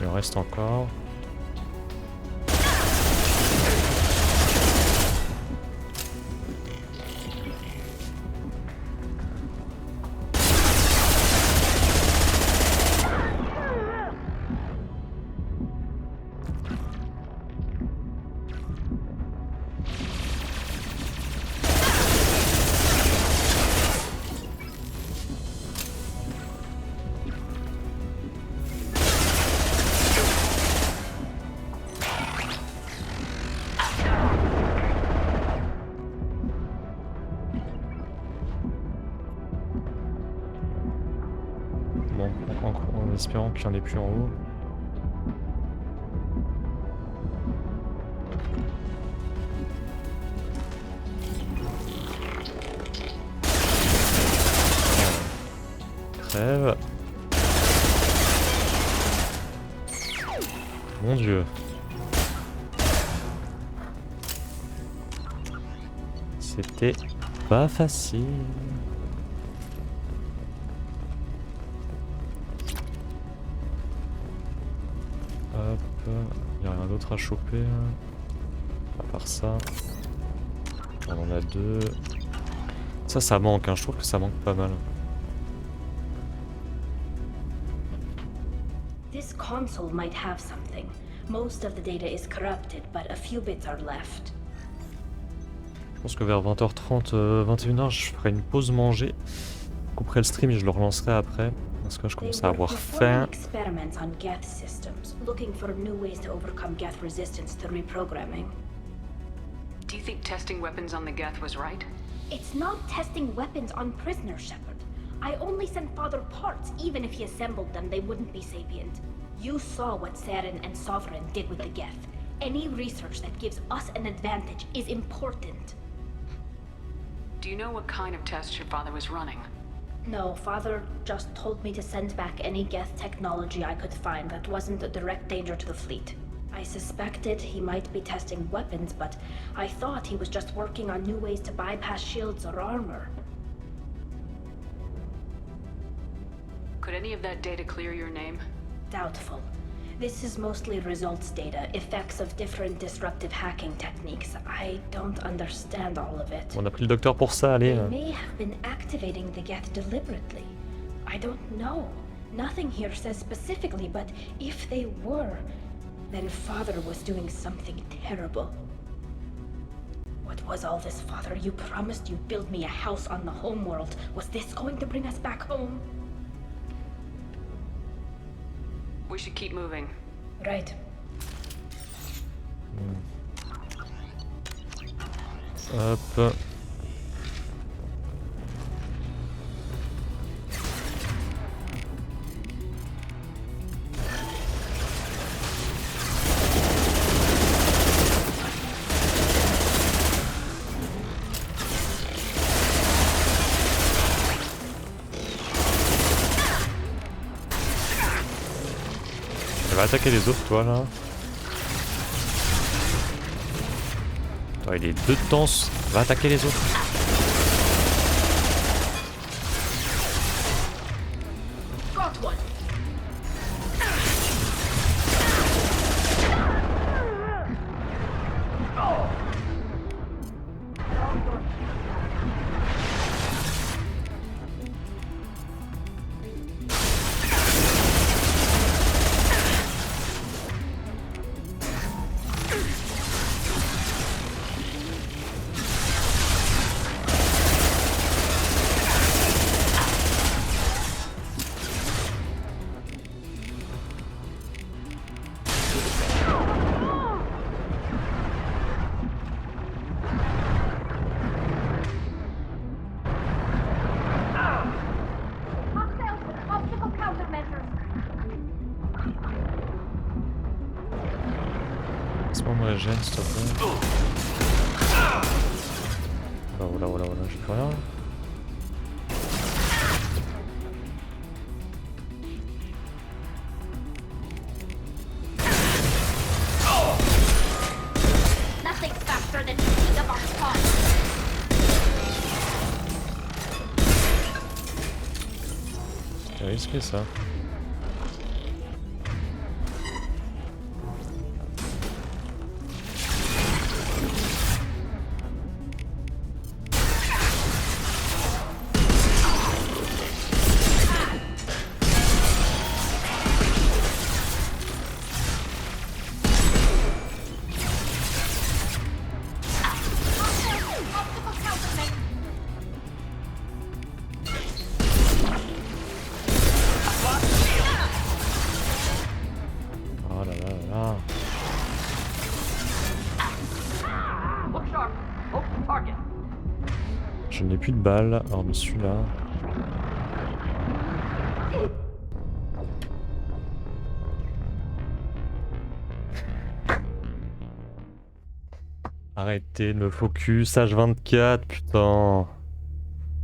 Il en reste encore. Bon, en espérant qu'il n'y en ait plus en haut. Crève. Mon Dieu. C'était pas facile. Hop, il n'y a rien d'autre à choper. À part ça. On en a deux. Ça manque, hein. Je trouve que ça manque pas mal. This console might have something. Most of the data is corrupted, but a few bits are left. Je pense que vers 20h30, 21h, je ferai une pause manger. Je couperai le stream et je le relancerai après. Parce que je commence à avoir faim. Experiments on Geth systems, looking for new ways to overcome Geth resistance to reprogramming. Do you think testing weapons on the Geth was right? It's not testing weapons on prisoners, Shepard. I only sent Father parts. Even if he assembled them, they wouldn't be sapient. You saw what Saren and Sovereign did with the Geth. Any research that gives us an advantage is important. Do you know what kind of tests your father was running? No, Father just told me to send back any Geth technology I could find that wasn't a direct danger to the fleet. I suspected he might be testing weapons, but I thought he was just working on new ways to bypass shields or armor. Could any of that data clear your name? Doubtful. This is mostly results data, effects of different disruptive hacking techniques. I don't understand all of it. On a pris le docteur pour ça, allez. They may have been activating the Geth deliberately. I don't know. Nothing here says specifically, but if they were, then Father was doing something terrible. What was all this, Father? You promised you'd build me a house on the homeworld. Was this going to bring us back home? We should keep moving. Right. Hop. Elle va attaquer les autres, toi, là. Toi, il est deux de tense. Va attaquer les autres. Got one. Laisse-moi me régène, s'il te plaît. Voilà, j'ai plus rien. Nothing's faster than picking up our spot. C'est risqué ça. Je n'ai plus de balles, alors de celui-là. Arrêtez de me focus, H24, putain.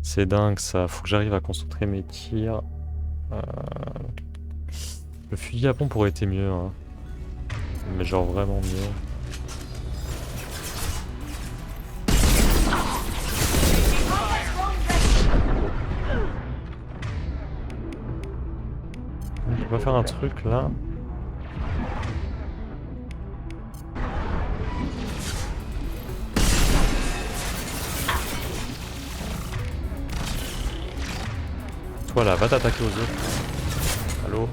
C'est dingue ça, faut que j'arrive à concentrer mes tirs. Le fusil à pompe aurait été mieux, hein. Mais genre vraiment mieux. Je vais faire un truc là. Toi là, va t'attaquer aux autres. Allô?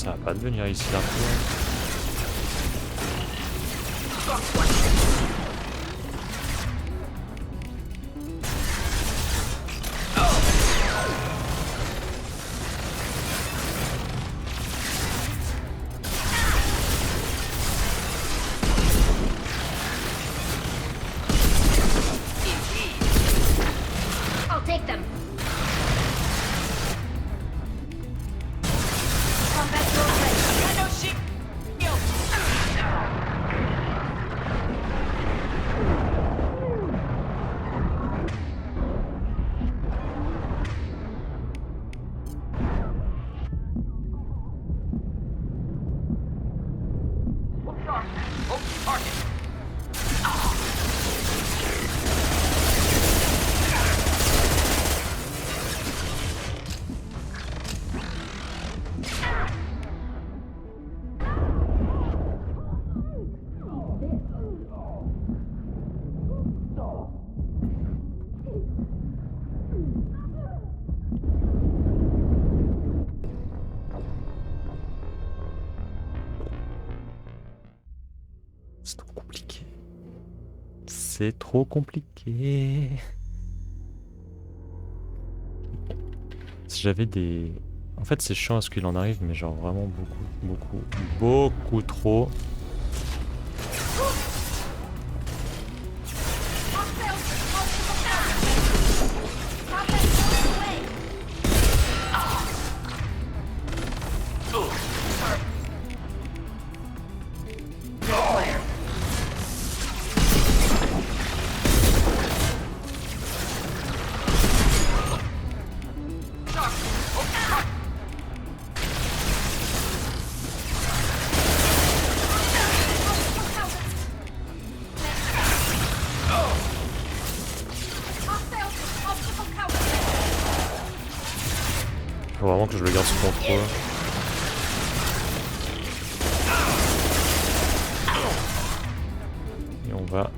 Ça va pas devenir ici d'un coup. I'll take them. Combat roleplay. No shit. C'est trop compliqué. C'est trop compliqué. Si j'avais des... En fait c'est chiant à ce qu'il en arrive, mais genre vraiment beaucoup trop. Faut vraiment que je le garde sous contrôle. Et on va...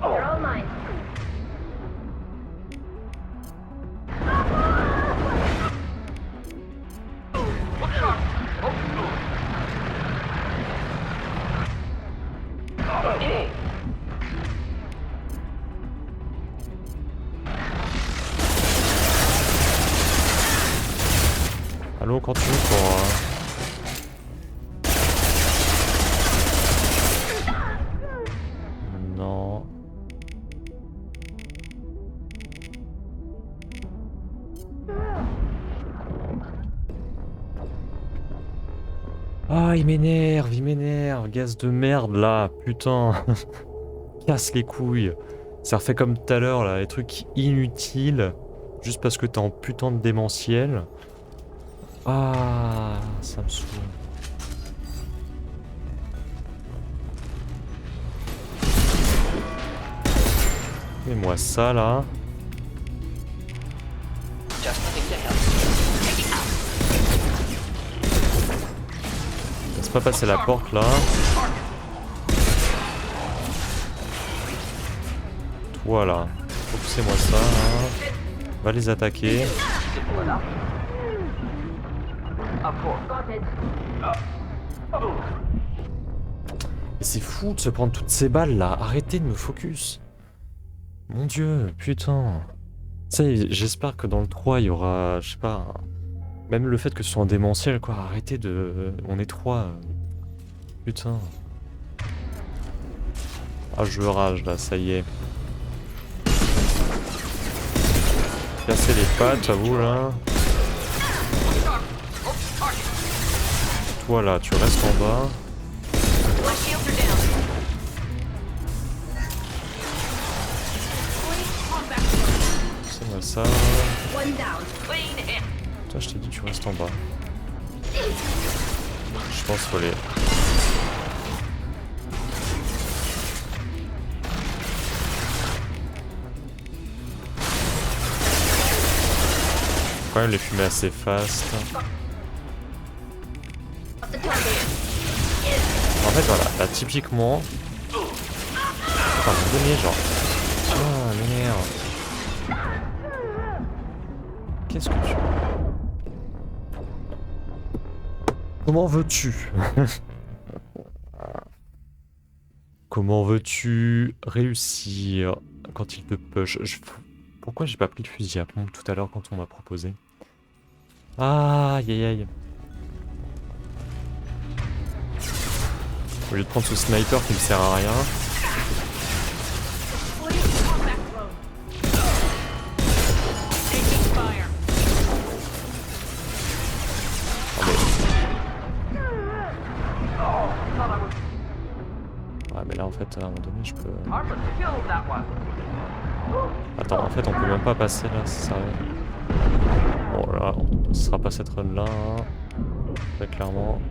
They're all mine. Allô, continue pour... Non. Ah, il m'énerve, gaz de merde là, putain. Casse les couilles. Ça refait comme tout à l'heure là, les trucs inutiles, juste parce que t'es en putain de démentiel. Ah, ça me saoule. Mets-moi ça là. Laisse pas passer la porte là. Toi là. Repoussez-moi ça. Hein. Va les attaquer. Et c'est fou de se prendre toutes ces balles là. Arrêtez de me focus. Mon dieu, putain. Ça, j'espère que dans le 3 il y aura, je sais pas, même le fait que ce soit en démentiel quoi. Arrêtez de... On est 3. Putain. Ah, je rage là, ça y est. Cassez les pattes à vous là. Toi là, tu restes en bas. C'est moi ça. Toi, je t'ai dit tu restes en bas. pense qu'il faut les... Faut quand même les fumer assez fast. En fait voilà, là typiquement... Enfin, vous donner genre... Oh merde. Qu'est-ce que tu... Comment veux-tu Comment veux-tu réussir quand il te push? Pourquoi j'ai pas pris le fusil à pompe tout à l'heure quand on m'a proposé? Aïe aïe aïe. Au lieu de prendre ce sniper qui me sert à rien. Ouais mais là en fait à un moment donné je peux... Attends en fait on peut même pas passer là, c'est sérieux. Bon là, ce sera pas cette run là, hein. Très clairement.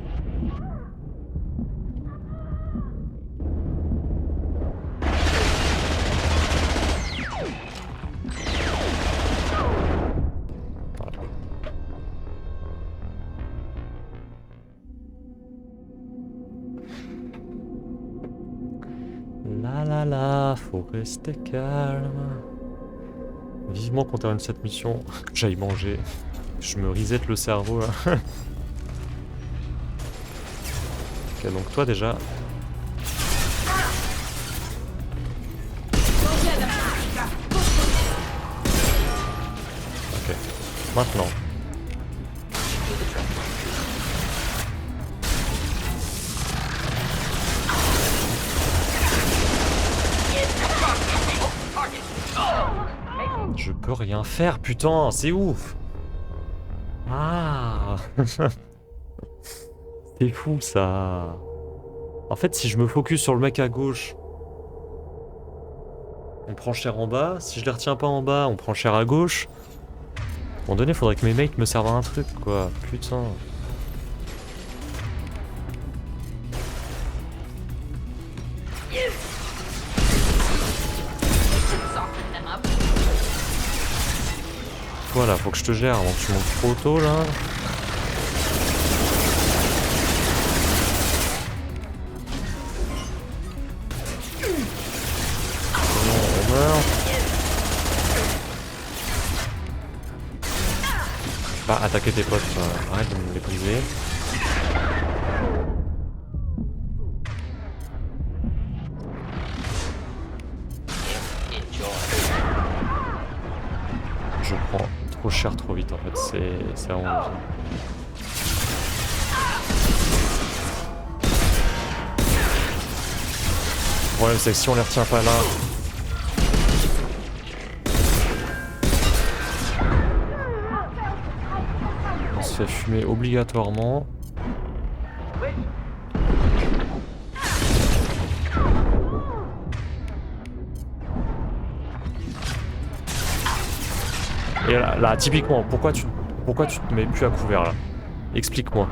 Faut rester calme. Vivement qu'on termine cette mission, que j'aille manger. Je me reset le cerveau là. Ok, donc toi déjà. Ok, maintenant. Je peux rien faire, putain, c'est ouf. Ah. C'est fou ça. En fait, si je me focus sur le mec à gauche, on prend cher en bas. Si je les retiens pas en bas, on prend cher à gauche. À un moment donné, faudrait que mes mates me servent à un truc, quoi. Putain. Voilà, faut que je te gère avant que tu montes trop tôt là. Non, on meurt. Bah, attaquer tes potes, arrête de me les briser. Je prends trop cher trop vite en fait, c'est vraiment bien. Le problème c'est que si on les retient pas là, on se fait fumer obligatoirement. Et là, typiquement, pourquoi tu te mets plus à couvert là? Explique-moi.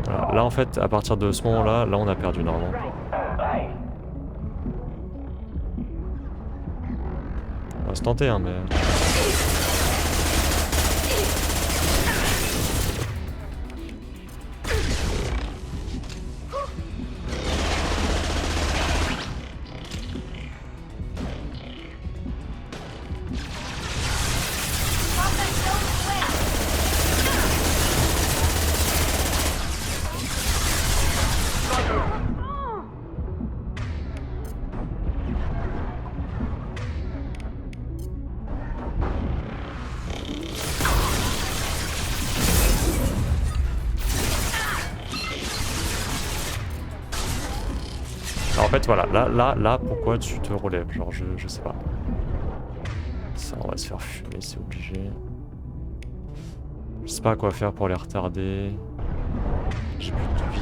Voilà, là en fait, à partir de ce moment-là, là on a perdu normalement. On va se tenter hein, mais... En fait voilà, là, pourquoi tu te relèves? Genre je sais pas. Ça on va se faire fumer, c'est obligé. Je sais pas quoi faire pour les retarder. J'ai plus de vie.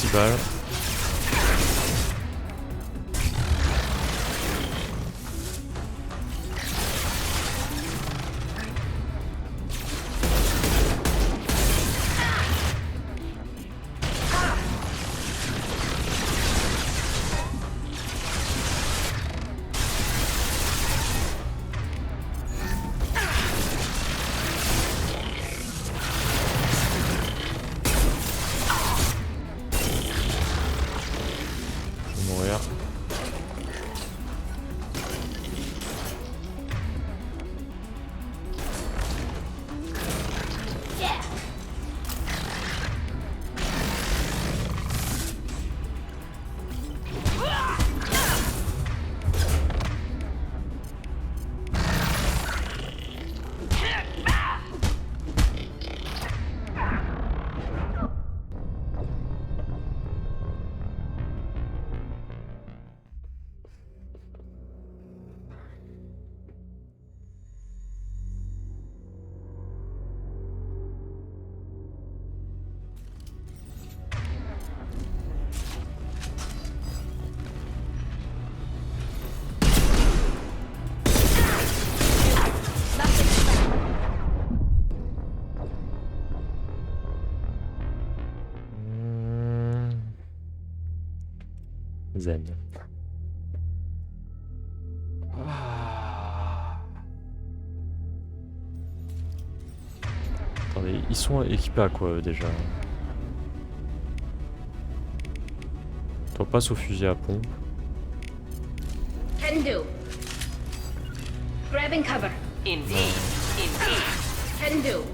10 balles. Zen. Attendez, ils sont équipés à quoi eux déjà? Toi passe au fusil à pompe. Can do. Grabbing cover. Indeed. Indeed. Can do.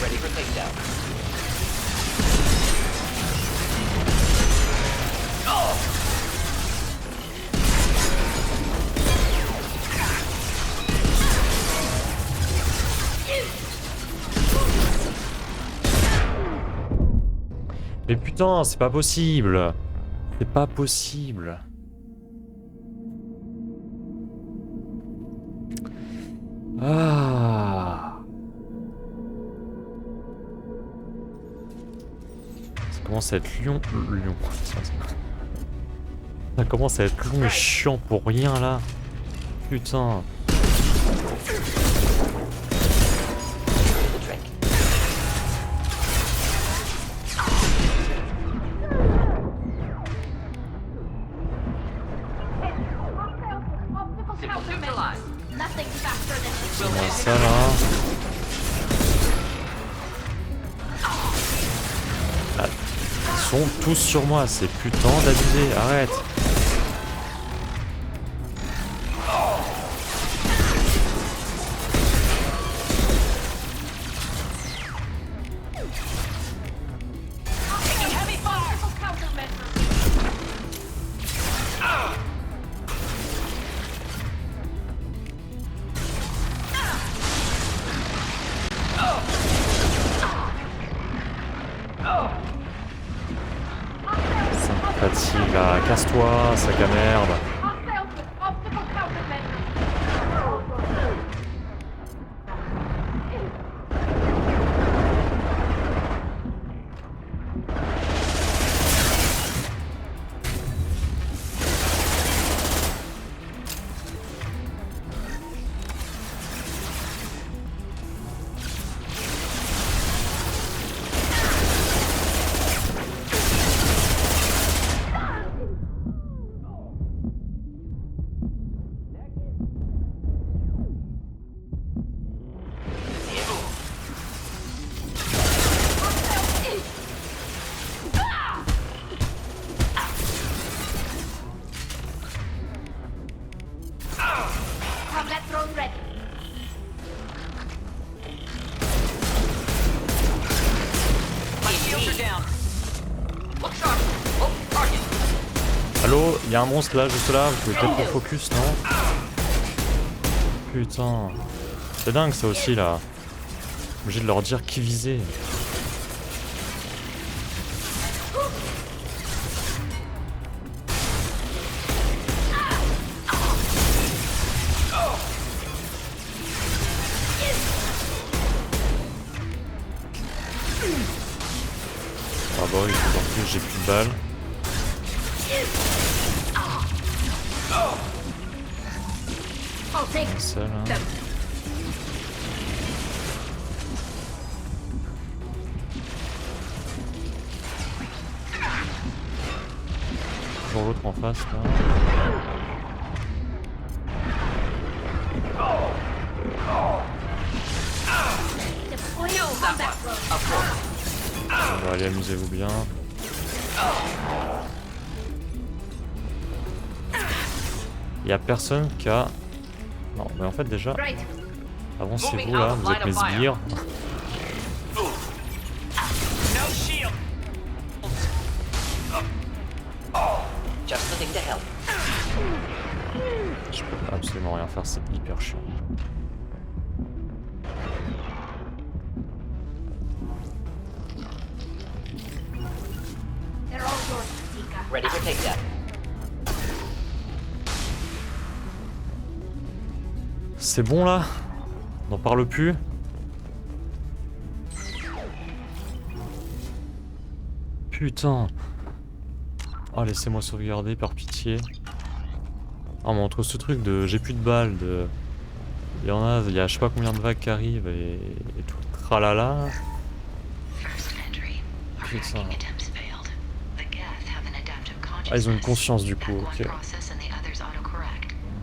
Ready for takedown. Mais putain, c'est pas possible. C'est pas possible. Ah. Ça commence à être long. Ça commence à être long et chiant pour rien là. Putain. Ça là. Ah, ils sont tous sur moi, c'est putain d'abuser, arrête. Fatigue là, casse-toi, sac à merde. Allô, il y a un monstre là, juste là, vous pouvez peut-être pour focus, non? Putain. C'est dingue ça aussi là. Obligé de leur dire qui viser. bah oui, en plus j'ai plus de balles. Ça là. Toujours l'autre en face là. Bon, allez, amusez-vous bien. Il y a personne qui a... Non, mais en fait déjà... Avancez-vous là, vous êtes mes sbires. Je peux absolument rien faire, c'est hyper chiant. Ready for takedown. C'est bon là? On n'en parle plus? Putain. Oh, laissez-moi sauvegarder par pitié. Ah, mais entre ce truc de j'ai plus de balles, de... Il y a je sais pas combien de vagues qui arrivent et tout le tralala. Putain. Ah, ils ont une conscience du coup, ok.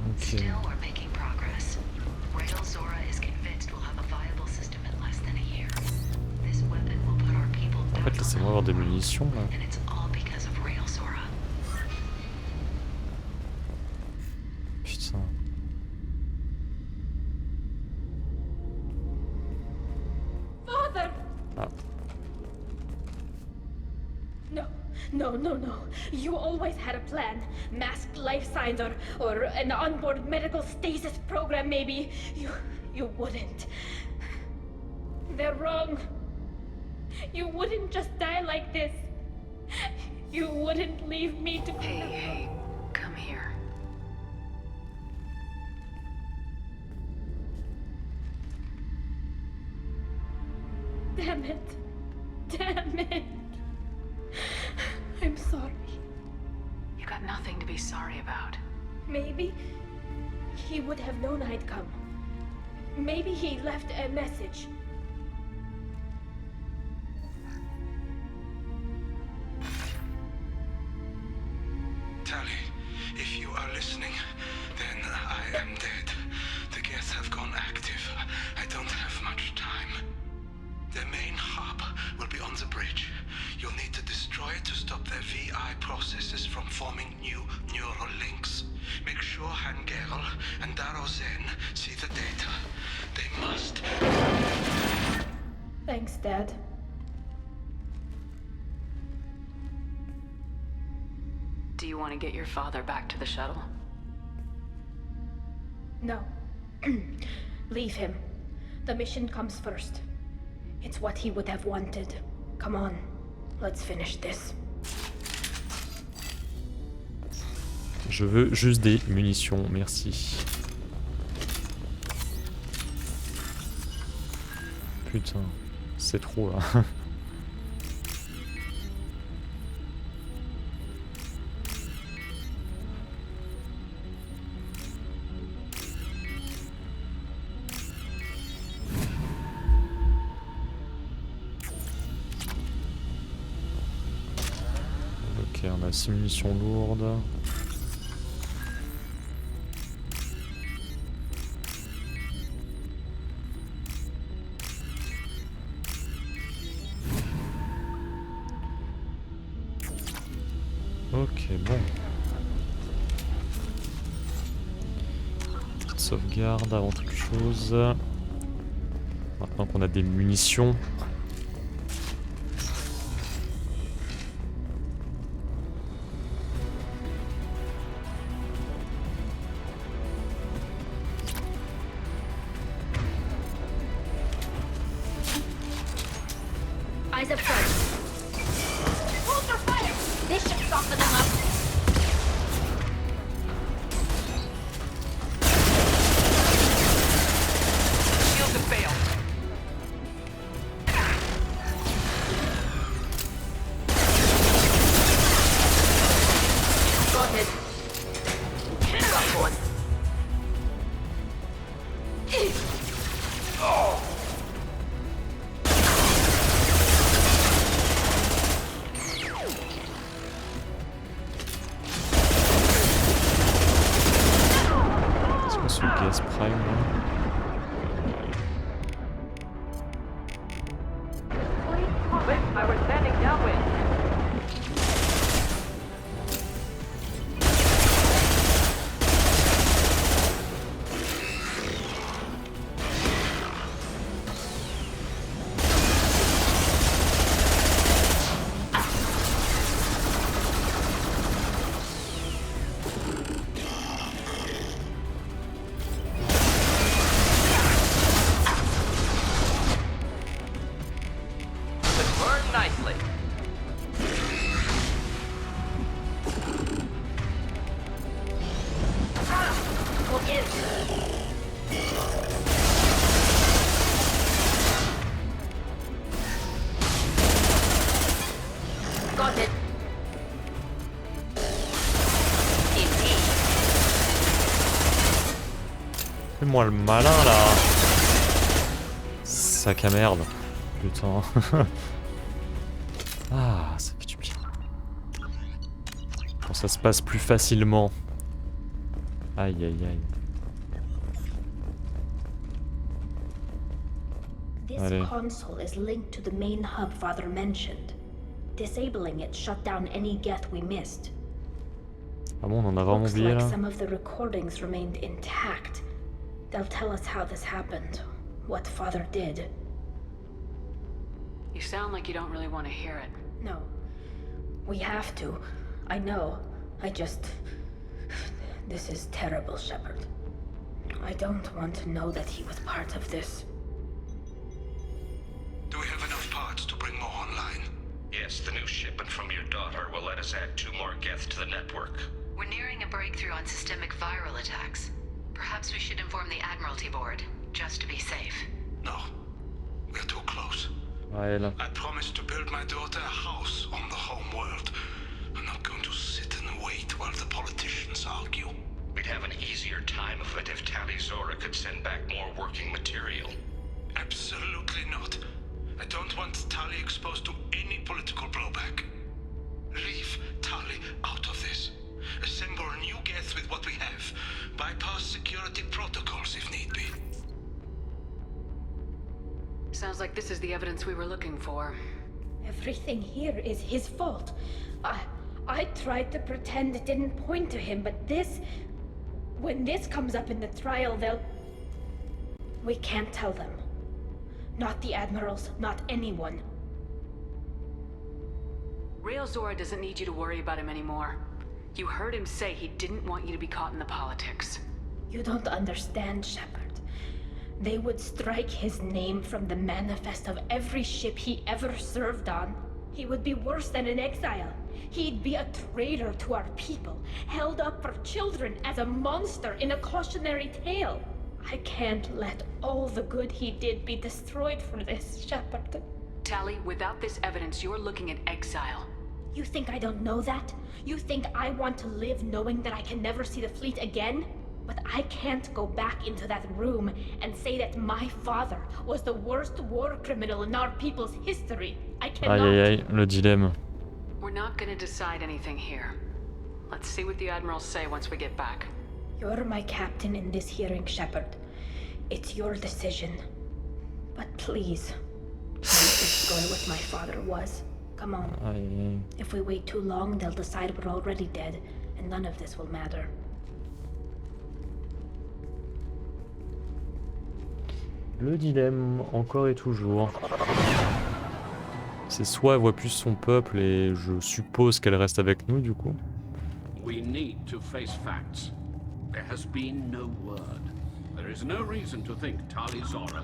Ok. En fait, laissez-moi avoir des munitions là. Putain. Father! Ah. No. You always had a plan. Masked life signs or an onboard medical stasis program maybe. You wouldn't. They're wrong. You wouldn't just die like this. You wouldn't leave me to... Hey, come here. Damn it. I'm sorry. You got nothing to be sorry about. Maybe he would have known I'd come. Maybe he left a message. Tally, if you are listening, then I am dead. The Geth have gone active. I don't have much time. The main hub will be on the bridge. You'll need to destroy it to stop their VI processes from forming new neural links. Make sure Hangerl and Darozen see the data. They must. Thanks, Dad. Do you want to get your father back to the shuttle? No. Leave him. The mission comes first. It's what he would have wanted. Come on, let's finish this. Je veux juste des munitions, merci. Putain, c'est trop là. Ok, on a 6 munitions lourdes. Ok, bon. Petite sauvegarde avant toute chose. Maintenant qu'on a des munitions. Eyes up front. Hold for fire! This should soften them up. Shields have failed. Fais-moi le malin là. Sac à merde. Putain. Ah, ça fait du bien. Quand ça se passe plus facilement. Aïe aïe aïe. This console is linked to the main hub Father mentioned. Disabling it shut down any Geth we missed. Ah bon, on en a vraiment Looks oublié like là. some of the recordings remained intact. They'll tell us how this happened, what Father did. You sound like you don't really want to hear it. No. We have to. I know. I just... This is terrible, Shepard. I don't want to know that he was part of this. Do we have enough parts to bring more online? Yes, the new shipment from your daughter will let us add 2 more Geth to the network. We're nearing a breakthrough on systemic viral attacks. Perhaps we should inform the Admiralty Board, just to be safe. No. We're too close. Ouais, là. I promised to build my daughter a house on the home world. I'm not going to sit and wait while the politicians argue. We'd have an easier time of it if Tali Zora could send back more working material. Absolutely not. I don't want Tali exposed to any political blowback. Leave Tali out of this. Assemble a new Geth with what we have. Bypass security protocols if need be. Sounds like this is the evidence we were looking for. Everything here is his fault. I tried to pretend it didn't point to him, but this... When this comes up in the trial, they'll... We can't tell them. Not the Admirals, not anyone. Rail Zora doesn't need you to worry about him anymore. You heard him say he didn't want you to be caught in the politics. You don't understand, Shepard. They would strike his name from the manifest of every ship he ever served on. He would be worse than an exile. He'd be a traitor to our people, held up for children as a monster in a cautionary tale. I can't let all the good he did be destroyed for this, Shepard. Tali, without this evidence, you're looking at exile. You think I don't know that? You think I want to live knowing that I can never see the fleet again? But I can't go back into that room and say that my father was the worst war criminal in our people's history. I cannot. Aïe aïe aïe, le dilemme. We're not gonna decide anything here. Let's see what the Admirals say once we get back. You're my captain in this hearing, Shepard. It's your decision. But please, don't destroy what my father was. Come on. Aïe aïe. If we wait too long, they'll decide we're already dead, and none of this will matter. Le dilemme, encore et toujours. C'est soit elle voit plus son peuple et je suppose qu'elle reste avec nous du coup. We need to face facts. There has been no word. There is no reason to think Tali Zora.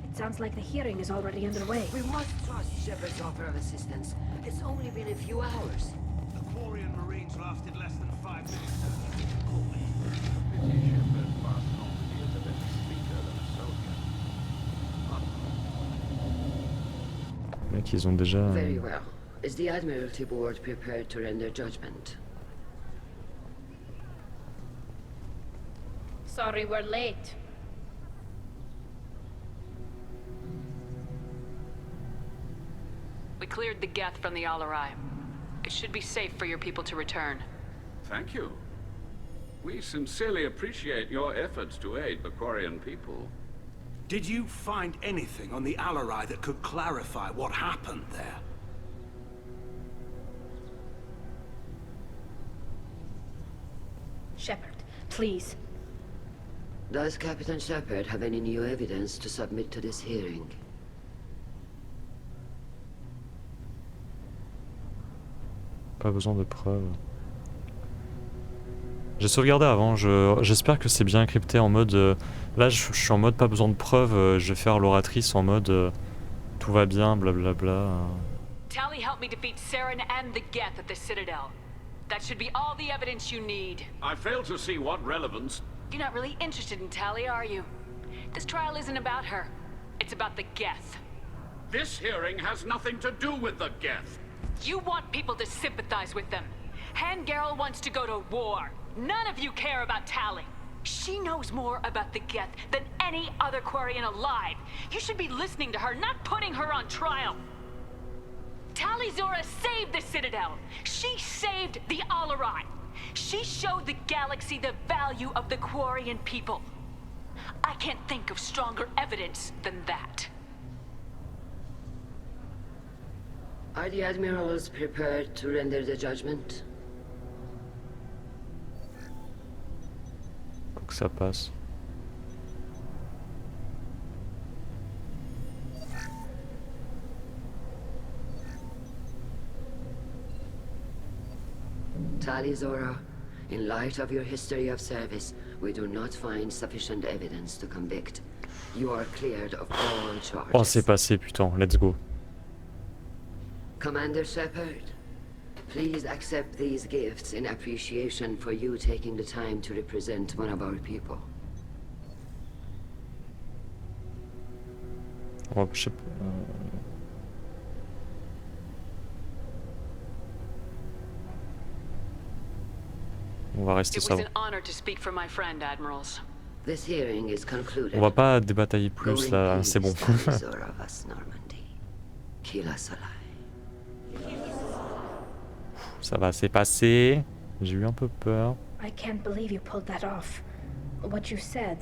It sounds like the hearing is already underway. We must trust Shepard's offer of assistance. It's only been a few hours. The Quarian Marines lasted less than 5 minutes. Mec, ils ont déjà... Very well. Is the Admiralty Board prepared to render judgment? Sorry we're late. We cleared the Geth from the Alarai. It should be safe for your people to return. Thank you. We sincerely appreciate your efforts to aid the Quarian people. Did you find anything on the Alarai that could clarify what happened there? Shepard, please. Does Captain Shepard have any new evidence to submit to this hearing? Pas besoin de preuves. J'ai sauvegardé avant, j'espère que c'est bien encrypté en mode... là je suis en mode pas besoin de preuves, je vais faire l'oratrice en mode tout va bien, blablabla. Tali helped me defeat Saren and the Geth at the Citadel. That should be all the evidence you need. I fail to see what relevance... You're not really interested in Tali, are you? This trial isn't about her. It's about the Geth. This hearing has nothing to do with the Geth. You want people to sympathize with them. Hangarl wants to go to war. None of you care about Tali. She knows more about the Geth than any other Quarian alive. You should be listening to her, not putting her on trial. Tali Zora saved the Citadel. She saved the Alarai. She showed the galaxy the value of the Quarian people. I can't think of stronger evidence than that. Are the admirals prepared to render the judgment? Faut que ça passe. Tali Zora, in light of your history of service, we do not find sufficient evidence to convict. You are cleared of all charges. Oh, c'est passé, putain. Let's go. Commander Shepard, please accept these gifts in appreciation for you taking the time to represent one of our people. Oh, je sais pas. On va rester ça. On va pas débatailler plus là, c'est bon. Ça va, c'est passé. J'ai eu un peu peur. I can't believe you pulled that off. What you said.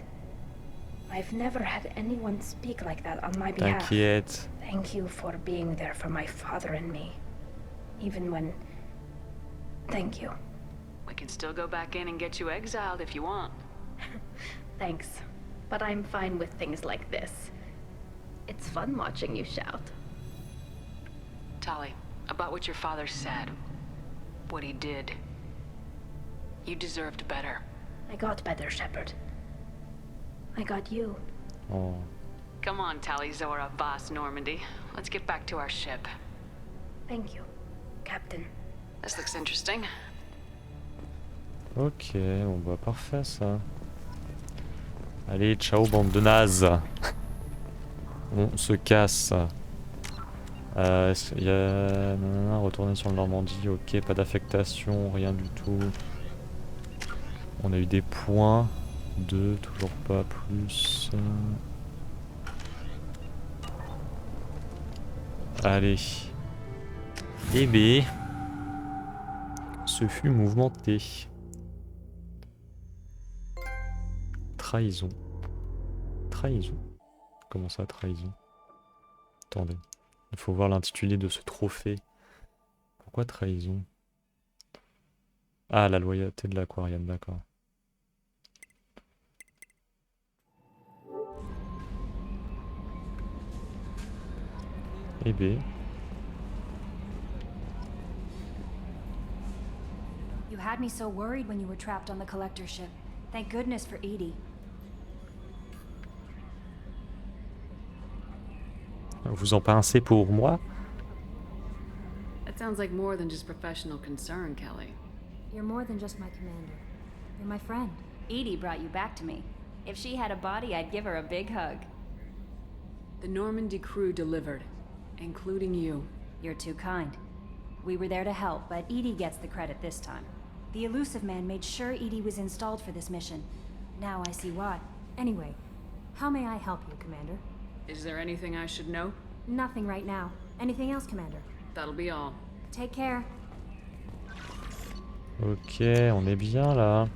I've never had anyone speak like that on my behalf. T'inquiète. Thank you for being there for my father and me. Even when... Thank you. We can still go back in and get you exiled if you want. Thanks. But I'm fine with things like this. It's fun watching you shout. Tali, about what your father said. What he did. You deserved better. I got better, Shepard. I got you. Oh. Come on, Tali Zora, boss Normandy. Let's get back to our ship. Thank you, Captain. This looks interesting. Ok, bon bah parfait ça. Allez, ciao bande de nazes. On se casse. Il y a... Non, retourner sur le Normandie, ok, pas d'affectation, rien du tout. On a eu des points. 2, toujours pas plus. Allez. Eh B. Ce fut mouvementé. Trahison. Trahison? Comment ça, trahison? Attendez. Il faut voir l'intitulé de ce trophée. Pourquoi trahison? Ah, la loyauté de l'Aquarian, d'accord. Eh B. You had me so worried when you were trapped on the collector ship. Thank goodness for Edie. Vous en pensez pour moi? That sounds like more than just professional concern, Kelly. You're more than just my commander. You're my friend. Edie brought you back to me. If she had a body, I'd give her a big hug. The Normandy crew delivered, including you. You're too kind. We were there to help, but Edie gets the credit this time. The Elusive Man made sure Edie was installed for this mission. Now I see why. Anyway, how may I help you, Commander? Is there anything I should know? Nothing right now. Anything else, Commander? That'll be all. Take care. Ok, on est bien là.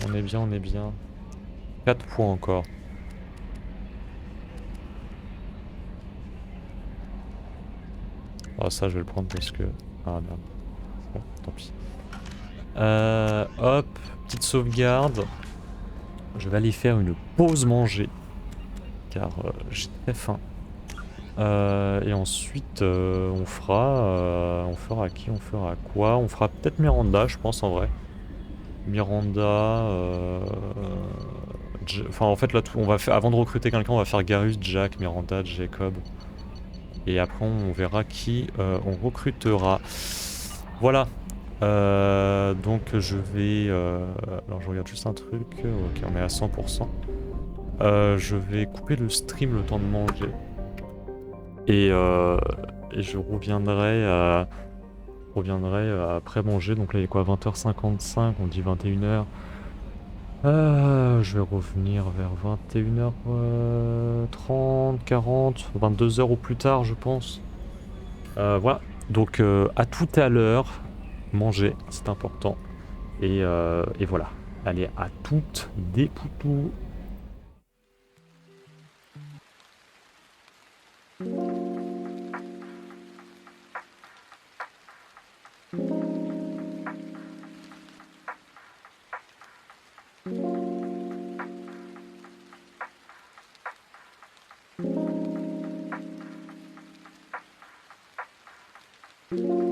On est bien, on est bien. 4 points encore. Oh, ça je vais le prendre parce que... Ah merde. Bon, tant pis. Hop, petite sauvegarde. Je vais aller faire une pause manger. Car j'ai très faim. Et ensuite, on fera qui? On fera quoi? On fera peut-être Miranda, je pense en vrai. Miranda... Enfin, en fait, là, on va faire, avant de recruter quelqu'un, on va faire Garus, Jack, Miranda, Jacob. Et après, on verra qui on recrutera. Voilà. Donc, je vais... alors, je regarde juste un truc. Ok, on est à 100%. Je vais couper le stream le temps de manger. Et je reviendrai reviendrai après manger. Donc là il est quoi, 20h55, on dit 21h. Je vais revenir vers 21h30, 40, 22h au plus tard je pense. Voilà, donc à tout à l'heure, manger, c'est important. Et voilà, allez, à toutes des poutous. Thank you.